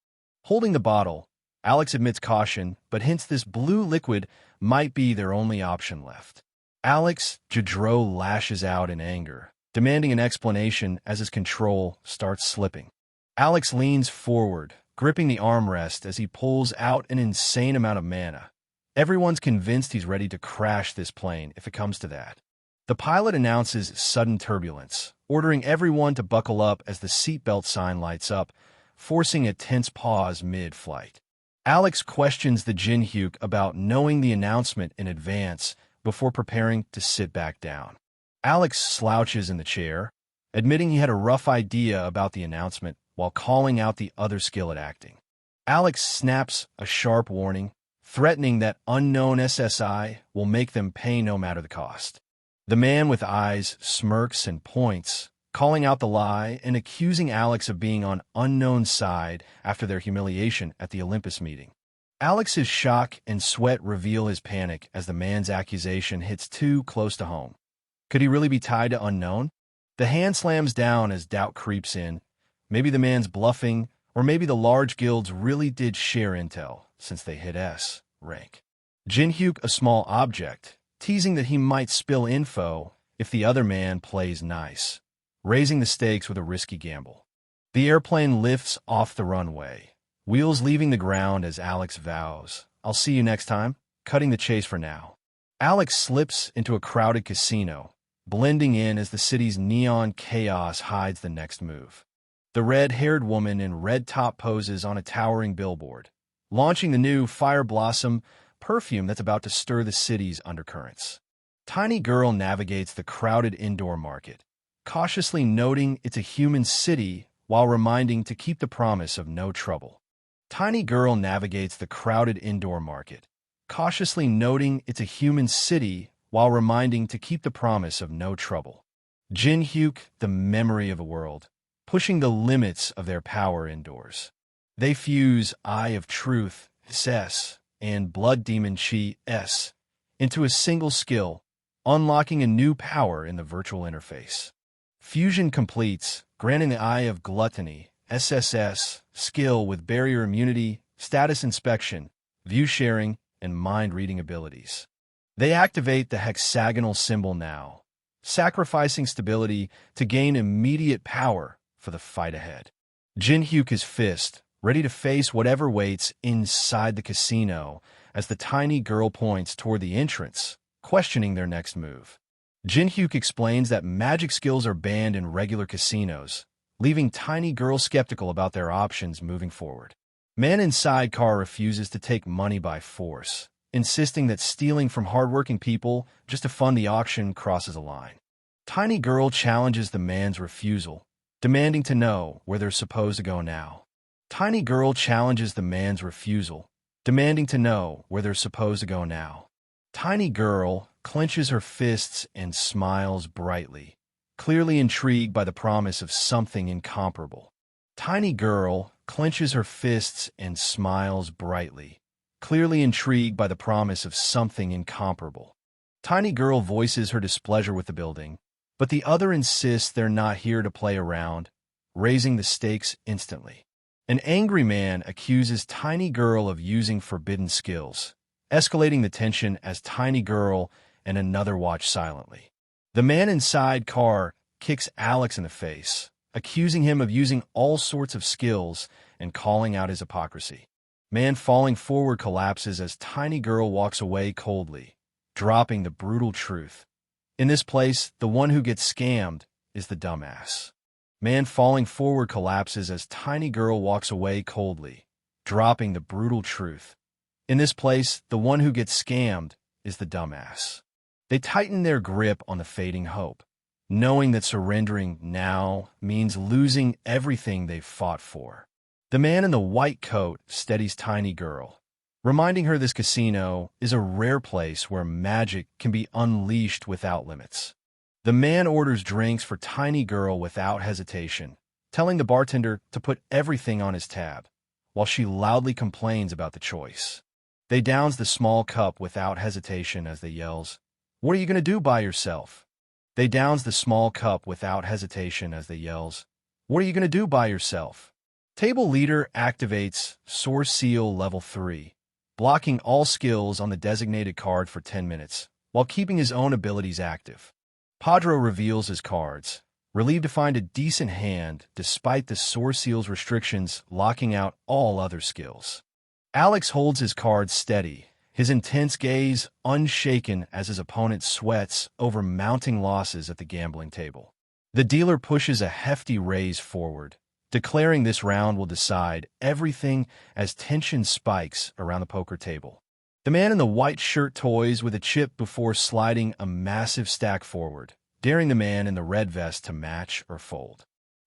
Holding the bottle, Alex admits caution, but hints this blue liquid might be their only option left. Alex Jinszo lashes out in anger, demanding an explanation as his control starts slipping. Alex leans forward, gripping the armrest as he pulls out an insane amount of mana. Everyone's convinced he's ready to crash this plane if it comes to that. The pilot announces sudden turbulence, ordering everyone to buckle up as the seatbelt sign lights up, forcing a tense pause mid-flight. Alex questions the Jinhyuk about knowing the announcement in advance before preparing to sit back down. Alex slouches in the chair, admitting he had a rough idea about the announcement while calling out the other skill at acting. Alex snaps a sharp warning, threatening that unknown SSI will make them pay no matter the cost. The man with eyes smirks and points, calling out the lie and accusing Alex of being on unknown side after their humiliation at the Olympus meeting. Alex's shock and sweat reveal his panic as the man's accusation hits too close to home. Could he really be tied to unknown? The hand slams down as doubt creeps in. Maybe the man's bluffing, or maybe the large guilds really did share intel, since they hit S rank. Jinhyuk a small object, teasing that he might spill info if the other man plays nice, raising the stakes with a risky gamble. The airplane lifts off the runway, wheels leaving the ground as Alex vows, "I'll see you next time," cutting the chase for now. Alex slips into a crowded casino, blending in as the city's neon chaos hides the next move. The red-haired woman in red top poses on a towering billboard, launching the new Fire Blossom perfume that's about to stir the city's undercurrents. Tiny girl navigates the crowded indoor market, cautiously noting it's a human city while reminding to keep the promise of no trouble. Tiny girl navigates the crowded indoor market, cautiously noting it's a human city while reminding to keep the promise of no trouble. Jinhyuk, the memory of a world, pushing the limits of their power indoors. They fuse Eye of Truth, S, and Blood Demon Chi, S, into a single skill, unlocking a new power in the virtual interface. Fusion completes, granting the Eye of Gluttony, SSS, skill with barrier immunity, status inspection, view sharing, and mind-reading abilities. They activate the hexagonal symbol now, sacrificing stability to gain immediate power for the fight ahead. Jinhyuk is fist, ready to face whatever waits inside the casino as the tiny girl points toward the entrance, questioning their next move. Jinhyuk explains that magic skills are banned in regular casinos, leaving tiny girl skeptical about their options moving forward. Man in sidecar refuses to take money by force, insisting that stealing from hardworking people just to fund the auction crosses a line. Tiny girl challenges the man's refusal, demanding to know where they're supposed to go now. Tiny girl challenges the man's refusal, demanding to know where they're supposed to go now. Tiny girl clenches her fists and smiles brightly, clearly intrigued by the promise of something incomparable. Tiny girl clenches her fists and smiles brightly, clearly intrigued by the promise of something incomparable. Tiny girl voices her displeasure with the building, but the other insists they're not here to play around, raising the stakes instantly. An angry man accuses Tiny Girl of using forbidden skills, escalating the tension as Tiny Girl and another watch silently. The man inside car kicks Alex in the face, accusing him of using all sorts of skills and calling out his hypocrisy. Man falling forward collapses as Tiny Girl walks away coldly, dropping the brutal truth. In this place, the one who gets scammed is the dumbass. Man falling forward collapses as tiny girl walks away coldly, dropping the brutal truth. In this place, the one who gets scammed is the dumbass. They tighten their grip on the fading hope, knowing that surrendering now means losing everything they've fought for. The man in the white coat steadies tiny girl, reminding her this casino is a rare place where magic can be unleashed without limits. The man orders drinks for tiny girl without hesitation, telling the bartender to put everything on his tab, while she loudly complains about the choice. They downs the small cup without hesitation as they yells, "What are you going to do by yourself?" They downs the small cup without hesitation as they yells, "What are you going to do by yourself?" Table leader activates Source Seal Level 3, blocking all skills on the designated card for 10 minutes, while keeping his own abilities active. Patron reveals his cards, relieved to find a decent hand despite the Source Seal's restrictions locking out all other skills. Alex holds his cards steady, his intense gaze unshaken as his opponent sweats over mounting losses at the gambling table. The dealer pushes a hefty raise forward, declaring this round will decide everything as tension spikes around the poker table. The man in the white shirt toys with a chip before sliding a massive stack forward, daring the man in the red vest to match or fold.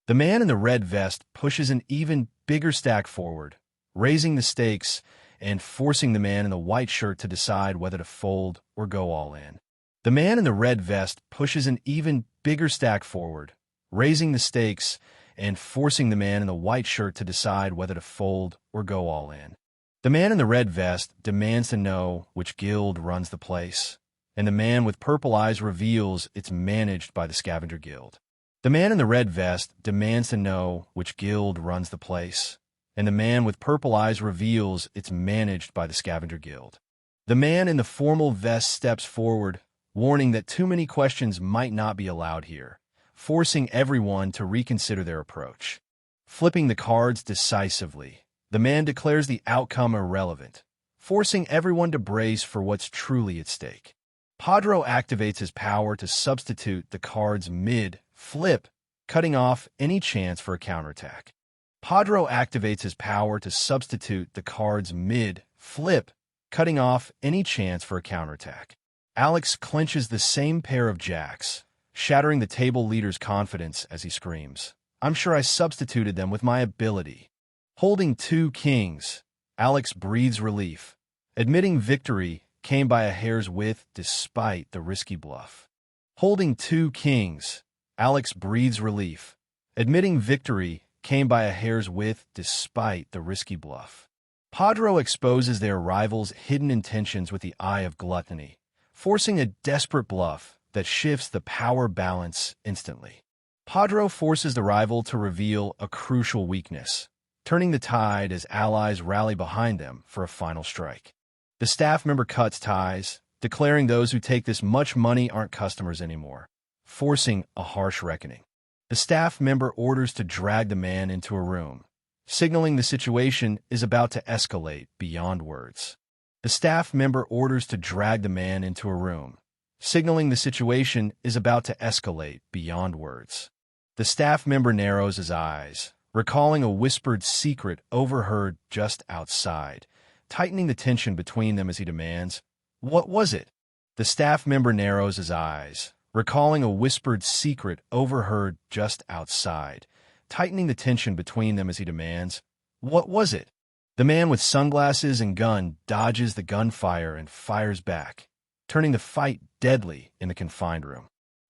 The man in the red vest pushes an even bigger stack forward, raising the stakes and forcing the man in the white shirt to decide whether to fold or go all in. The man in the red vest pushes an even bigger stack forward, raising the stakes and forcing the man in the white shirt to decide whether to fold or go all in. The man in the red vest demands to know which guild runs the place, and the man with purple eyes reveals it's managed by the Scavenger Guild. The man in the red vest demands to know which guild runs the place, and the man with purple eyes reveals it's managed by the Scavenger Guild. The man in the formal vest steps forward, warning that too many questions might not be allowed here, forcing everyone to reconsider their approach. Flipping the cards decisively, the man declares the outcome irrelevant, forcing everyone to brace for what's truly at stake. Patron activates his power to substitute the cards mid-flip, cutting off any chance for a counterattack. Patron activates his power to substitute the cards mid-flip, cutting off any chance for a counterattack. Alex clenches the same pair of jacks, shattering the table leader's confidence as he screams, "I'm sure I substituted them with my ability." Holding 2 kings, Alex breathes relief, admitting victory came by a hair's width despite the risky bluff. Holding 2 kings, Alex breathes relief, admitting victory came by a hair's width despite the risky bluff. Patron exposes their rivals' hidden intentions with the eye of gluttony, forcing a desperate bluff that shifts the power balance instantly. Patron forces the rival to reveal a crucial weakness, turning the tide as allies rally behind them for a final strike. The staff member cuts ties, declaring those who take this much money aren't customers anymore, forcing a harsh reckoning. The staff member orders to drag the man into a room, signaling the situation is about to escalate beyond words. The staff member orders to drag the man into a room, signaling the situation is about to escalate beyond words. The staff member narrows his eyes, recalling a whispered secret overheard just outside, tightening the tension between them as he demands, "What was it?" The staff member narrows his eyes, recalling a whispered secret overheard just outside, tightening the tension between them as he demands, "What was it?" The man with sunglasses and gun dodges the gunfire and fires back, turning the fight deadly in the confined room.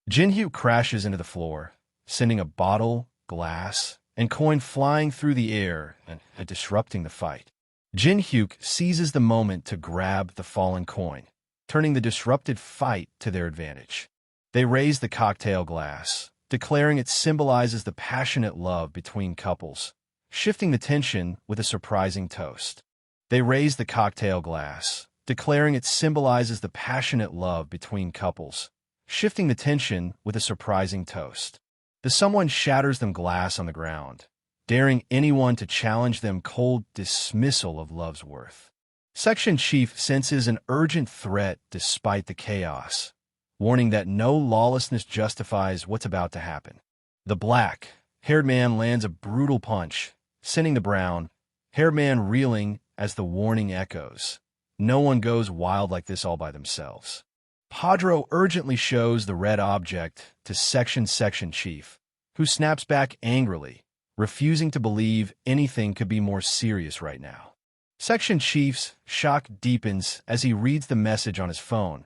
Jinszo crashes into the floor, sending a bottle, glass, and coin flying through the air and disrupting the fight. Jinszo seizes the moment to grab the fallen coin, turning the disrupted fight to their advantage. They raise the cocktail glass, declaring it symbolizes the passionate love between couples, shifting the tension with a surprising toast. They raise the cocktail glass, declaring it symbolizes the passionate love between couples, shifting the tension with a surprising toast. The someone shatters them glass on the ground, daring anyone to challenge them cold dismissal of love's worth. Section Chief senses an urgent threat despite the chaos, warning that no lawlessness justifies what's about to happen. The black-haired man lands a brutal punch, sending the brown-haired man reeling as the warning echoes. No one goes wild like this all by themselves. Padro urgently shows the red object to Section Chief, who snaps back angrily, refusing to believe anything could be more serious right now. Section Chief's shock deepens as he reads the message on his phone,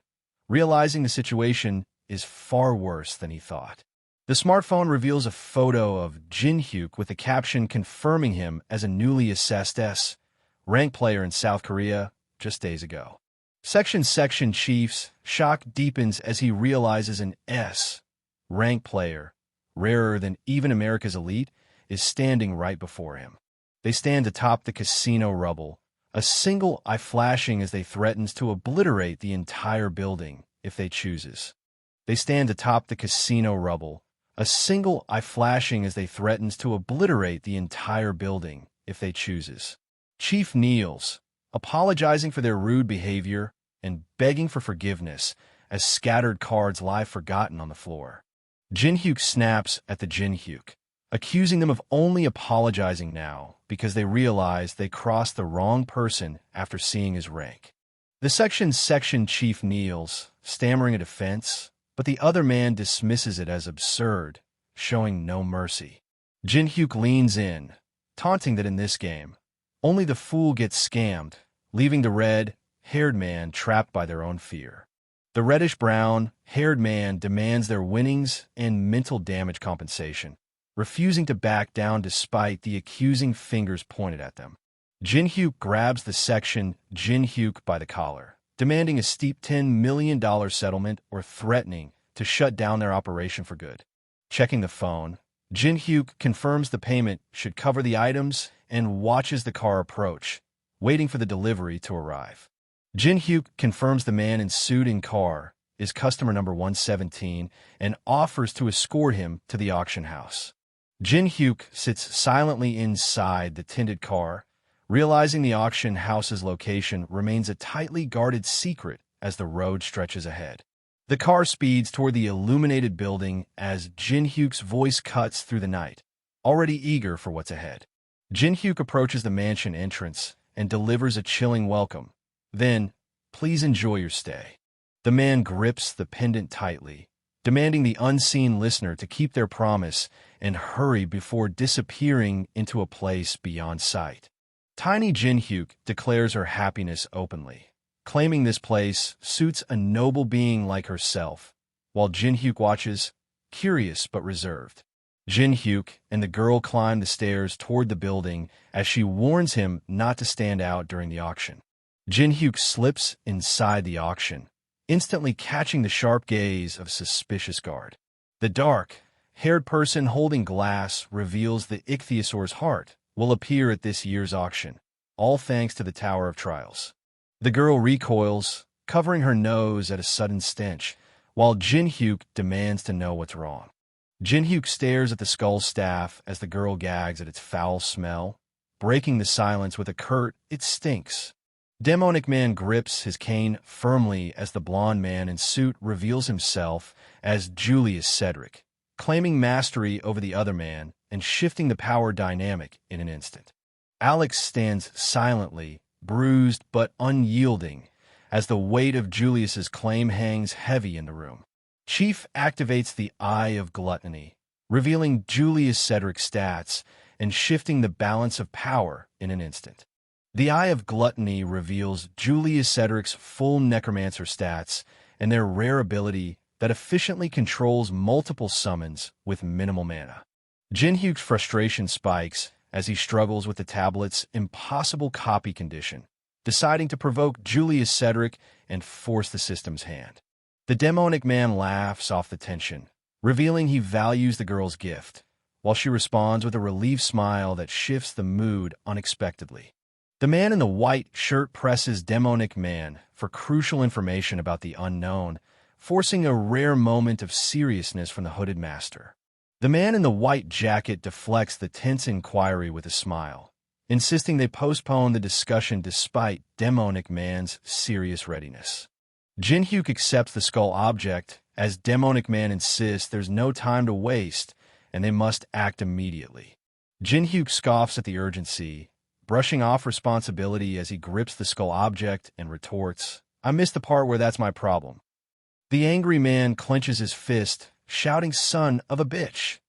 realizing the situation is far worse than he thought. The smartphone reveals a photo of Jinszo with the caption confirming him as a newly assessed S-rank player in South Korea just days ago. Section Chief's shock deepens as he realizes an S-rank player, rarer than even America's elite, is standing right before him. They stand atop the casino rubble, a single eye flashing as they threatens to obliterate the entire building if they chooses. They stand atop the casino rubble, a single eye flashing as they threatens to obliterate the entire building if they chooses. Chief kneels, apologizing for their rude behavior and begging for forgiveness as scattered cards lie forgotten on the floor. Jinszo snaps at the Jinszo, accusing them of only apologizing now because they realize they crossed the wrong person after seeing his rank. The section chief kneels, stammering a defense, but the other man dismisses it as absurd, showing no mercy. Jinszo leans in, taunting that in this game, only the fool gets scammed, leaving the red-haired man trapped by their own fear. The reddish-brown-haired man demands their winnings and mental damage compensation, refusing to back down despite the accusing fingers pointed at them. Jinszo grabs the section Jinszo by the collar, demanding a steep $10 million settlement or threatening to shut down their operation for good. Checking the phone, Jinszo confirms the payment should cover the items and watches the car approach, waiting for the delivery to arrive. Jinszo confirms the man in suit and car is customer number 117 and offers to escort him to the auction house. Jinszo sits silently inside the tinted car, realizing the auction house's location remains a tightly guarded secret as the road stretches ahead. The car speeds toward the illuminated building as Jinszo's voice cuts through the night, already eager for what's ahead. Jinszo approaches the mansion entrance and delivers a chilling welcome. Then, please enjoy your stay. The man grips the pendant tightly, demanding the unseen listener to keep their promise and hurry before disappearing into a place beyond sight. Tiny Jinszo declares her happiness openly, claiming this place suits a noble being like herself, while Jinszo watches, curious but reserved. Jinszo and the girl climb the stairs toward the building as she warns him not to stand out during the auction. Jinszo slips inside the auction, instantly catching the sharp gaze of a suspicious guard. The dark-haired person holding glass reveals the ichthyosaur's heart will appear at this year's auction, all thanks to the Tower of Trials. The girl recoils, covering her nose at a sudden stench, while Jinszo demands to know what's wrong. Jinszo stares at the skull staff as the girl gags at its foul smell, breaking the silence with a curt, "It stinks." Demonic Man grips his cane firmly as the blonde man in suit reveals himself as Julius Cedric, claiming mastery over the other man and shifting the power dynamic in an instant. Alex stands silently, bruised but unyielding, as the weight of Julius's claim hangs heavy in the room. Chief activates the Eye of Gluttony, revealing Julius Cedric's stats and shifting the balance of power in an instant. The Eye of Gluttony reveals Julius Cedric's full necromancer stats and their rare ability that efficiently controls multiple summons with minimal mana. Jinszo's frustration spikes as he struggles with the tablet's impossible copy condition, deciding to provoke Julius Cedric and force the system's hand. The demonic man laughs off the tension, revealing he values the girl's gift, while she responds with a relieved smile that shifts the mood unexpectedly. The man in the white shirt presses Demonic Man for crucial information about the unknown, forcing a rare moment of seriousness from the hooded master. The man in the white jacket deflects the tense inquiry with a smile, insisting they postpone the discussion despite Demonic Man's serious readiness. Jinszo accepts the skull object as demonic man insists there's no time to waste and they must act immediately. Jinhyuk scoffs at the urgency, brushing off responsibility as he grips the skull object and retorts, "I missed the part where that's my problem." The angry man clenches his fist, shouting, "Son of a bitch,"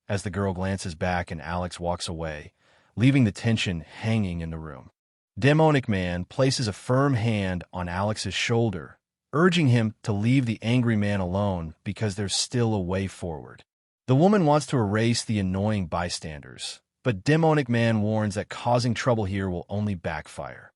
as the girl glances back and Alex walks away, leaving the tension hanging in the room. Demonic man places a firm hand on Alex's shoulder, urging him to leave the angry man alone because there's still a way forward. The woman wants to erase the annoying bystanders, but Demonic man warns that causing trouble here will only backfire.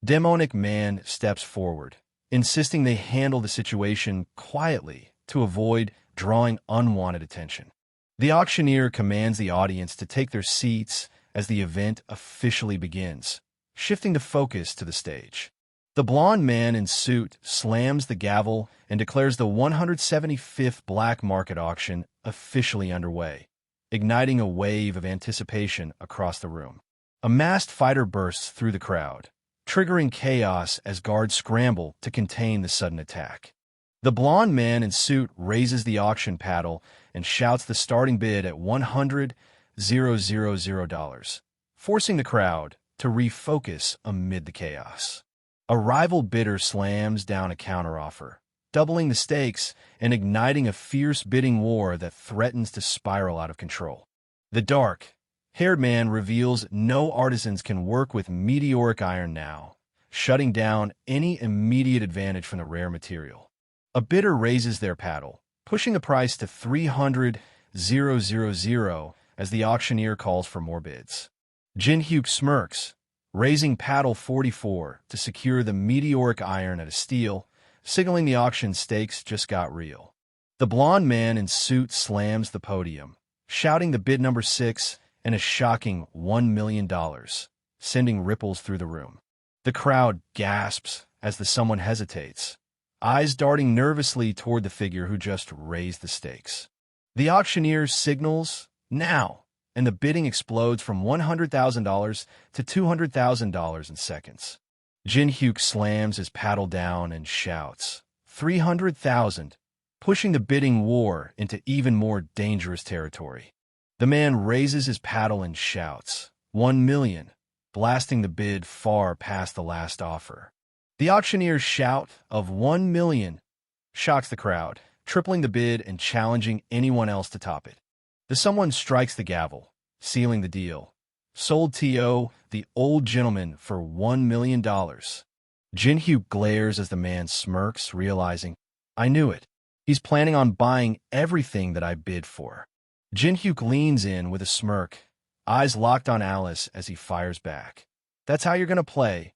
Demonic man steps forward, insisting they handle the situation quietly to avoid drawing unwanted attention. The auctioneer commands the audience to take their seats as the event officially begins, shifting the focus to the stage. The blonde man in suit slams the gavel and declares the 175th black market auction officially underway, igniting a wave of anticipation across the room. A masked fighter bursts through the crowd, triggering chaos as guards scramble to contain the sudden attack. The blonde man in suit raises the auction paddle and shouts the starting bid at $100,000, forcing the crowd to refocus amid the chaos. A rival bidder slams down a counteroffer, doubling the stakes and igniting a fierce bidding war that threatens to spiral out of control. The dark-haired man reveals no artisans can work with meteoric iron now, shutting down any immediate advantage from the rare material. A bidder raises their paddle, pushing the price to $300,000 as the auctioneer calls for more bids. Jinhyuk smirks, raising paddle 44 to secure the meteoric iron at a steal, signaling the auction stakes just got real. The blonde man in suit slams the podium, shouting the bid number 6 and a shocking $1 million, sending ripples through the room. The crowd gasps as the someone hesitates, eyes darting nervously toward the figure who just raised the stakes. The auctioneer signals, "Now," and the bidding explodes from $100,000 to $200,000 in seconds. Jinhyuk slams his paddle down and shouts, "300,000, pushing the bidding war into even more dangerous territory. The man raises his paddle and shouts, $1 million, blasting the bid far past the last offer. The auctioneer's shout of $1 million shocks the crowd, tripling the bid and challenging anyone else to top it. The someone strikes the gavel, sealing the deal. Sold to the old gentleman for $1 million. Jinhyuk glares as the man smirks, realizing, "I knew it. He's planning on buying everything that I bid for." Jinhyuk leans in with a smirk, eyes locked on Alice as he fires back. "That's how you're going to play.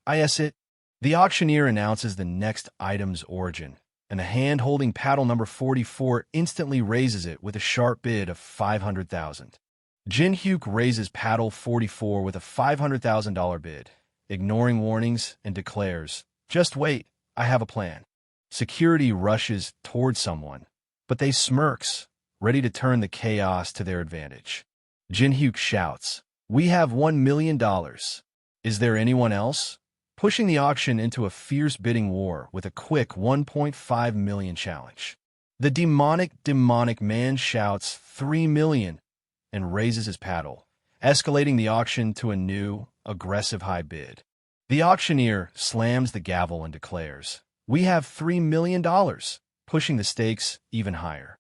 I guess it." The auctioneer announces the next item's origin, and the hand holding paddle number 44 instantly raises it with a sharp bid of $500,000. Jinhyuk raises paddle 44 with a $500,000 bid, ignoring warnings, and declares, "Just wait, I have a plan." Security rushes toward someone, but they smirks, ready to turn the chaos to their advantage. Jinhyuk shouts, "We have $1 million. Is there anyone else?" pushing the auction into a fierce bidding war with a quick $1.5 million challenge. The demonic man shouts $3 million and raises his paddle, escalating the auction to a new, aggressive high bid. The auctioneer slams the gavel and declares, "We have $3 million, pushing the stakes even higher.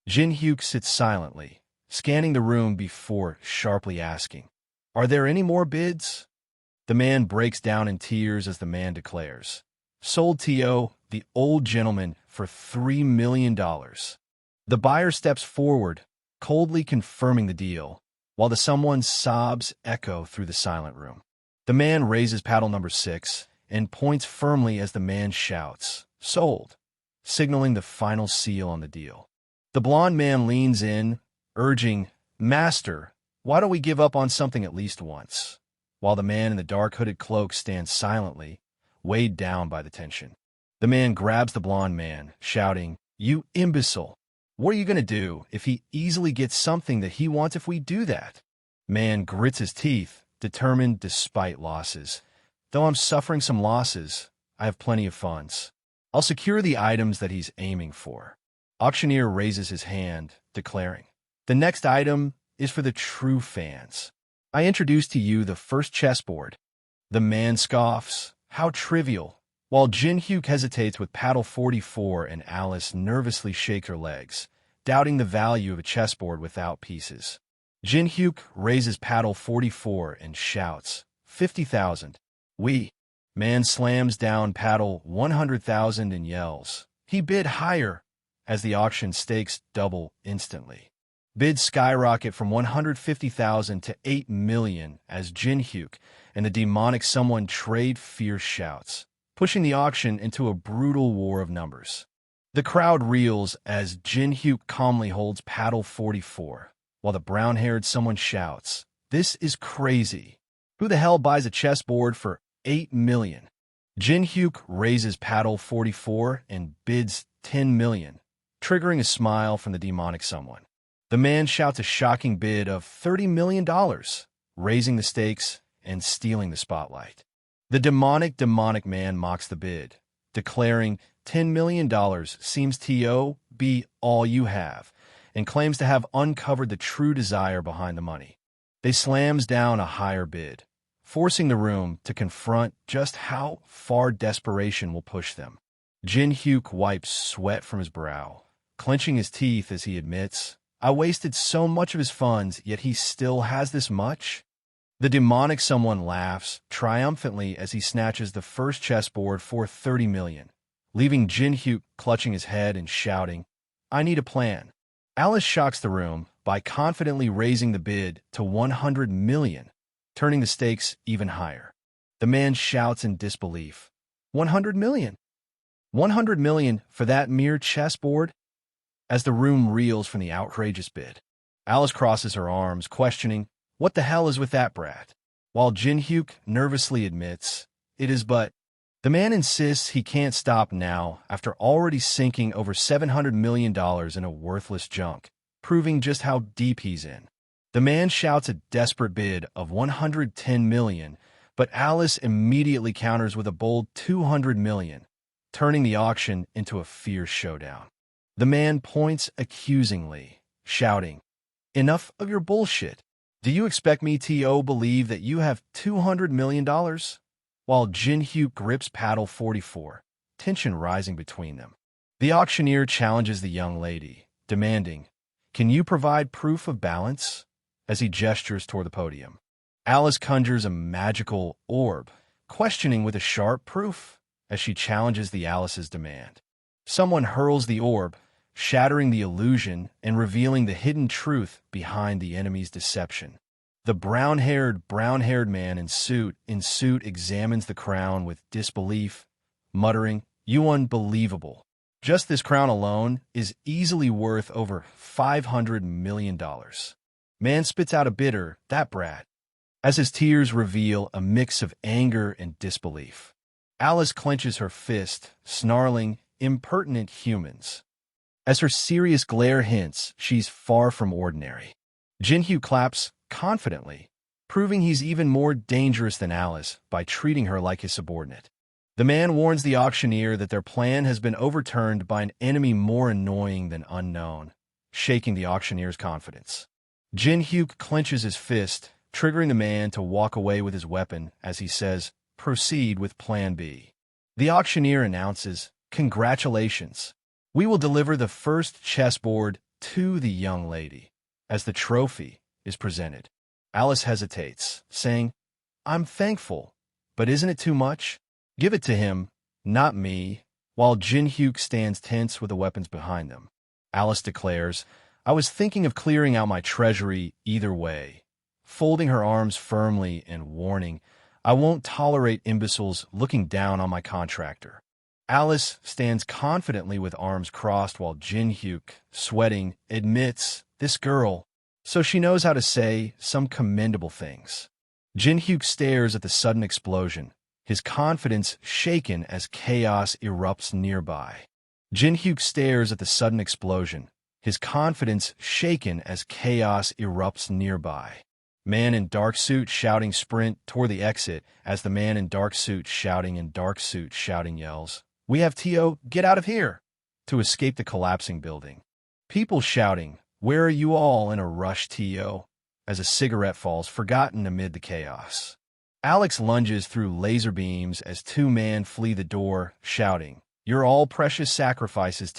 Jinhyuk sits silently, scanning the room before sharply asking, "Are there any more bids?" The man breaks down in tears as the man declares, "Sold to the old gentleman for $3 million. The buyer steps forward, coldly confirming the deal, while the someone's sobs echo through the silent room. The man raises paddle number 6 and points firmly as the man shouts, "Sold," signaling the final seal on the deal. The blonde man leans in, urging, "Master, why don't we give up on something at least once?" while the man in the dark hooded cloak stands silently, weighed down by the tension. The man grabs the blonde man, shouting, "You imbecile! What are you going to do if he easily gets something that he wants if we do that?" Man grits his teeth, determined despite losses. "Though I'm suffering some losses, I have plenty of funds. I'll secure the items that he's aiming for." Auctioneer raises his hand, declaring, "The next item is for the true fans. I introduce to you the first chessboard." The man scoffs, "How trivial," while Jinhyuk hesitates with paddle 44 and Alice nervously shake her legs, doubting the value of a chessboard without pieces. Jinhyuk raises paddle 44 and shouts, 50,000. We. Man slams down paddle 100,000 and yells, "He bid higher," as the auction stakes double instantly. Bids skyrocket from 150,000 to 8 million as Jinhyuk and the demonic someone trade fierce shouts, pushing the auction into a brutal war of numbers. The crowd reels as Jinhyuk calmly holds paddle 44, while the brown-haired someone shouts, "This is crazy. Who the hell buys a chessboard for 8 million? Jinhyuk raises paddle 44 and bids 10 million, triggering a smile from the demonic someone. The man shouts a shocking bid of $30 million, raising the stakes and stealing the spotlight. The demonic man mocks the bid, declaring $10 million seems to be all you have, and claims to have uncovered the true desire behind the money. They slams down a higher bid, forcing the room to confront just how far desperation will push them. Jinhyuk wipes sweat from his brow, clenching his teeth as he admits, "I wasted so much of his funds, yet he still has this much?" The demonic someone laughs triumphantly as he snatches the first chessboard for 30 million, leaving Jinhyuk clutching his head and shouting, "I need a plan." Alice shocks the room by confidently raising the bid to 100 million, turning the stakes even higher. The man shouts in disbelief, 100 million? 100 million for that mere chessboard? As the room reels from the outrageous bid, Alice crosses her arms, questioning, "What the hell is with that brat?" While Jinhyuk nervously admits, "It is but..." The man insists he can't stop now after already sinking over $700 million in a worthless junk, proving just how deep he's in. The man shouts a desperate bid of 110 million, but Alice immediately counters with a bold 200 million, turning the auction into a fierce showdown. The man points accusingly, shouting, "Enough of your bullshit. Do you expect me to believe that you have $200 million? While Jinhyuk grips paddle 44, tension rising between them. The auctioneer challenges the young lady, demanding, "Can you provide proof of balance?" as he gestures toward the podium. Alice conjures a magical orb, questioning with a sharp proof as she challenges the Alice's demand. Someone hurls the orb, shattering the illusion and revealing the hidden truth behind the enemy's deception. The brown-haired man in suit examines the crown with disbelief, muttering, "You unbelievable. Just this crown alone is easily worth over $500 million. Man spits out a bitter, "That brat," as his tears reveal a mix of anger and disbelief. Alice clenches her fist, snarling, "Impertinent humans." As her serious glare hints, she's far from ordinary. Jinhyuk claps confidently, proving he's even more dangerous than Alice by treating her like his subordinate. The man warns the auctioneer that their plan has been overturned by an enemy more annoying than unknown, shaking the auctioneer's confidence. Jinhyuk clenches his fist, triggering the man to walk away with his weapon as he says, "Proceed with Plan B." The auctioneer announces, "Congratulations. We will deliver the first chessboard to the young lady," as the trophy is presented. Alice hesitates, saying, "I'm thankful, but isn't it too much? Give it to him, not me," while Jinhyuk stands tense with the weapons behind them. Alice declares, "I was thinking of clearing out my treasury either way," folding her arms firmly and warning, "I won't tolerate imbeciles looking down on my contractor." Alice stands confidently with arms crossed while Jinhyuk, sweating, admits, "This girl," so she knows how to say some commendable things. Jinhyuk stares at the sudden explosion, his confidence shaken as chaos erupts nearby. Jinhyuk stares at the sudden explosion, his confidence shaken as chaos erupts nearby. Man in dark suit shouting sprint toward the exit as the man in dark suit shouting yells, "We have T.O., get out of here!" to escape the collapsing building. People shouting, "Where are you all?" in a rush as a cigarette falls forgotten amid the chaos. Alex lunges through laser beams as two men flee the door, shouting, "You're all precious sacrifices,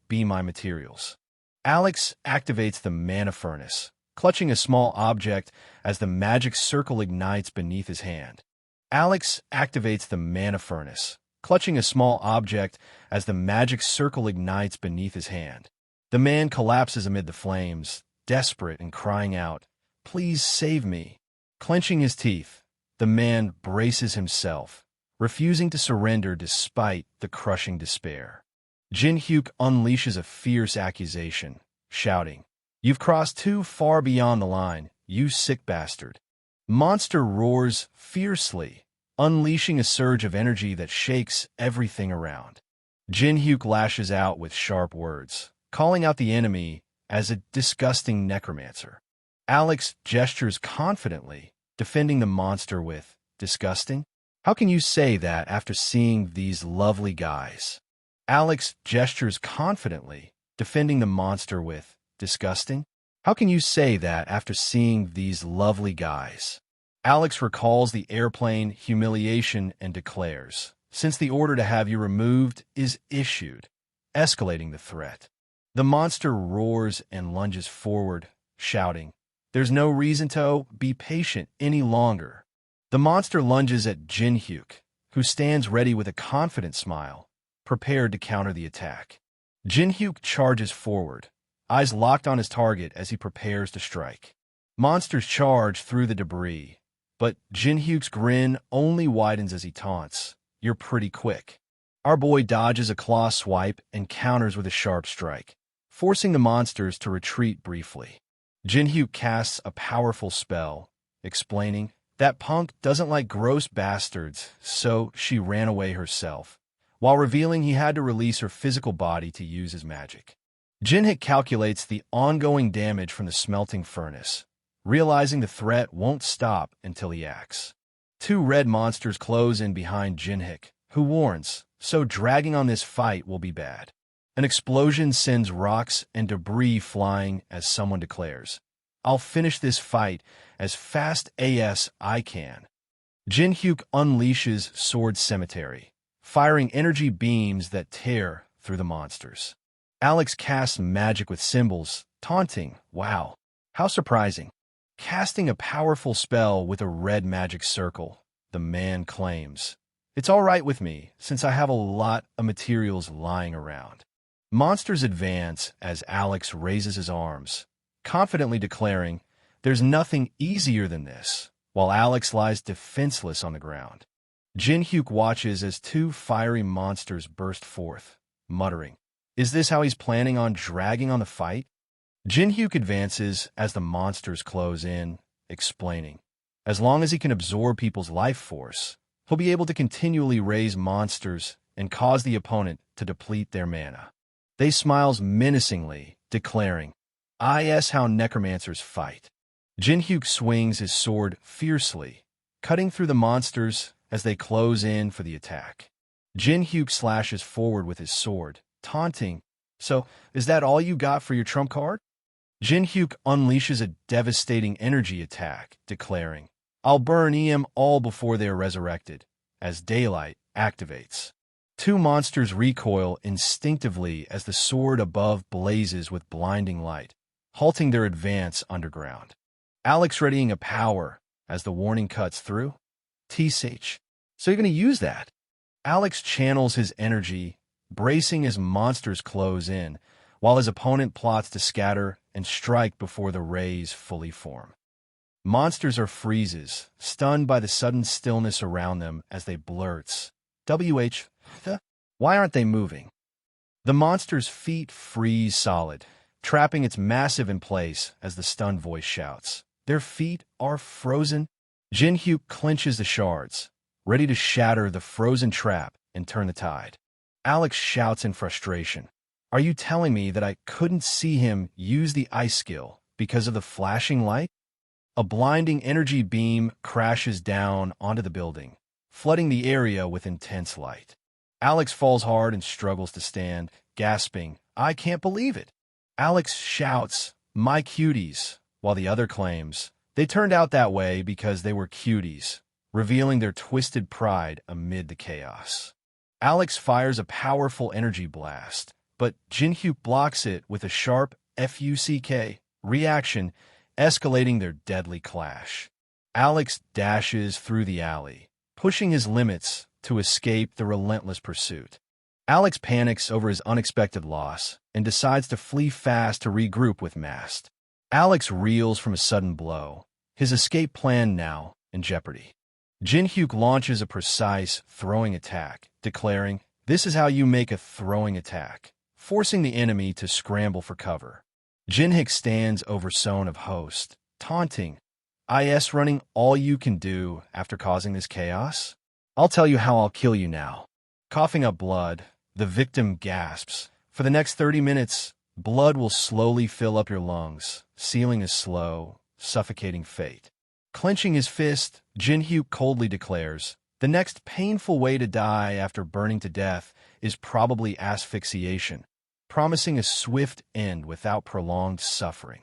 be my materials." Alex activates the mana furnace, clutching a small object as the magic circle ignites beneath his hand. Alex activates the mana furnace, clutching a small object as the magic circle ignites beneath his hand. The man collapses amid the flames, desperate and crying out, "Please save me." Clenching his teeth, the man braces himself, refusing to surrender despite the crushing despair. Jinszo unleashes a fierce accusation, shouting, "You've crossed too far beyond the line, you sick bastard." Monster roars fiercely, unleashing a surge of energy that shakes everything around. Jinszo lashes out with sharp words, calling out the enemy as a disgusting necromancer. Alex gestures confidently, defending the monster with, "Disgusting? How can you say that after seeing these lovely guys?" Alex gestures confidently, defending the monster with, "Disgusting? How can you say that after seeing these lovely guys?" Alex recalls the airplane humiliation and declares, "Since the order to have you removed is issued," escalating the threat. The monster roars and lunges forward, shouting, "There's no reason to be patient any longer." The monster lunges at Jinszo, who stands ready with a confident smile, prepared to counter the attack. Jinszo charges forward, eyes locked on his target as he prepares to strike. Monsters charge through the debris, but Jinszo's grin only widens as he taunts, "You're pretty quick." Our boy dodges a claw swipe and counters with a sharp strike, forcing the monsters to retreat briefly. Jinszo casts a powerful spell, explaining, "That punk doesn't like gross bastards, so she ran away herself," while revealing he had to release her physical body to use his magic. Jinszo calculates the ongoing damage from the smelting furnace, realizing the threat won't stop until he acts. Two red monsters close in behind Jinszo, who warns, "So dragging on this fight will be bad." An explosion sends rocks and debris flying as someone declares, "I'll finish this fight as fast as I can." Jinszo unleashes Sword Cemetery, firing energy beams that tear through the monsters. Alex casts magic with symbols, taunting, "Wow, how surprising." Casting a powerful spell with a red magic circle, the man claims, "It's all right with me, since I have a lot of materials lying around." Monsters advance as Alex raises his arms, confidently declaring, "There's nothing easier than this," while Alex lies defenseless on the ground. Jinszo watches as two fiery monsters burst forth, muttering, "Is this how he's planning on dragging on the fight?" Jinszo advances as the monsters close in, explaining, "As long as he can absorb people's life force, he'll be able to continually raise monsters and cause the opponent to deplete their mana." They smiles menacingly, declaring, "Is how necromancers fight." Jinszo swings his sword fiercely, cutting through the monsters as they close in for the attack. Jinszo slashes forward with his sword, taunting, "So, is that all you got for your trump card?" Jinszo unleashes a devastating energy attack, declaring, "I'll burn em all before they are resurrected," as daylight activates. Two monsters recoil instinctively as the sword above blazes with blinding light, halting their advance underground. Alex readying a power as the warning cuts through. "TSH, so you're going to use that?" Alex channels his energy, bracing as monsters close in, while his opponent plots to scatter and strike before the rays fully form. Monsters are freezes, stunned by the sudden stillness around them as they blurts, "Why aren't they moving?" The monster's feet freeze solid, trapping its massive in place as the stunned voice shouts, "Their feet are frozen." Jinszo clenches the shards, ready to shatter the frozen trap and turn the tide. Alex shouts in frustration, "Are you telling me that I couldn't see him use the ice skill because of the flashing light?" A blinding energy beam crashes down onto the building, flooding the area with intense light. Alex falls hard and struggles to stand, gasping, "I can't believe it." Alex shouts, "My cuties," while the other claims, "They turned out that way because they were cuties," revealing their twisted pride amid the chaos. Alex fires a powerful energy blast, but Jinhyuk blocks it with a sharp FUCK reaction, escalating their deadly clash. Alex dashes through the alley, pushing his limits to escape the relentless pursuit. Alex panics over his unexpected loss and decides to flee fast to regroup with Mast. Alex reels from a sudden blow, his escape plan now in jeopardy. Jinhyuk launches a precise throwing attack, declaring, "This is how you make a throwing attack," forcing the enemy to scramble for cover. Jinhyuk stands over Son of Host, taunting, "Is running all you can do after causing this chaos? I'll tell you how I'll kill you now." Coughing up blood, the victim gasps. For the next 30 minutes, blood will slowly fill up your lungs, sealing a slow, suffocating fate. Clenching his fist, Jinhyuk coldly declares, "The next painful way to die after burning to death is probably asphyxiation," promising a swift end without prolonged suffering.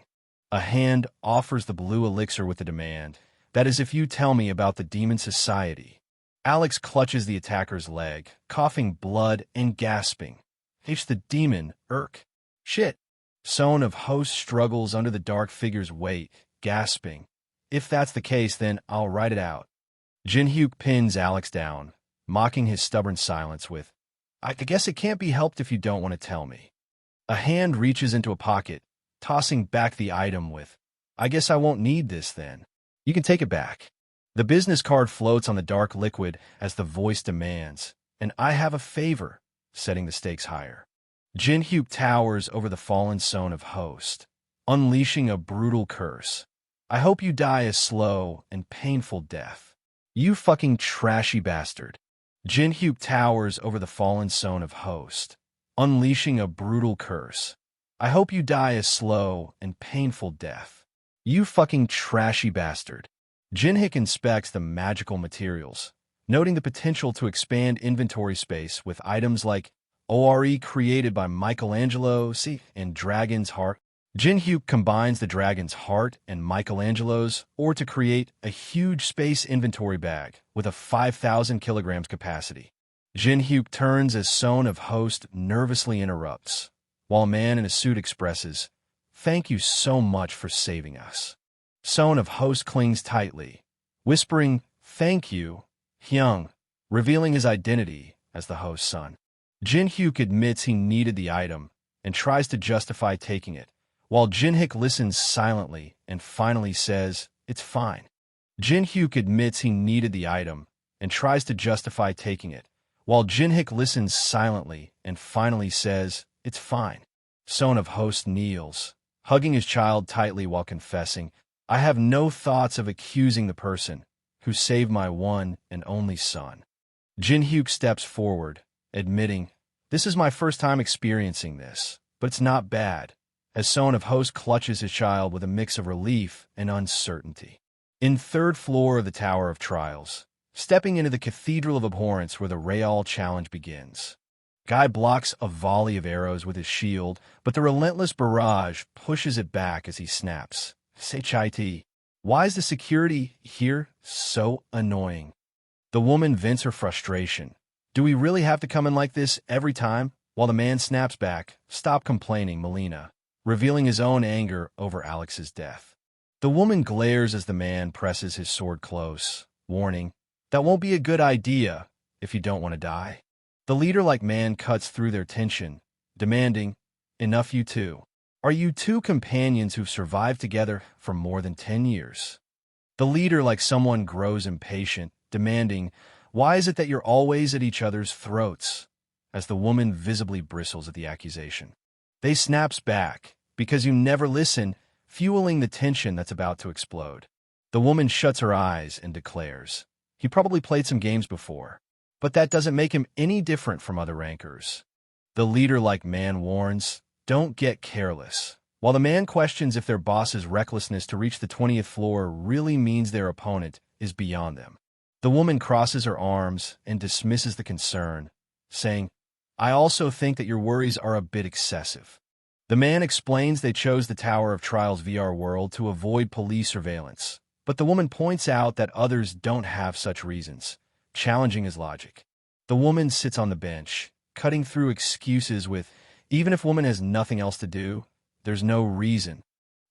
A hand offers the blue elixir with the demand, "That is if you tell me about the demon society." Alex clutches the attacker's leg, coughing blood and gasping. "It's the demon, Shit." Son of Host struggles under the dark figure's weight, gasping, "If that's the case, then I'll write it out." Jinhyuk pins Alex down, mocking his stubborn silence with, "I guess it can't be helped if you don't want to tell me." A hand reaches into a pocket, tossing back the item with, "I guess I won't need this then. You can take it back." The business card floats on the dark liquid as the voice demands, "And I have a favor," setting the stakes higher. Jinhyuk towers over the fallen Son of Host, unleashing a brutal curse. "I hope you die a slow and painful death. You fucking trashy bastard." Jinhyuk towers over the fallen Son of Host, unleashing a brutal curse. "I hope you die a slow and painful death. You fucking trashy bastard." Jinhyuk inspects the magical materials, noting the potential to expand inventory space with items like ORE created by Michelangelo and Dragon's Heart. Jinhyuk combines the Dragon's Heart and Michelangelo's ore to create a huge space inventory bag with a 5,000 kilograms capacity. Jinhyuk turns as Son of Host nervously interrupts, while a man in a suit expresses, "Thank you so much for saving us." Son of Host clings tightly, whispering, "Thank you, Hyung," revealing his identity as the host's son. Jinhyuk admits he needed the item and tries to justify taking it, while Jinhyuk listens silently and finally says, "It's fine." Jinhyuk admits he needed the item and tries to justify taking it, while Jinhyuk listens silently and finally says, "It's fine." Son of Host kneels, hugging his child tightly while confessing, "I have no thoughts of accusing the person who saved my one and only son." Jinhyuk steps forward, admitting, "This is my first time experiencing this, but it's not bad," as Son of Host clutches his child with a mix of relief and uncertainty. In third floor of the Tower of Trials, stepping into the Cathedral of Abhorrence where the Real challenge begins. Guy blocks a volley of arrows with his shield, but the relentless barrage pushes it back as he snaps, "Seichai-ti, why is the security here so annoying?" The woman vents her frustration. "Do we really have to come in like this every time?" While the man snaps back, "Stop complaining, Melina," revealing his own anger over Alex's death. The woman glares as the man presses his sword close, warning, "That won't be a good idea if you don't want to die." The leader-like man cuts through their tension, demanding, "Enough you two. Are you two companions who've survived together for more than 10 years? The leader, like someone, grows impatient, demanding, "Why is it that you're always at each other's throats?" As the woman visibly bristles at the accusation. They snaps back, "Because you never listen," fueling the tension that's about to explode. The woman shuts her eyes and declares, "He probably played some games before, but that doesn't make him any different from other rankers." The leader-like man warns, "Don't get careless," while the man questions if their boss's recklessness to reach the 20th floor really means their opponent is beyond them. The woman crosses her arms and dismisses the concern, saying, I also think that your worries are a bit excessive. The man explains they chose the Tower of Trials VR world to avoid police surveillance, but the woman points out that others don't have such reasons, challenging his logic. The woman sits on the bench, cutting through excuses with, even if woman has nothing else to do, there's no reason.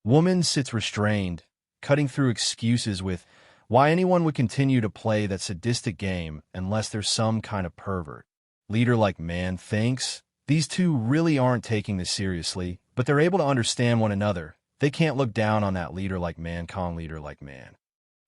Woman sits restrained, cutting through excuses with, why anyone would continue to play that sadistic game unless there's some kind of pervert. Leader like man thinks, these two really aren't taking this seriously, but they're able to understand one another. They can't look down on that leader like man, con leader like man.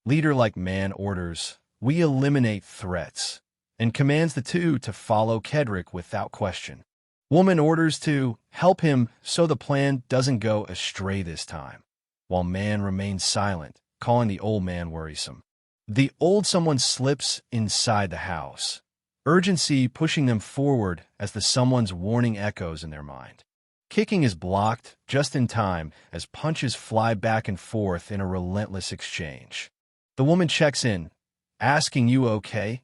Leader like man orders, we eliminate threats, and commands the two to follow Kedrick without question. Woman orders to help him so the plan doesn't go astray this time, while man remains silent, calling the old man worrisome. The old someone slips inside the house, urgency pushing them forward as the someone's warning echoes in their mind. Kicking is blocked just in time as punches fly back and forth in a relentless exchange. The woman checks in, asking you okay,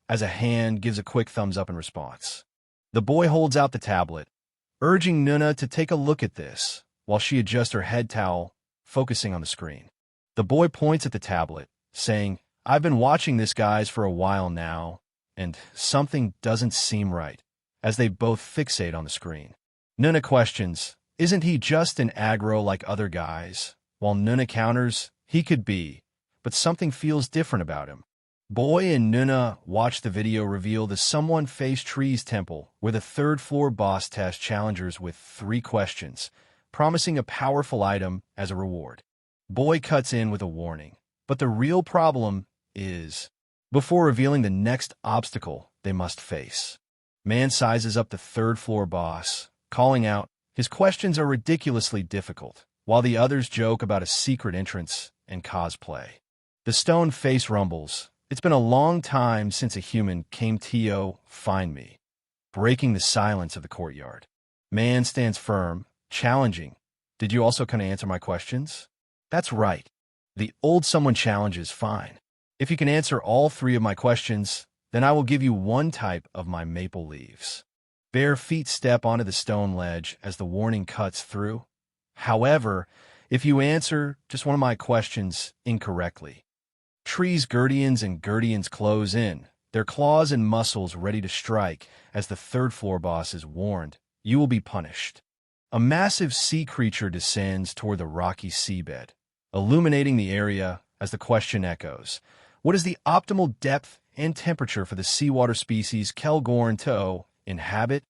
as a hand gives a quick thumbs up in response. The boy holds out the tablet, urging Nuna to take a look at this, while she adjusts her head towel, focusing on the screen. The boy points at the tablet, saying, I've been watching this guys for a while now, and something doesn't seem right, as they both fixate on the screen. Nuna questions, isn't he just an aggro like other guys? While Nuna counters, he could be, but something feels different about him. Boy and Nuna watch the video reveal the Someone Face Trees Temple, where the third-floor boss tests challengers with 3 questions, promising a powerful item as a reward. Boy cuts in with a warning, but the real problem is, before revealing the next obstacle they must face. Man sizes up the third-floor boss, calling out, his questions are ridiculously difficult, while the others joke about a secret entrance and cosplay. The stone face rumbles, it's been a long time since a human came to find me, breaking the silence of the courtyard. Man stands firm, challenging, did you also kind of answer my questions? That's right. The old someone challenges, fine. If you can answer all 3 of my questions, then I will give you 1 type of my maple leaves. Bare feet step onto the stone ledge as the warning cuts through. However, if you answer just one of my questions incorrectly, trees Gurdians and Gurdians close in, their claws and muscles ready to strike as the third-floor boss is warned, you will be punished. A massive sea creature descends toward the rocky seabed, illuminating the area as the question echoes. What is the optimal depth and temperature for the seawater species Kelgorn to inhabit?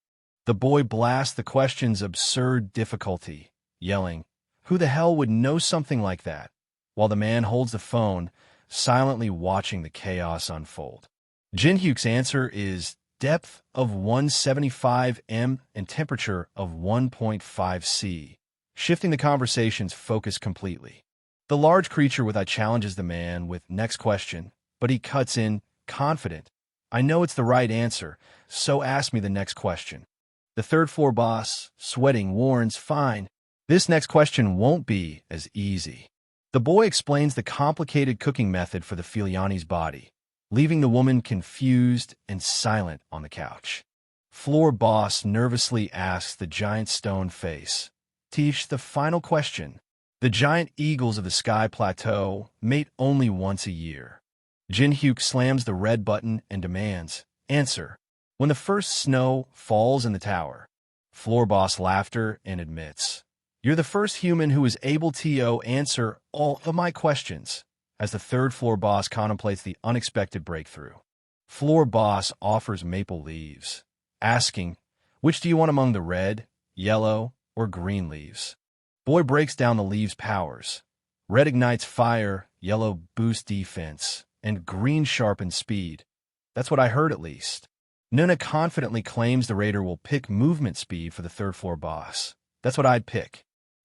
The boy blasts the question's absurd difficulty, yelling, who the hell would know something like that? While the man holds the phone, silently watching the chaos unfold. Jinhyuk's answer is depth of 175 m and temperature of 1.5 C, shifting the conversation's focus completely. The large creature with eye challenges the man with next question, but he cuts in, confident. I know it's the right answer, so ask me the next question. The third-floor boss, sweating, warns, fine. This next question won't be as easy. The boy explains the complicated cooking method for the Filiani's body, leaving the woman confused and silent on the couch. Floor boss nervously asks the giant stone face, teach the final question. The giant eagles of the sky plateau mate only once a year. Jinhyuk slams the red button and demands, answer. When the first snow falls in the tower. Floor boss laughter and admits, you're the first human who is able to answer all of my questions, as the third-floor boss contemplates the unexpected breakthrough. Floor boss offers maple leaves, asking, which do you want among the red, yellow, or green leaves? Boy breaks down the leaves' powers. Red ignites fire, yellow boosts defense, and green sharpens speed. That's what I heard at least. Nuna confidently claims the raider will pick movement speed for the third-floor boss. That's what I'd pick.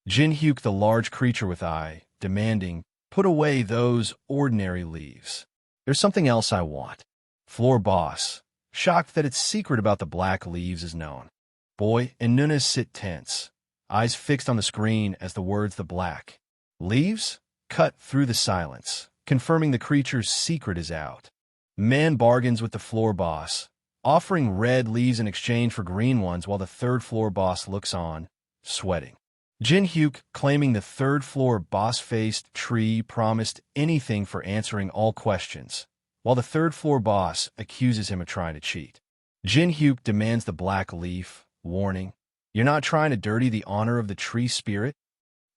Jinhyuk, the large creature with eye, demanding, put away those ordinary leaves. There's something else I want. Floor boss, shocked that its secret about the black leaves is known. Boy and Nuna sit tense, eyes fixed on the screen as the words the black leaves cut through the silence, confirming the creature's secret is out. Man bargains with the floor boss, offering red leaves in exchange for green ones while the third-floor boss looks on, sweating. Jinszo, claiming the third-floor boss-faced tree, promised anything for answering all questions, while the third-floor boss accuses him of trying to cheat. Jinszo demands the black leaf, warning, "You're not trying to dirty the honor of the tree spirit?"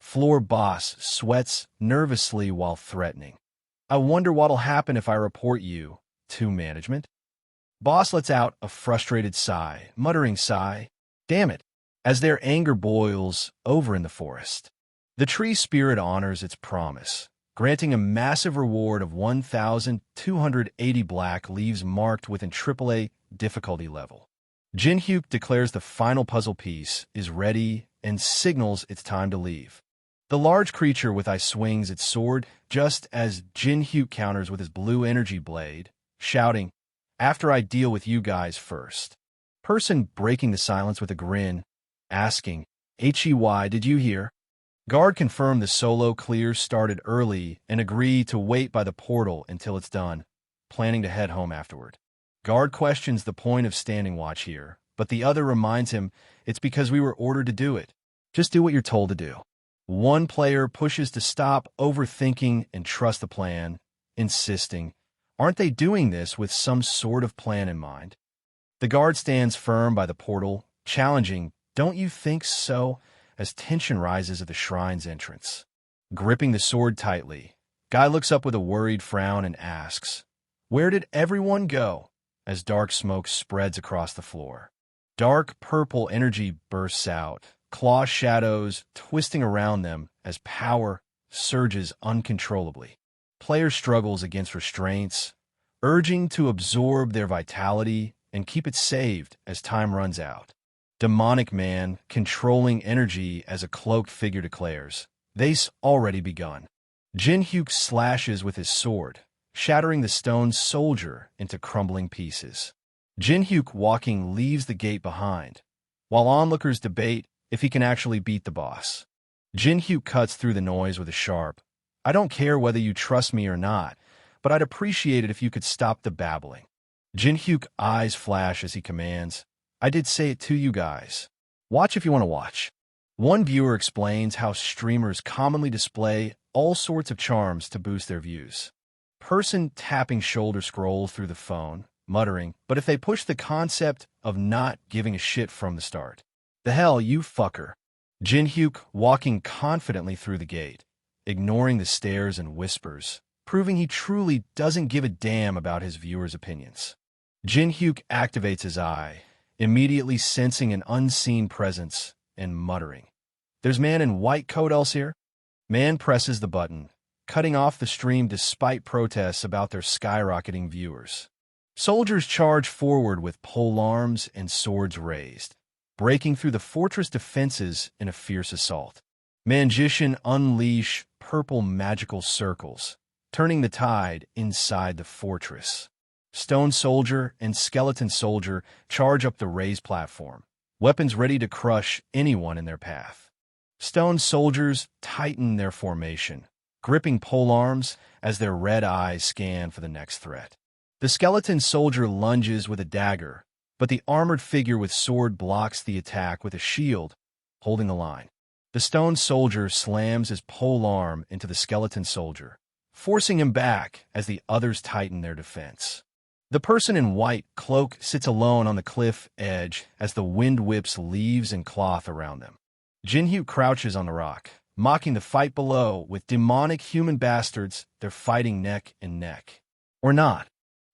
Floor boss sweats nervously while threatening, "I wonder what'll happen if I report you to management." Boss lets out a frustrated sigh, muttering sigh, "Damn it," as their anger boils over in the forest. The tree spirit honors its promise, granting a massive reward of 1,280 black leaves marked with an AAA difficulty level. Jinszo declares the final puzzle piece is ready and signals it's time to leave. The large creature with ice swings its sword just as Jinszo counters with his blue energy blade, shouting, "After I deal with you guys first." Person breaking the silence with a grin, asking, "Hey, did you hear?" Guard confirmed the solo clear started early and agreed to wait by the portal until it's done, planning to head home afterward. Guard questions the point of standing watch here, but the other reminds him it's because we were ordered to do it. Just do what you're told to do. One player pushes to stop overthinking and trust the plan, insisting, "Aren't they doing this with some sort of plan in mind?" The guard stands firm by the portal, challenging, "Don't you think so?" as tension rises at the shrine's entrance. Gripping the sword tightly, Guy looks up with a worried frown and asks, "Where did everyone go?" as dark smoke spreads across the floor. Dark purple energy bursts out, claw shadows twisting around them as power surges uncontrollably. Player struggles against restraints, urging to absorb their vitality and keep it saved as time runs out. Demonic man controlling energy as a cloaked figure declares, "They's already begun." Jinszo slashes with his sword, shattering the stone soldier into crumbling pieces. Jinszo walking leaves the gate behind, while onlookers debate if he can actually beat the boss. Jinszo cuts through the noise with a sharp, "I don't care whether you trust me or not, but I'd appreciate it if you could stop the babbling." Jinszo's eyes flash as he commands, "I did say it to you guys. Watch if you want to watch." One viewer explains how streamers commonly display all sorts of charms to boost their views. Person tapping shoulder scrolls through the phone, muttering, "But if they push the concept of not giving a shit from the start. The hell, you fucker." Jinszo walking confidently through the gate, ignoring the stares and whispers, proving he truly doesn't give a damn about his viewers' opinions. Jinszo activates his eye, immediately sensing an unseen presence and muttering, "There's man in white coat else here?" Man presses the button, cutting off the stream despite protests about their skyrocketing viewers. Soldiers charge forward with polearms and swords raised, breaking through the fortress defenses in a fierce assault. Magician unleash purple magical circles, turning the tide inside the fortress. Stone soldier and skeleton soldier charge up the raised platform, weapons ready to crush anyone in their path. Stone soldiers tighten their formation, gripping polearms as their red eyes scan for the next threat. The skeleton soldier lunges with a dagger, but the armored figure with sword blocks the attack with a shield, holding the line. The stone soldier slams his polearm into the skeleton soldier, forcing him back as the others tighten their defense. The person in white cloak sits alone on the cliff edge as the wind whips leaves and cloth around them. Jinszo crouches on the rock, mocking the fight below with demonic human bastards. They're fighting neck and neck. Or not.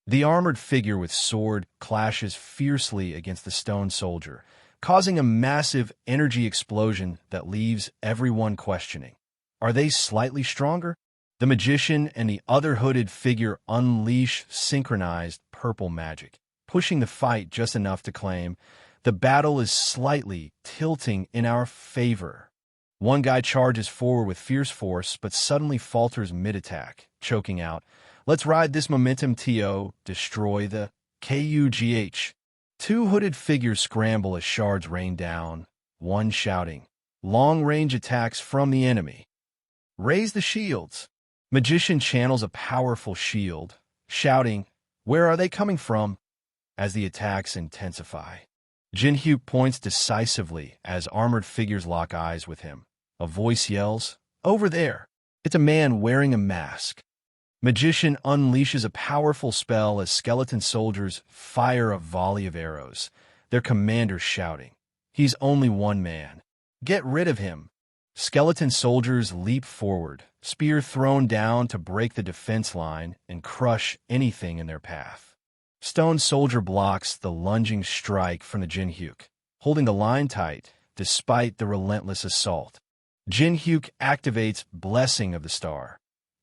The armored figure with sword clashes fiercely against the stone soldier, causing a massive energy explosion that leaves everyone questioning. Are they slightly stronger? The magician and the other hooded figure unleash synchronized purple magic, pushing the fight just enough to claim, "The battle is slightly tilting in our favor." One guy charges forward with fierce force, but suddenly falters mid-attack, choking out, "Let's ride this momentum to destroy the KUGH." Two hooded figures scramble as shards rain down, one shouting, "Long-range attacks from the enemy. Raise the shields." Magician channels a powerful shield, shouting, "Where are they coming from?" as the attacks intensify. Jinhyuk points decisively as armored figures lock eyes with him. A voice yells, "Over there!" It's a man wearing a mask. Magician unleashes a powerful spell as skeleton soldiers fire a volley of arrows, their commander shouting, "He's only one man. Get rid of him!" Skeleton soldiers leap forward, spear thrown down to break the defense line and crush anything in their path. Stone soldier blocks the lunging strike from the Jinhyuk, holding the line tight despite the relentless assault. Jinhyuk activates Blessing of the Star,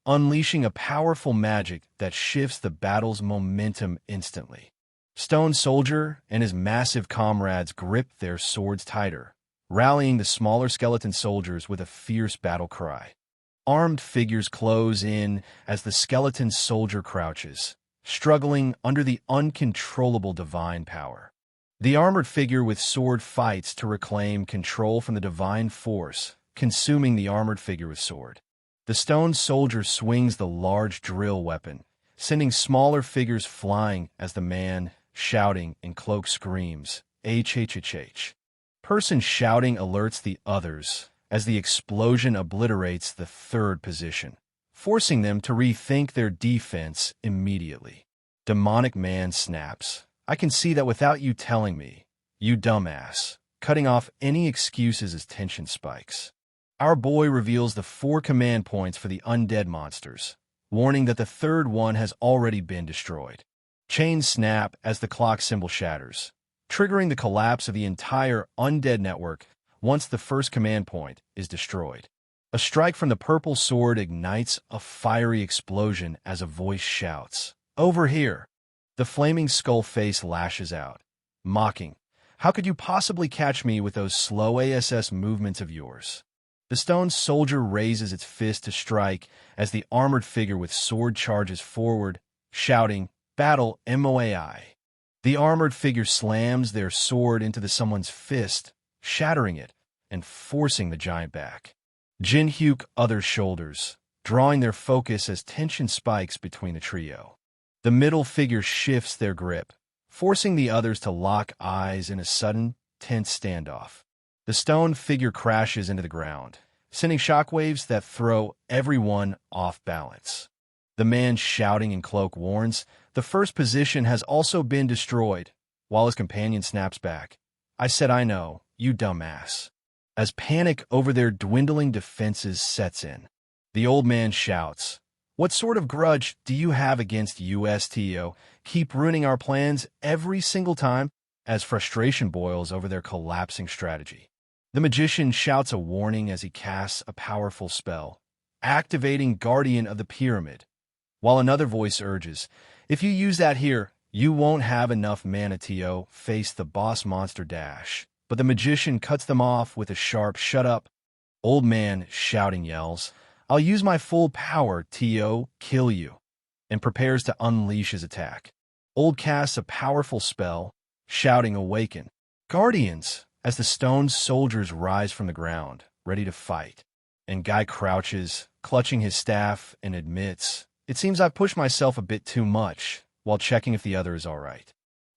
unleashing a powerful magic that shifts the battle's momentum instantly. Stone Soldier and his massive comrades grip their swords tighter, rallying the smaller skeleton soldiers with a fierce battle cry. Armed figures close in as the skeleton soldier crouches, struggling under the uncontrollable divine power. The armored figure with sword fights to reclaim control from the divine force, consuming the armored figure with sword. The stone soldier swings the large drill weapon, sending smaller figures flying as the man, shouting in cloak, screams, "HHHH." Person shouting alerts the others as the explosion obliterates the third position, forcing them to rethink their defense immediately. Demonic man snaps, "I can see that without you telling me, you dumbass," cutting off any excuses as tension spikes. Our boy reveals the 4 command points for the undead monsters, warning that the third one has already been destroyed. Chains snap as the clock symbol shatters, triggering the collapse of the entire undead network once the first command point is destroyed. A strike from the purple sword ignites a fiery explosion as a voice shouts, "Over here!" The flaming skull face lashes out, mocking, "How could you possibly catch me with those slow ASS movements of yours?" The stone soldier raises its fist to strike as the armored figure with sword charges forward, shouting, "Battle MOAI." The armored figure slams their sword into someone's fist, shattering it and forcing the giant back. Jinhyuk other shoulders, drawing their focus as tension spikes between the trio. The middle figure shifts their grip, forcing the others to lock eyes in a sudden, tense standoff. The stone figure crashes into the ground, sending shockwaves that throw everyone off balance. The man shouting in cloak warns, "The first position has also been destroyed," while his companion snaps back, "I said I know, you dumbass." As panic over their dwindling defenses sets in, the old man shouts, "What sort of grudge do you have against USTO? Keep ruining our plans every single time," as frustration boils over their collapsing strategy. The magician shouts a warning as he casts a powerful spell, activating Guardian of the Pyramid, while another voice urges, "If you use that here, you won't have enough mana to face the boss monster dash." But the magician cuts them off with a sharp "Shut up." Old man shouting yells, "I'll use my full power to kill you," and prepares to unleash his attack. Old casts a powerful spell, shouting "Awaken, Guardians," as the stone soldiers rise from the ground, ready to fight. And Guy crouches, clutching his staff, and admits, "It seems I've pushed myself a bit too much," while checking if the other is all right.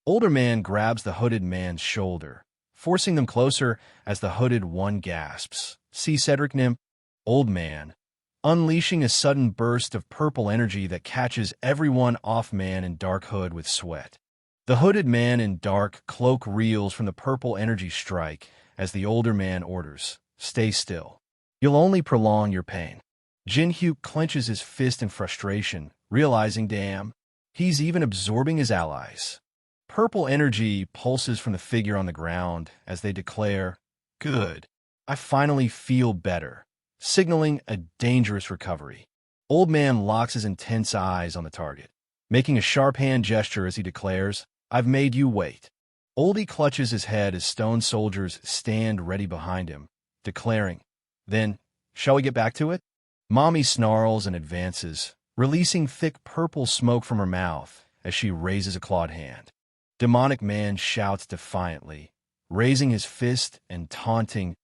Older man grabs the hooded man's shoulder, forcing them closer as the hooded one gasps, "See Cedric Nim?" Old man, unleashing a sudden burst of purple energy that catches everyone off man in dark hood with sweat. The hooded man in dark cloak reels from the purple energy strike as the older man orders, "Stay still. You'll only prolong your pain." Jinhyuk clenches his fist in frustration, realizing, damn, he's even absorbing his allies. Purple energy pulses from the figure on the ground as they declare, "Good. I finally feel better," signaling a dangerous recovery. Old man locks his intense eyes on the target, making a sharp hand gesture as he declares, "I've made you wait." Oldie clutches his head as stone soldiers stand ready behind him, declaring, "Then, shall we get back to it?" Mommy snarls and advances, releasing thick purple smoke from her mouth as she raises a clawed hand. Demonic man shouts defiantly, raising his fist and taunting,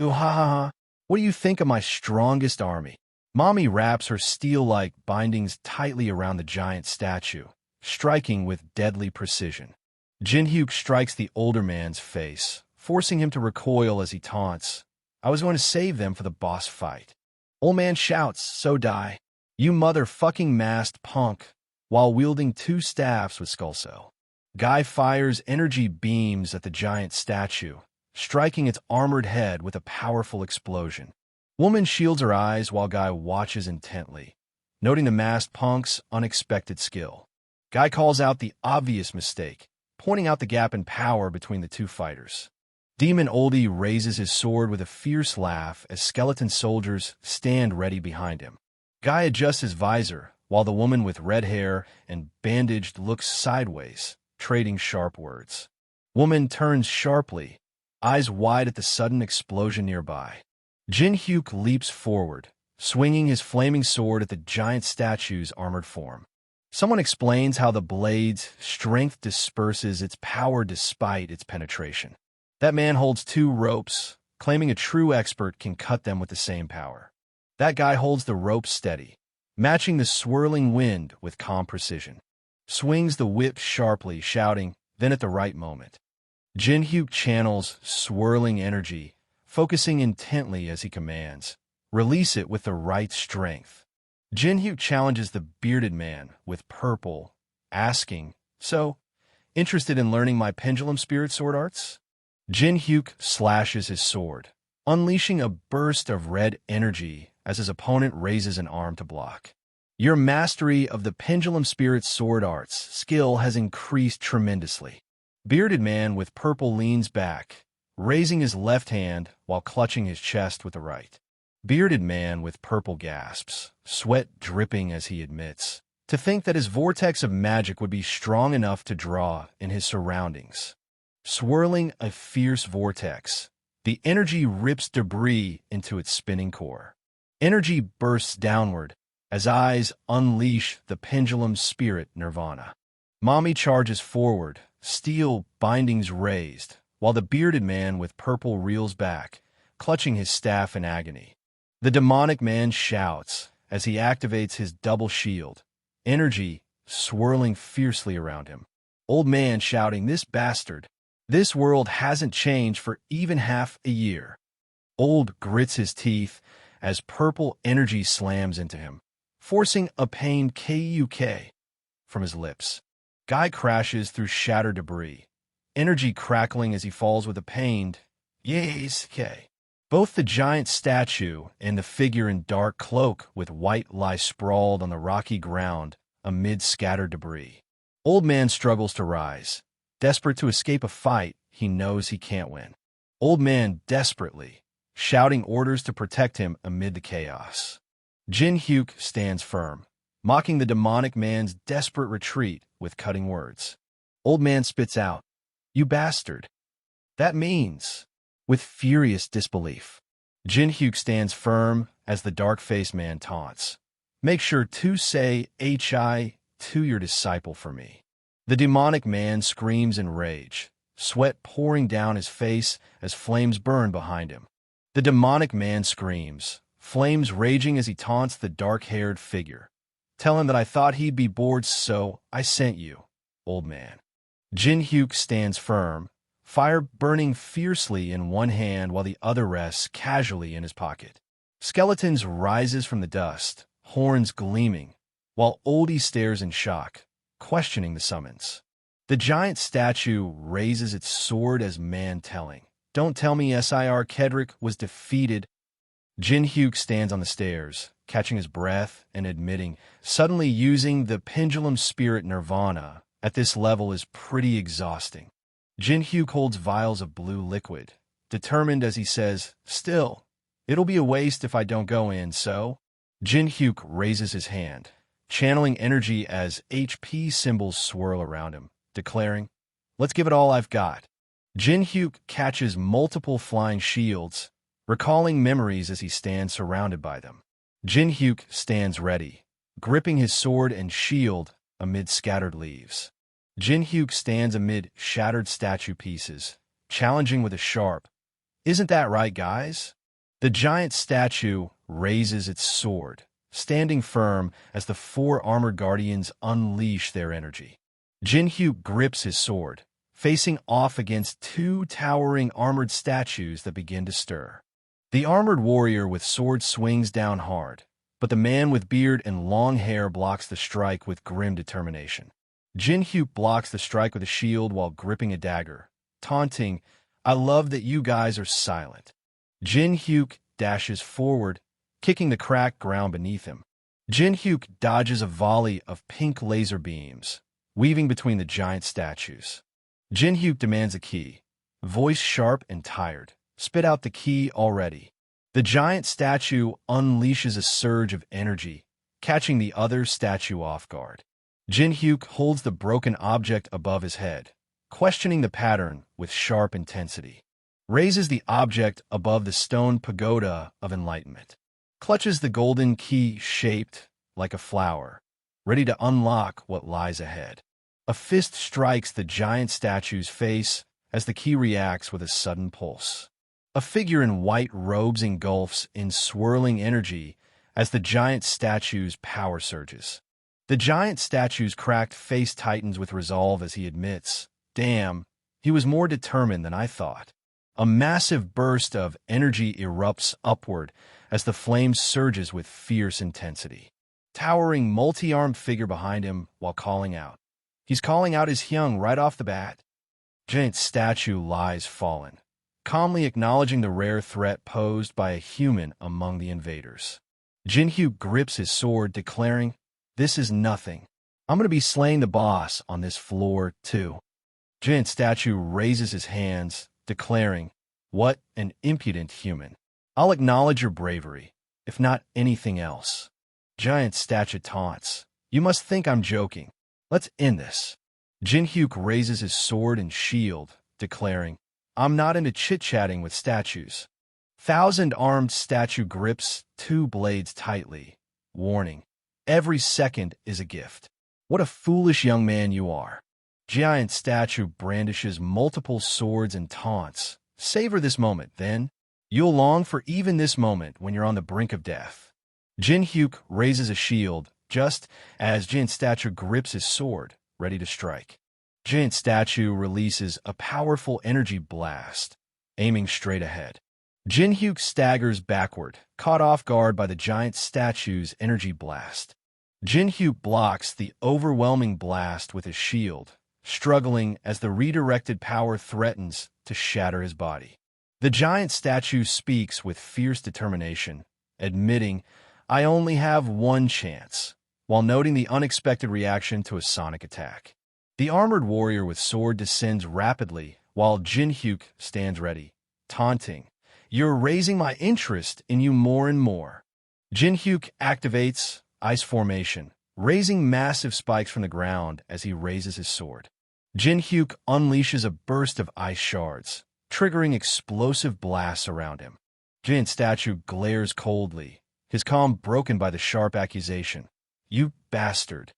"Ooh ha ha ha, what do you think of my strongest army?" Mommy wraps her steel-like bindings tightly around the giant statue, striking with deadly precision. Jinhyuk strikes the older man's face, forcing him to recoil as he taunts, "I was going to save them for the boss fight." Old man shouts, "So die, you motherfucking masked punk," while wielding two staffs with Skullso. Guy fires energy beams at the giant statue, striking its armored head with a powerful explosion. Woman shields her eyes while Guy watches intently, noting the masked punk's unexpected skill. Guy calls out the obvious mistake, pointing out the gap in power between the two fighters. Demon Oldie raises his sword with a fierce laugh as skeleton soldiers stand ready behind him. Guy adjusts his visor, while the woman with red hair and bandaged looks sideways, trading sharp words. Woman turns sharply, eyes wide at the sudden explosion nearby. Jinhyuk leaps forward, swinging his flaming sword at the giant statue's armored form. Someone explains how the blade's strength disperses its power despite its penetration. That man holds two ropes, claiming a true expert can cut them with the same power. That guy holds the ropes steady, matching the swirling wind with calm precision. Swings the whip sharply, shouting, then at the right moment. Jinhyuk channels swirling energy, focusing intently as he commands, "Release it with the right strength." Jinhyuk challenges the bearded man with purple, asking, "So, interested in learning my pendulum spirit sword arts?" Jinhyuk slashes his sword, unleashing a burst of red energy as his opponent raises an arm to block. "Your mastery of the pendulum spirit sword arts skill has increased tremendously." Bearded man with purple leans back, raising his left hand while clutching his chest with the right. Bearded man with purple gasps, sweat dripping as he admits, to think that his vortex of magic would be strong enough to draw in his surroundings. Swirling a fierce vortex, the energy rips debris into its spinning core. Energy bursts downward as eyes unleash the pendulum spirit nirvana. Mommy charges forward, steel bindings raised, while the bearded man with purple reels back, clutching his staff in agony. The demonic man shouts as he activates his double shield, energy swirling fiercely around him. Old man shouting, "This bastard! This world hasn't changed for even half a year." Old grits his teeth as purple energy slams into him, forcing a pained "KUK" from his lips. Guy crashes through shattered debris, energy crackling as he falls with a pained "Yes, K." Both the giant statue and the figure in dark cloak with white lie sprawled on the rocky ground amid scattered debris. Old man struggles to rise, desperate to escape a fight he knows he can't win. Old man desperately, shouting orders to protect him amid the chaos. Jinhyuk stands firm, mocking the demonic man's desperate retreat with cutting words. Old man spits out, "You bastard. That means..." with furious disbelief. Jinhyuk stands firm as the dark-faced man taunts, "Make sure to say hi to your disciple for me." The demonic man screams in rage, sweat pouring down his face as flames burn behind him. The demonic man screams, flames raging as he taunts the dark-haired figure. "Tell him that I thought he'd be bored, so I sent you, old man." Jinhyuk stands firm, fire burning fiercely in one hand while the other rests casually in his pocket. Skeletons rises from the dust, horns gleaming, while Oldie stares in shock, questioning the summons. The giant statue raises its sword as man telling, "Don't tell me Sir Kedrick was defeated." Jinhyuk stands on the stairs, catching his breath and admitting, suddenly using the pendulum spirit nirvana at this level is pretty exhausting. Jinhyuk holds vials of blue liquid, determined as he says, "Still, it'll be a waste if I don't go in, so..." Jinhyuk raises his hand, channeling energy as HP symbols swirl around him, declaring, "Let's give it all I've got." Jinhyuk catches multiple flying shields, recalling memories as he stands surrounded by them. Jinhyuk stands ready, gripping his sword and shield amid scattered leaves. Jinhyuk stands amid shattered statue pieces, challenging with a sharp, "Isn't that right, guys?" The giant statue raises its sword, standing firm as the four armored guardians unleash their energy. Jinhyuk grips his sword, facing off against two towering armored statues that begin to stir. The armored warrior with sword swings down hard, but the man with beard and long hair blocks the strike with grim determination. Jinszo blocks the strike with a shield while gripping a dagger, taunting, "I love that you guys are silent." Jinszo dashes forward, kicking the cracked ground beneath him. Jinszo dodges a volley of pink laser beams, weaving between the giant statues. Jinszo demands a key, voice sharp and tired. "Spit out the key already." The giant statue unleashes a surge of energy, catching the other statue off guard. Jinszo holds the broken object above his head, questioning the pattern with sharp intensity. Raises the object above the stone pagoda of enlightenment. Clutches the golden key shaped like a flower, ready to unlock what lies ahead. A fist strikes the giant statue's face as the key reacts with a sudden pulse. A figure in white robes engulfs in swirling energy as the giant statue's power surges. The giant statue's cracked face tightens with resolve as he admits, "Damn, he was more determined than I thought." A massive burst of energy erupts upward as the flame surges with fierce intensity. Towering multi-armed figure behind him while calling out. He's calling out his Hyung right off the bat. Giant statue lies fallen, calmly acknowledging the rare threat posed by a human among the invaders. Jinszo grips his sword, declaring, "This is nothing. I'm going to be slaying the boss on this floor, too." Giant statue raises his hands, declaring, "What an impudent human. I'll acknowledge your bravery, if not anything else." Giant statue taunts, "You must think I'm joking. Let's end this." Jinszo raises his sword and shield, declaring, "I'm not into chit-chatting with statues." Thousand-armed statue grips two blades tightly, warning, "Every second is a gift. What a foolish young man you are." Giant statue brandishes multiple swords and taunts. "Savor this moment, then. You'll long for even this moment when you're on the brink of death." Jinszo raises a shield just as giant statue grips his sword, ready to strike. Giant statue releases a powerful energy blast, aiming straight ahead. Jinszo staggers backward, caught off guard by the giant statue's energy blast. Jinszo blocks the overwhelming blast with his shield, struggling as the redirected power threatens to shatter his body. The giant statue speaks with fierce determination, admitting, "I only have one chance," while noting the unexpected reaction to a sonic attack. The armored warrior with sword descends rapidly while Jinszo stands ready, taunting, "You're raising my interest in you more and more." Jinszo activates ice formation, raising massive spikes from the ground as he raises his sword. Jinszo unleashes a burst of ice shards, triggering explosive blasts around him. Giant statue glares coldly, his calm broken by the sharp accusation, "You bastard."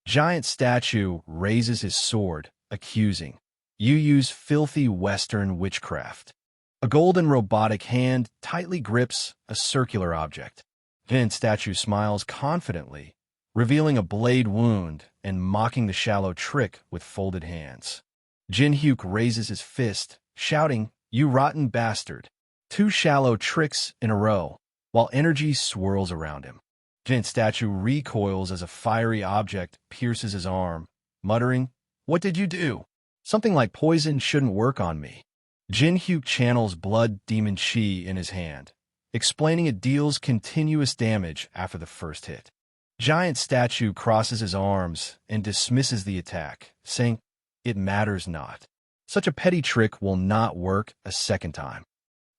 Giant statue raises his sword, accusing, "You use filthy Western witchcraft." A golden robotic hand tightly grips a circular object. Giant statue smiles confidently, revealing a blade wound and mocking the shallow trick with folded hands. Jinszo raises his fist, shouting, "You rotten bastard." Two shallow tricks in a row, while energy swirls around him. Giant statue recoils as a fiery object pierces his arm, muttering, "What did you do? Something like poison shouldn't work on me." Jinszo channels blood demon chi in his hand, explaining it deals continuous damage after the first hit. Giant statue crosses his arms and dismisses the attack, saying, "It matters not. Such a petty trick will not work a second time."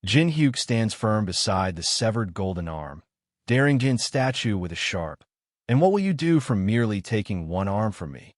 Jinszo stands firm beside the severed golden arm, daring giant statue with a sharp, "And what will you do for merely taking one arm from me?"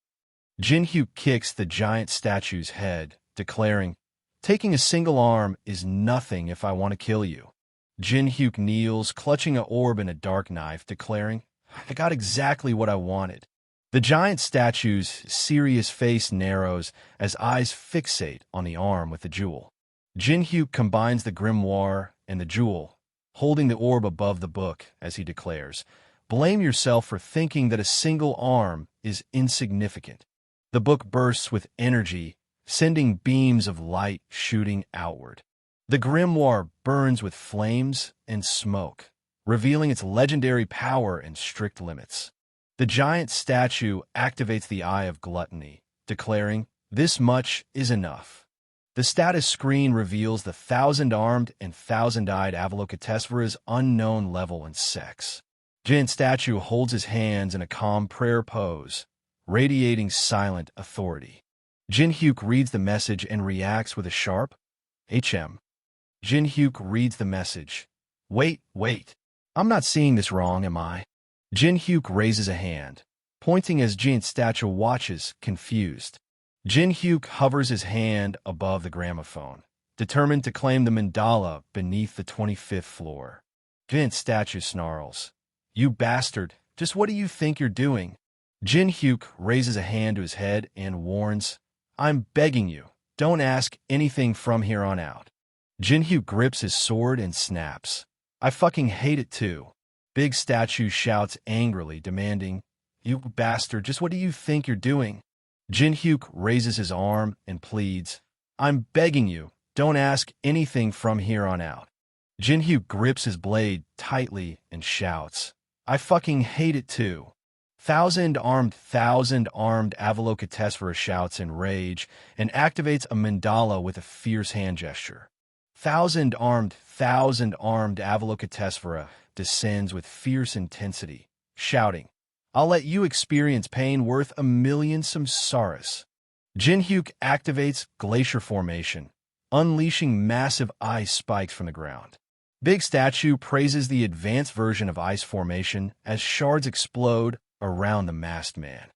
Jinszo kicks the giant statue's head, declaring, "Taking a single arm is nothing if I want to kill you." Jinszo kneels, clutching an orb and a dark knife, declaring, "I got exactly what I wanted." The giant statue's serious face narrows as eyes fixate on the arm with the jewel. Jinszo combines the grimoire and the jewel, holding the orb above the book as he declares, "Blame yourself for thinking that a single arm is insignificant." The book bursts with energy, sending beams of light shooting outward. The grimoire burns with flames and smoke, revealing its legendary power and strict limits. The giant statue activates the Eye of Gluttony, declaring, "This much is enough." The status screen reveals the thousand-armed and thousand-eyed Avalokitesvara's unknown level and sex. Giant statue holds his hands in a calm prayer pose, radiating silent authority. Jinhyuk reads the message and reacts with a sharp HM. Jinhyuk reads the message. Wait. I'm not seeing this wrong, am I? Jinhyuk raises a hand, pointing as giant statue watches, confused. Jinhyuk hovers his hand above the gramophone, determined to claim the mandala beneath the 25th floor. Giant statue snarls. You bastard, just what do you think you're doing? Jinhyuk raises a hand to his head and warns, I'm begging you, don't ask anything from here on out. Jinhyuk grips his sword and snaps. I fucking hate it too. Big statue shouts angrily, demanding, You bastard, just what do you think you're doing? Jinhyuk raises his arm and pleads, I'm begging you, don't ask anything from here on out. Jinhyuk grips his blade tightly and shouts, I fucking hate it too. Thousand-armed Avalokitesvara shouts in rage and activates a mandala with a fierce hand gesture. Thousand-armed Avalokitesvara descends with fierce intensity, shouting, I'll let you experience pain worth 1,000,000 samsaras. Jinhyuk activates Glacier Formation, unleashing massive ice spikes from the ground. Big Statue praises the advanced version of ice formation as shards explode around the masked man.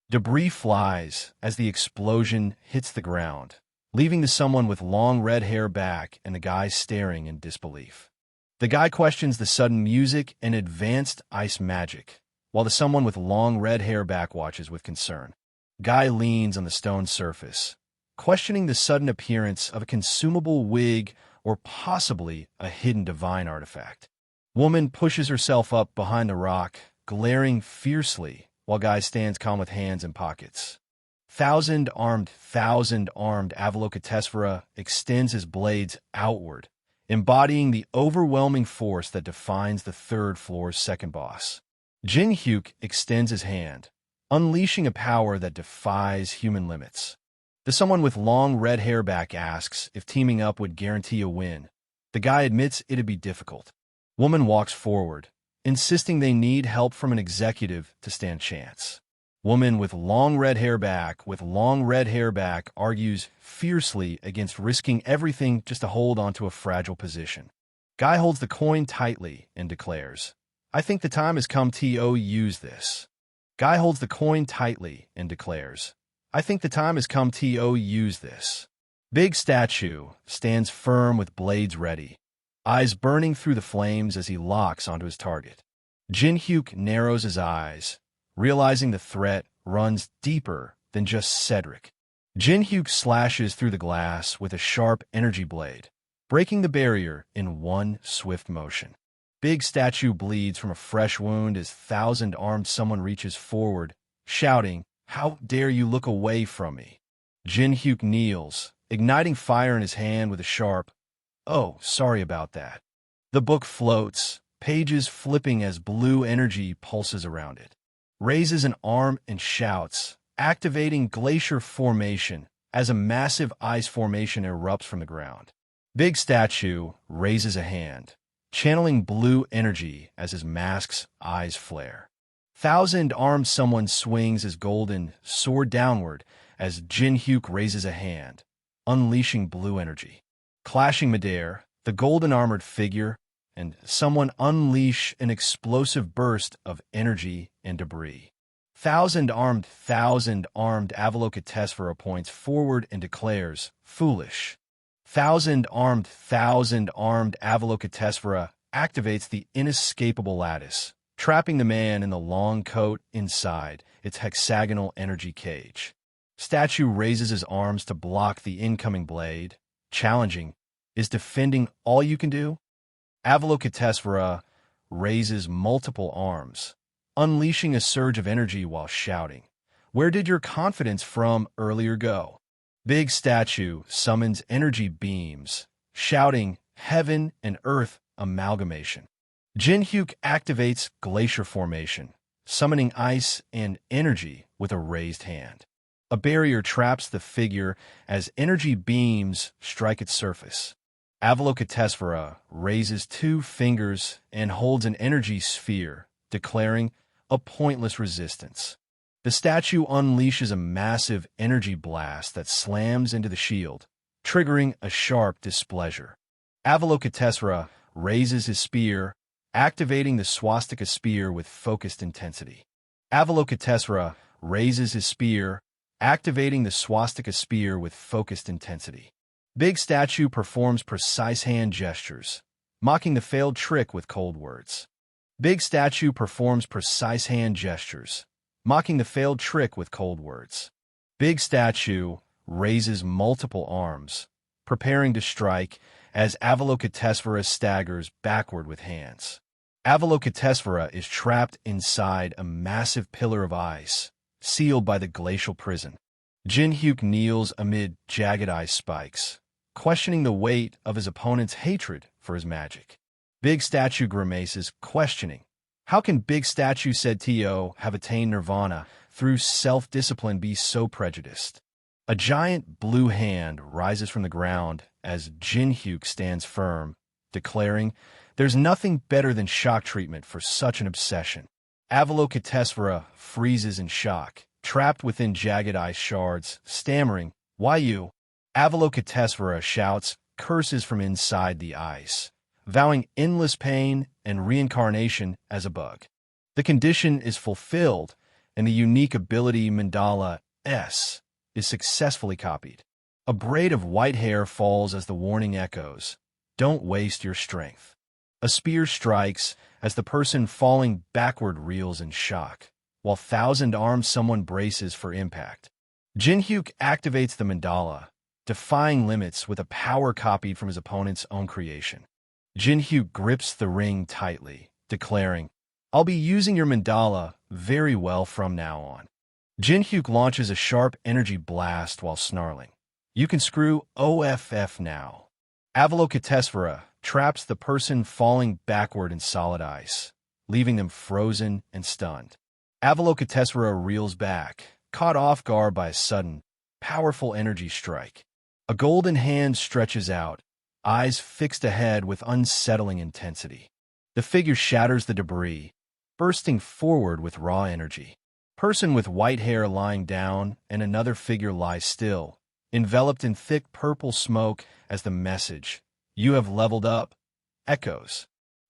Debris flies as the explosion hits the ground, leaving the someone with long red hair back and the guy staring in disbelief. The guy questions the sudden music and advanced ice magic, while the someone with long red hair back watches with concern. Guy leans on the stone surface, questioning the sudden appearance of a consumable wig or possibly a hidden divine artifact. Woman pushes herself up behind the rock, glaring fiercely, while Guy stands calm with hands in pockets. Thousand-armed Avalokitesvara extends his blades outward, embodying the overwhelming force that defines the third floor's second boss. Jinhyuk extends his hand, unleashing a power that defies human limits. The someone with long red hair back asks if teaming up would guarantee a win. The guy admits it'd be difficult. Woman walks forward, insisting they need help from an executive to stand chance. Woman with long red hair back argues fiercely against risking everything just to hold onto a fragile position. Guy holds the coin tightly and declares, I think the time has come to use this. Guy holds the coin tightly and declares, I think the time has come to use this. Big Statue stands firm with blades ready, eyes burning through the flames as he locks onto his target. Jinhyuk narrows his eyes, realizing the threat runs deeper than just Cedric. Jinhyuk slashes through the glass with a sharp energy blade, breaking the barrier in one swift motion. Big Statue bleeds from a fresh wound as thousand-armed someone reaches forward, shouting, How dare you look away from me? Jinhyuk kneels, igniting fire in his hand with a sharp, Oh, sorry about that. The book floats, pages flipping as blue energy pulses around it. Raises an arm and shouts, activating Glacier Formation as a massive ice formation erupts from the ground. Big Statue raises a hand, channeling blue energy as his mask's eyes flare. Thousand-armed someone swings his golden sword downward as Jinhyuk raises a hand, unleashing blue energy. Clashing midair, the golden-armored figure and someone unleash an explosive burst of energy and debris. Thousand-armed Avalokitesvara points forward and declares, Foolish. Thousand-armed Avalokitesvara activates the inescapable lattice, trapping the man in the long coat inside its hexagonal energy cage. Statue raises his arms to block the incoming blade, challenging, Is defending all you can do? Avalokitesvara raises multiple arms, unleashing a surge of energy while shouting, Where did your confidence from earlier go? Big statue summons energy beams, shouting heaven and earth amalgamation. Jinhyuk activates glacier formation, summoning ice and energy with a raised hand. A barrier traps the figure as energy beams strike its surface. Avalokitesvara raises 2 fingers and holds an energy sphere, declaring a pointless resistance. The statue unleashes a massive energy blast that slams into the shield, triggering a sharp displeasure. Avalokitesvara raises his spear, activating the swastika spear with focused intensity. Avalokitesvara raises his spear, activating the swastika spear with focused intensity. Big statue performs precise hand gestures, mocking the failed trick with cold words. Big statue performs precise hand gestures, mocking the failed trick with cold words. Big statue raises multiple arms, preparing to strike as Avalokitesvara staggers backward with hands. Avalokitesvara is trapped inside a massive pillar of ice, sealed by the glacial prison. Jinhyuk kneels amid jagged ice spikes, questioning the weight of his opponent's hatred for his magic. Big statue grimaces, questioning, how can Big statue said To have attained nirvana through self-discipline be so prejudiced? A giant blue hand rises from the ground as Jinhyuk stands firm, declaring, there's nothing better than shock treatment for such an obsession. Avalokitesvara freezes in shock, trapped within jagged ice shards, stammering, why you? Avalokitesvara shouts curses from inside the ice, vowing endless pain and reincarnation as a bug. The condition is fulfilled, and the unique ability mandala S is successfully copied. A braid of white hair falls as the warning echoes, don't waste your strength. A spear strikes as the person falling backward reels in shock, while thousand-armed someone braces for impact. Jinhyuk activates the mandala, defying limits with a power copied from his opponent's own creation. Jinhyuk grips the ring tightly, declaring, I'll be using your mandala very well from now on. Jinhyuk launches a sharp energy blast while snarling, you can screw OFF now. Avalokitesvara traps the person falling backward in solid ice, leaving them frozen and stunned. Avalokitesvara reels back, caught off guard by a sudden, powerful energy strike. A golden hand stretches out, eyes fixed ahead with unsettling intensity. The figure shatters the debris, bursting forward with raw energy. Person with white hair lying down and another figure lies still, enveloped in thick purple smoke as the message, you have leveled up, echoes.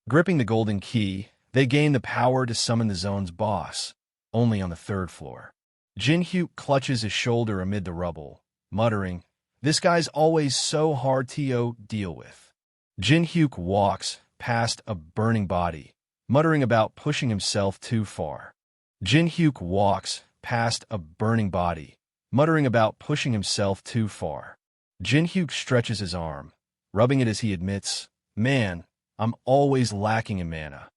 Gripping the golden key, they gain the power to summon the zone's boss, only on the 3rd floor. Jinhyuk clutches his shoulder amid the rubble, muttering, this guy's always so hard to deal with. Jinhyuk walks past a burning body, muttering about pushing himself too far. Jinhyuk walks past a burning body, muttering about pushing himself too far. Jinhyuk stretches his arm, rubbing it as he admits, man, I'm always lacking in mana.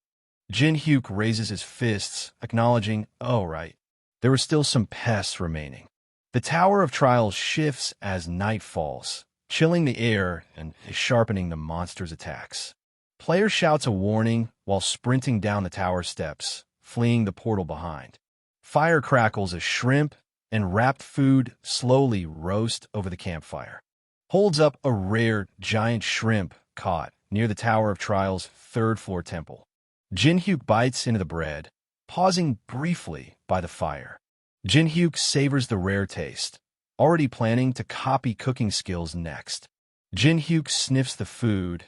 Jinhyuk raises his fists, acknowledging, oh right, there were still some pests remaining. The Tower of Trials shifts as night falls, chilling the air and sharpening the monster's attacks. Player shouts a warning while sprinting down the tower steps, fleeing the portal behind. Fire crackles as shrimp and wrapped food slowly roast over the campfire. Holds up a rare giant shrimp caught near the Tower of Trials' 3rd floor temple. Jinhyuk bites into the bread, pausing briefly by the fire. Jinhyuk savors the rare taste, already planning to copy cooking skills next. Jinhyuk sniffs the food,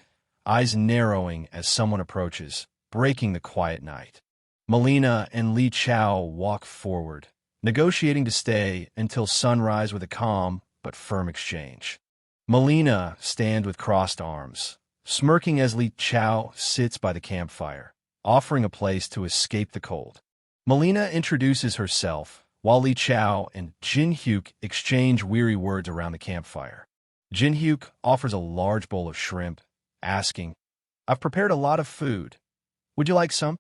eyes narrowing as someone approaches, breaking the quiet night. Melina and Li Chao walk forward, negotiating to stay until sunrise with a calm but firm exchange. Melina stands with crossed arms, smirking as Li Chao sits by the campfire, offering a place to escape the cold. Melina introduces herself, while Li Chao and Jinhyuk exchange weary words around the campfire. Jinhyuk offers a large bowl of shrimp, asking, I've prepared a lot of food. Would you like some?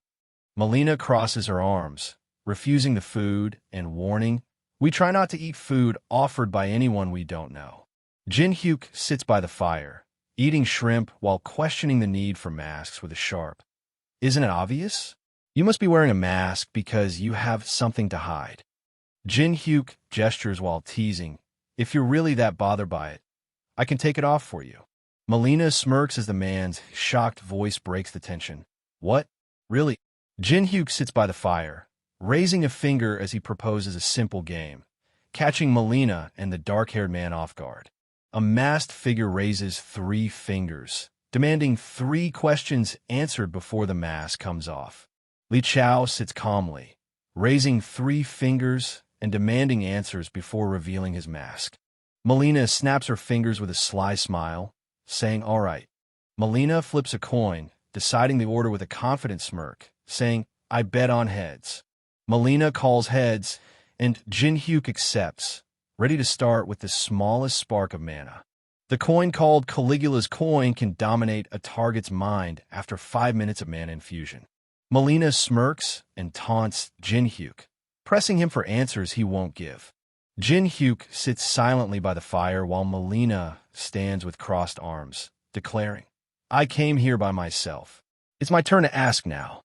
Melina crosses her arms, refusing the food and warning, We try not to eat food offered by anyone we don't know. Jinhyuk sits by the fire, eating shrimp while questioning the need for masks with a sharp. Isn't it obvious? You must be wearing a mask because you have something to hide. Jinhyuk gestures while teasing. If you're really that bothered by it, I can take it off for you. Melina smirks as the man's shocked voice breaks the tension. What? Really? Jinhyuk sits by the fire, raising a finger as he proposes a simple game, catching Melina and the dark-haired man off guard. A masked figure raises 3 fingers, demanding 3 questions answered before the mask comes off. Li Chao sits calmly, raising 3 fingers and demanding answers before revealing his mask. Melina snaps her fingers with a sly smile, saying, all right. Melina flips a coin, deciding the order with a confident smirk, saying, I bet on heads. Melina calls heads, and Jinhyuk accepts, ready to start with the smallest spark of mana. The coin called Caligula's coin can dominate a target's mind after 5 minutes of mana infusion. Melina smirks and taunts Jinhyuk, pressing him for answers he won't give. Jinhyuk sits silently by the fire while Melina stands with crossed arms, declaring, I came here by myself. It's my turn to ask now.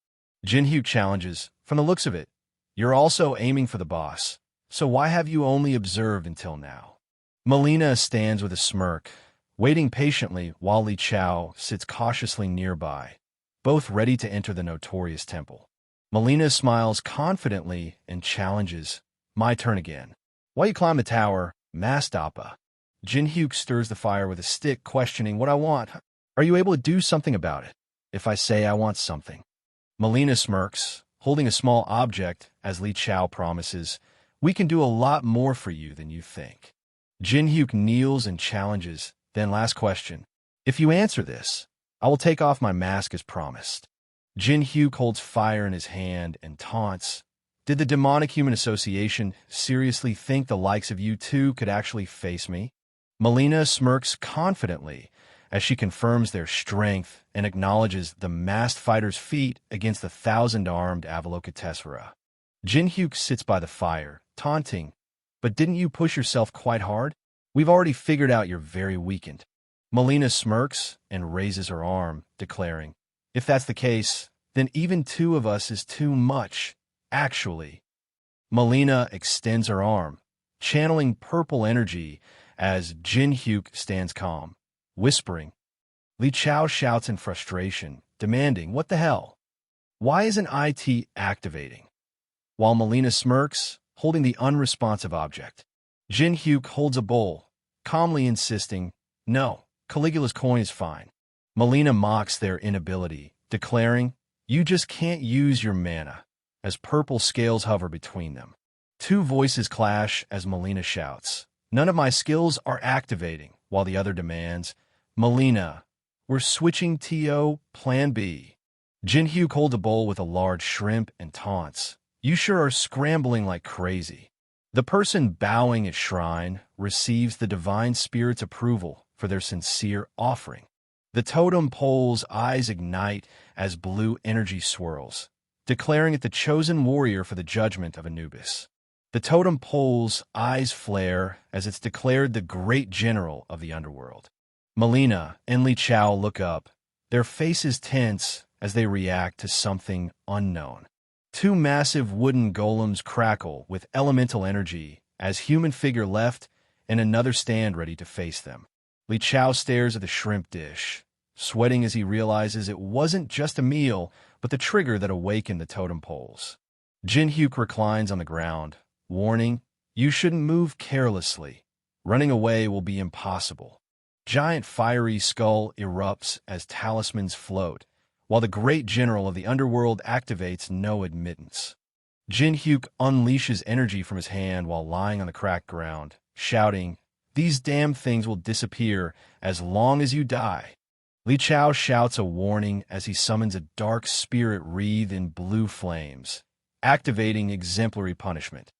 Jinhyuk challenges, from the looks of it, you're also aiming for the boss, so why have you only observed until now? Melina stands with a smirk, waiting patiently while Li Chao sits cautiously nearby, both ready to enter the notorious temple. Melina smiles confidently and challenges, my turn again. While you climb the tower, Mastapa. Jinhyuk stirs the fire with a stick, questioning what I want. Are you able to do something about it? If I say I want something. Melina smirks, holding a small object as Li Chao promises, we can do a lot more for you than you think. Jinhyuk kneels and challenges, then last question. If you answer this, I will take off my mask as promised. Jinhyuk holds fire in his hand and taunts, did the demonic human association seriously think the likes of you two could actually face me? Melina smirks confidently as she confirms their strength and acknowledges the masked fighter's feat against the 1,000-armed Avalokitesvara. Jinhyuk sits by the fire, taunting, but didn't you push yourself quite hard? We've already figured out you're very weakened. Melina smirks and raises her arm, declaring, if that's the case, then even 2 of us is too much. Actually, Melina extends her arm, channeling purple energy as Jinhyuk stands calm, whispering. Li Chao shouts in frustration, demanding, what the hell? Why isn't IT activating? While Melina smirks, holding the unresponsive object. Jinhyuk holds a bowl, calmly insisting, no, Caligula's coin is fine. Melina mocks their inability, declaring, you just can't use your mana, as purple scales hover between them. 2 voices clash as Melina shouts, none of my skills are activating, while the other demands, Melina, we're switching TO Plan B. Jinhyuk holds a bowl with a large shrimp and taunts, you sure are scrambling like crazy. The person bowing at shrine receives the divine spirit's approval for their sincere offering. The totem pole's eyes ignite as blue energy swirls, declaring it the chosen warrior for the judgment of Anubis. The totem pole's eyes flare as it's declared the great general of the underworld. Melina and Li Chao look up, their faces tense as they react to something unknown. 2 massive wooden golems crackle with elemental energy as human figure left and another stand ready to face them. Li Chao stares at the shrimp dish, sweating as he realizes it wasn't just a meal, but the trigger that awakened the totem poles. Jinhyuk reclines on the ground, warning, you shouldn't move carelessly. Running away will be impossible. Giant fiery skull erupts as talismans float, while the great general of the underworld activates no admittance. Jinhyuk unleashes energy from his hand while lying on the cracked ground, shouting, these damn things will disappear as long as you die. Li Chao shouts a warning as he summons a dark spirit wreathed in blue flames, activating exemplary punishment.